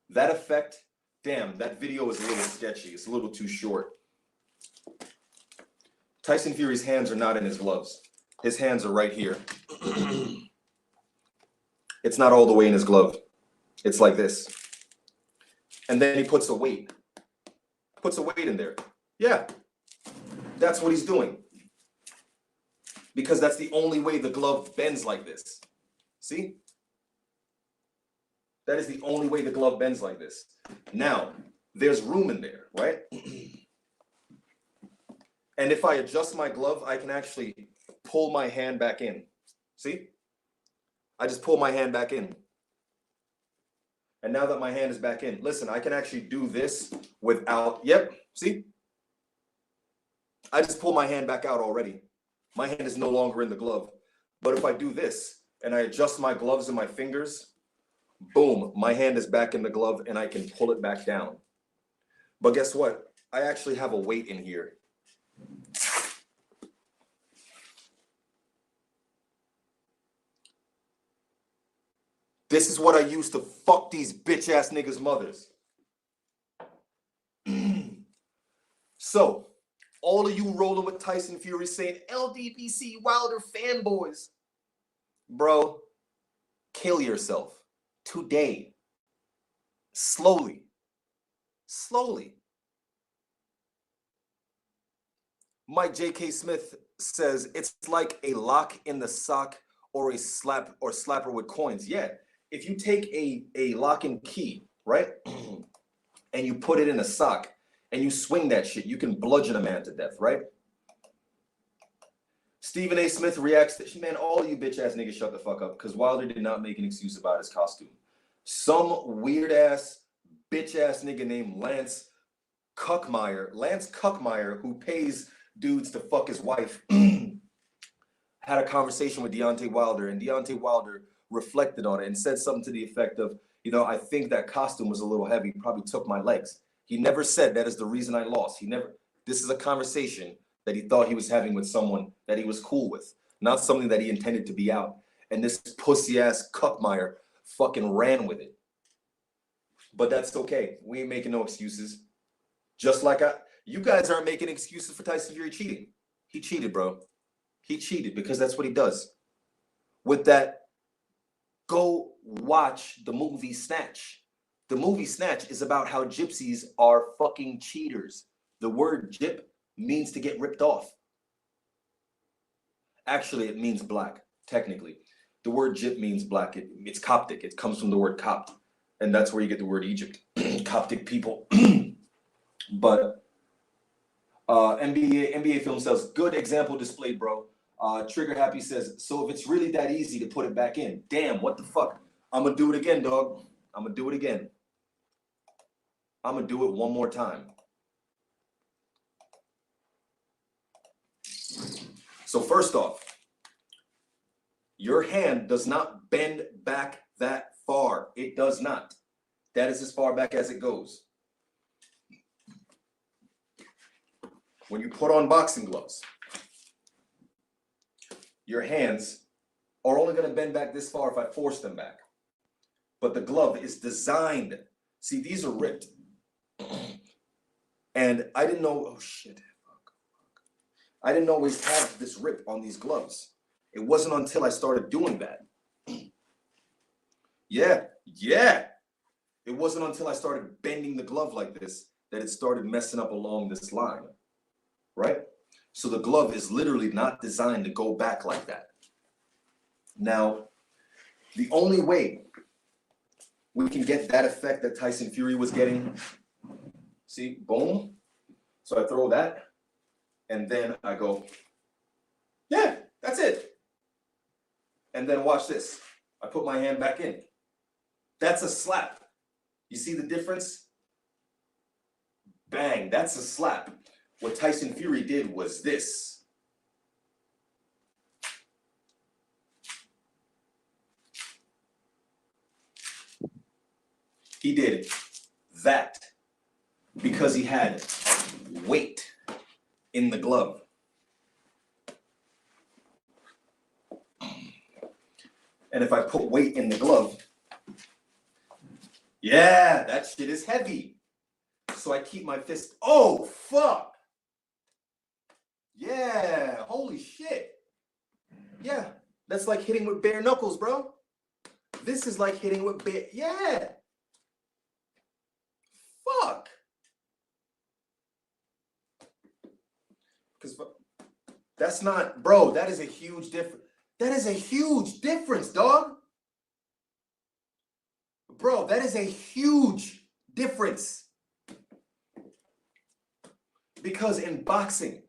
That effect, damn, that video is a little sketchy. It's a little too short. Tyson Fury's hands are not in his gloves. His hands are right here. It's not all the way in his glove. It's like this. And then he puts a weight. Puts a weight in there. Yeah. That's what he's doing. Because that's the only way the glove bends like this. See? That is the only way the glove bends like this. Now, there's room in there, right? And if I adjust my glove, I can actually pull my hand back in. See? I just pull my hand back in. And now that my hand is back in, listen, I can actually do this without, yep, see? I just pull my hand back out already. My hand is no longer in the glove. But if I do this and I adjust my gloves and my fingers, boom, my hand is back in the glove and I can pull it back down. But guess what? I actually have a weight in here. This is what I use to fuck these bitch ass niggas' mothers. So, all of you rolling with Tyson Fury saying LDBC Wilder fanboys. Bro, kill yourself. Today. Slowly. Slowly. Mike J.K. Smith says it's like a lock in the sock or a slapper with coins. Yeah. If you take a lock and key, right? And you put it in a sock and you swing that shit, you can bludgeon a man to death, right? Stephen A. Smith reacts to, man, all of you bitch ass niggas shut the fuck up, because Wilder did not make an excuse about his costume. Some weird ass bitch ass nigga named Lance Cuckmeyer, who pays dudes to fuck his wife, had a conversation with Deontay Wilder, and Deontay Wilder reflected on it and said something to the effect of, you know, I think that costume was a little heavy, probably took my legs. He never said that is the reason I lost. This is a conversation that he thought he was having with someone that he was cool with, not something that he intended to be out. And this pussy ass Cuckmeyer fucking ran with it. But that's okay. We ain't making no excuses. Just like you guys aren't making excuses for Tyson Fury cheating. He cheated, bro. He cheated because that's what he does. With that, go watch the movie Snatch. The movie Snatch is about how gypsies are fucking cheaters. The word gyp means to get ripped off. Actually, it means black, technically. The word gyp means black. It's Coptic. It comes from the word Copt. And that's where you get the word Egypt. Coptic people. But NBA film says, good example displayed, bro. Trigger Happy says, so if it's really that easy to put it back in, damn, what the fuck? I'm going to do it again, dog. I'm going to do it again. I'm going to do it one more time. So first off, your hand does not bend back that far. It does not. That is as far back as it goes. When you put on boxing gloves, your hands are only going to bend back this far if I force them back. But the glove is designed. See, these are ripped. And I didn't know, oh shit. I didn't always have this rip on these gloves. It wasn't until I started doing that. Yeah. It wasn't until I started bending the glove like this that it started messing up along this line, right? So the glove is literally not designed to go back like that. Now, the only way we can get that effect that Tyson Fury was getting, see, boom. So I throw that, and then I go, yeah, that's it. And then watch this. I put my hand back in. That's a slap. You see the difference? Bang, that's a slap. What Tyson Fury did was this. He did that because he had weight in the glove. And if I put weight in the glove, yeah, that shit is heavy. So I keep my fist, oh, fuck. Yeah, holy shit. Yeah, that's like hitting with bare knuckles, bro. This is like hitting with bare, yeah. Fuck. Because that's not, bro, that is a huge difference. That is a huge difference, dog. Bro, that is a huge difference. Because in boxing,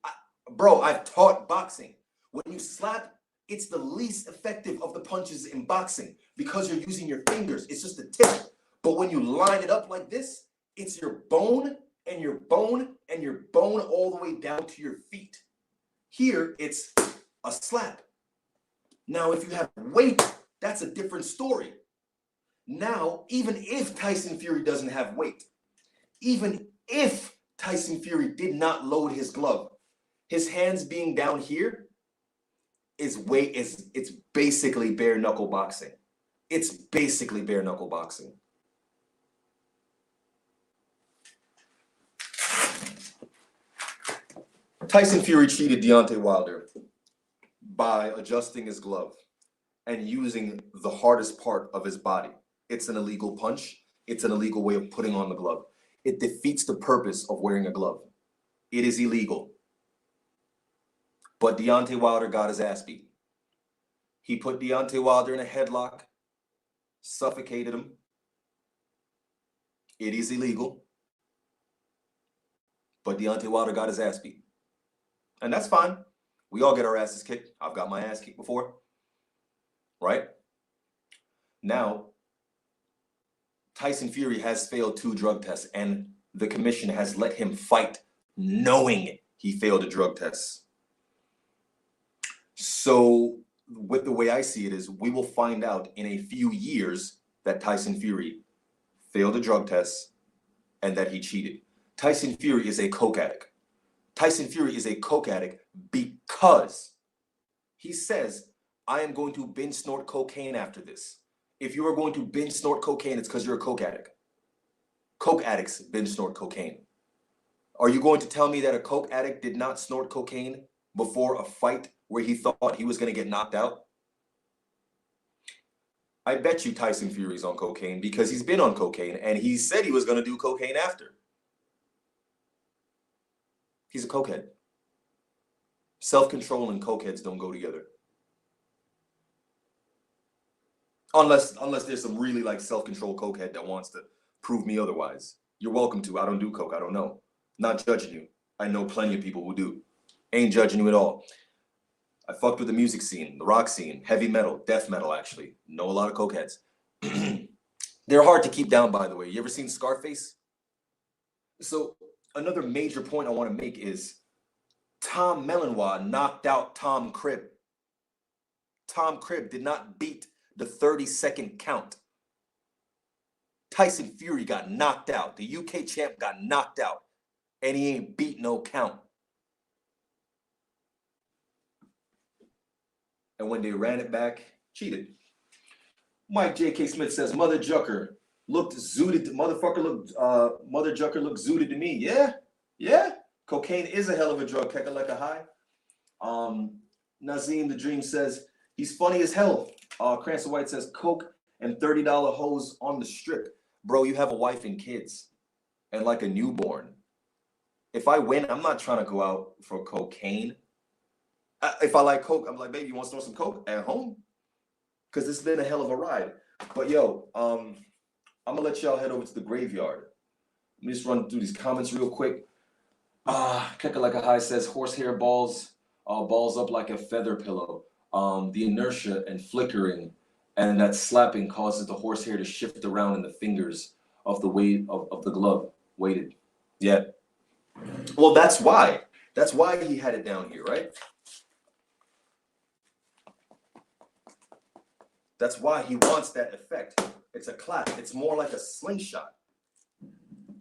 bro, I've taught boxing. When you slap, it's the least effective of the punches in boxing because you're using your fingers. It's just the tip. But when you line it up like this, it's your bone and your bone and your bone all the way down to your feet. Here, it's a slap. Now, if you have weight, that's a different story. Now, even if Tyson Fury doesn't have weight, even if Tyson Fury did not load his glove. His hands being down here it's basically bare knuckle boxing. It's basically bare knuckle boxing. Tyson Fury cheated Deontay Wilder by adjusting his glove and using the hardest part of his body. It's an illegal punch. It's an illegal way of putting on the glove. It defeats the purpose of wearing a glove. It is illegal. But Deontay Wilder got his ass beat. He put Deontay Wilder in a headlock, suffocated him. It is illegal. But Deontay Wilder got his ass beat. And that's fine. We all get our asses kicked. I've got my ass kicked before. Right? Now, Tyson Fury has failed 2 drug tests, and the commission has let him fight knowing he failed a drug test. So, with the way I see it is, we will find out in a few years that Tyson Fury failed a drug test and that he cheated. Tyson Fury is a coke addict. Tyson Fury is a coke addict because he says, I am going to binge snort cocaine after this. If you are going to binge snort cocaine, it's because you're a coke addict. Coke addicts binge snort cocaine. Are you going to tell me that a coke addict did not snort cocaine before a fight where he thought he was going to get knocked out? I bet you Tyson Fury's on cocaine because he's been on cocaine and he said he was going to do cocaine after. He's a cokehead. Self-control and cokeheads don't go together. Unless there's some really like self-control cokehead that wants to prove me otherwise. You're welcome to. I don't do coke. I don't know. Not judging you. I know plenty of people who do. Ain't judging you at all. I fucked with the music scene, the rock scene, heavy metal, death metal actually. Know a lot of cokeheads. They're hard to keep down, by the way. You ever seen Scarface? So another major point I want to make is Tom Melanois knocked out Tom Cribb. Tom Cribb did not beat the 30-second count. Tyson Fury got knocked out. The UK champ got knocked out. And he ain't beat no count. And when they ran it back, cheated. Mike J.K. Smith says, Mother Jucker looked zooted. Mother Jucker looked zooted to me. Yeah. Cocaine is a hell of a drug. Keka like a high. Nazim the Dream says, he's funny as hell. Cranston White says, coke and $30 hoes on the strip. Bro, you have a wife and kids and like a newborn. If I win, I'm not trying to go out for cocaine. If I like coke, I'm like, baby, you want to snort some coke at home? Because this has been a hell of a ride. But yo, I'm going to let y'all head over to the graveyard. Let me just run through these comments real quick. Keka like a high says, horsehair balls up like a feather pillow. The inertia and flickering and that slapping causes the horsehair to shift around in the fingers of the weight of the glove. Weighted. Yeah. Well, that's why. That's why he had it down here, right? That's why he wants that effect. It's a clap. It's more like a slingshot.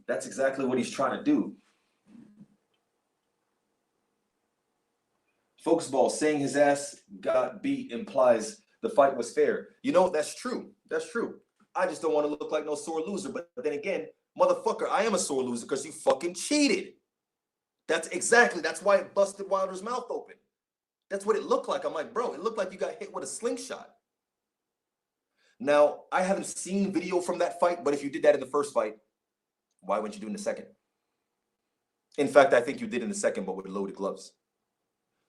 That's exactly what he's trying to do. Focus ball saying his ass got beat implies the fight was fair. You know, that's true. That's true. I just don't want to look like no sore loser. But then again, motherfucker, I am a sore loser because you fucking cheated. That's why it busted Wilder's mouth open. That's what it looked like. I'm like, bro, it looked like you got hit with a slingshot. Now, I haven't seen video from that fight, but if you did that in the first fight, why wouldn't you do it in the second? In fact, I think you did in the second, but with loaded gloves.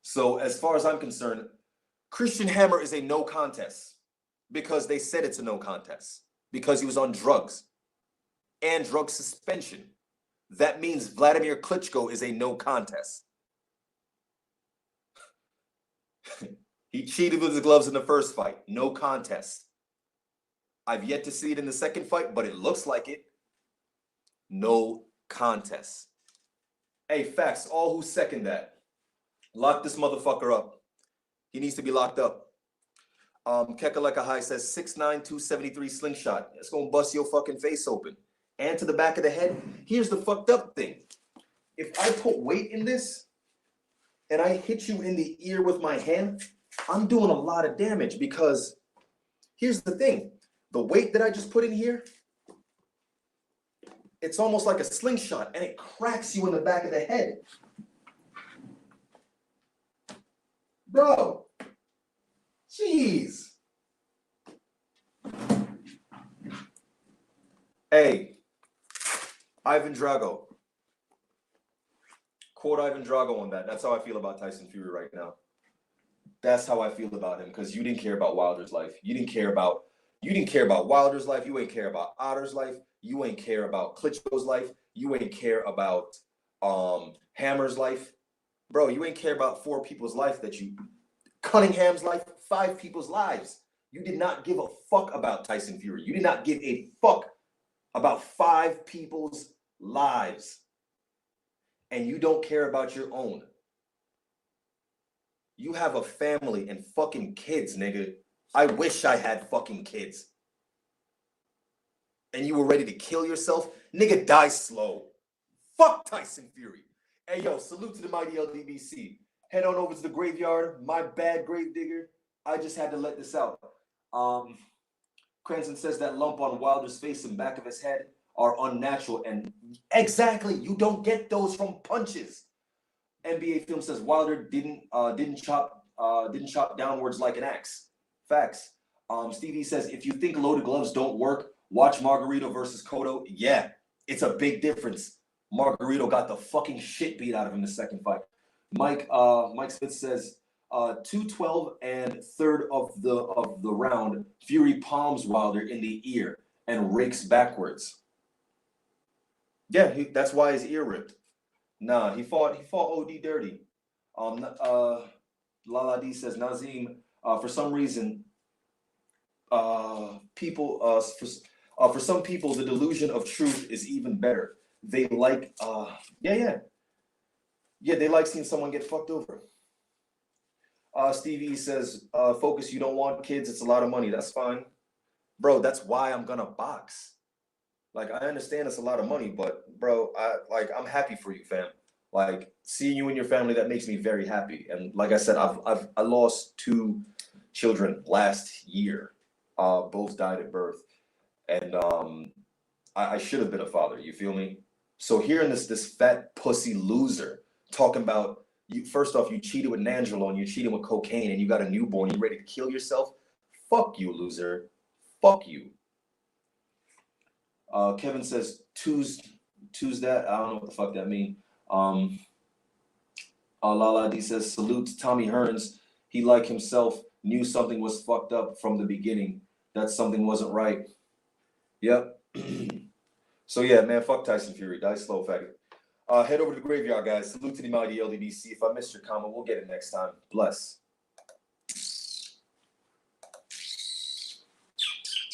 So as far as I'm concerned, Christian Hammer is a no contest because they said it's a no contest because he was on drugs and drug suspension. That means Vladimir Klitschko is a no contest. He cheated with his gloves in the first fight. No contest. I've yet to see it in the second fight, but it looks like it. No contest. Hey, facts, all who second that. Lock this motherfucker up. He needs to be locked up. Keka like a high says 6'9", 273 slingshot. It's gonna bust your fucking face open. And to the back of the head. Here's the fucked up thing. if I put weight in this and I hit you in the ear with my hand, I'm doing a lot of damage because here's the thing. The weight that I just put in here, it's almost like a slingshot and it cracks you in the back of the head. Bro, jeez. Hey, Ivan Drago. Quote Ivan Drago on that. That's how I feel about Tyson Fury right now. That's how I feel about him because you didn't care about Wilder's life. You didn't care about Wilder's life. You ain't care about Otter's life. You ain't care about Klitschko's life. You ain't care about Hammer's life. Bro, you ain't care about 4 people's life Cunningham's life, 5 people's lives. You did not give a fuck about Tyson Fury. You did not give a fuck about 5 people's lives. And you don't care about your own. You have a family and fucking kids, nigga. I wish I had fucking kids. And you were ready to kill yourself? Nigga, die slow. Fuck Tyson Fury. Hey, yo, salute to the mighty LDBC. Head on over to the graveyard. My bad, gravedigger. I just had to let this out. Cranston says that lump on Wilder's face and back of his head are unnatural. And exactly, you don't get those from punches. NBA Film says Wilder didn't chop downwards like an axe. Facts. Stevie says if you think loaded gloves don't work, watch Margarito versus Cotto. Yeah, it's a big difference. Margarito got the fucking shit beat out of him in the second fight. Mike Smith says 2:12 and third of the round, Fury palms Wilder in the ear and rakes backwards. Yeah, that's why his ear ripped. Nah, he fought OD dirty. Lala D says Nazim, for some reason, for some people, the delusion of truth is even better. They like, they like seeing someone get fucked over. Stevie says, focus, you don't want kids, it's a lot of money. That's fine. Bro, that's why I'm gonna box. Like, I understand it's a lot of money, but bro, I'm happy for you, fam. Like, seeing you and your family, that makes me very happy. And like I said, I lost 2 children last year. Both died at birth. And I should have been a father, you feel me? So hearing this fat pussy loser talking about, first off, you cheated with Nangelo and you cheated with cocaine and you got a newborn, you ready to kill yourself? Fuck you, loser. Fuck you. Kevin says, two's that? I don't know what the fuck that mean. Lala D says, salute to Tommy Hearns. He, like himself, knew something was fucked up from the beginning. That something wasn't right. Yep. So yeah, man, fuck Tyson Fury. Die slow, faggot. Head over to the graveyard, guys. Salute to the mighty LDBC. If I missed your comment, we'll get it next time. Bless.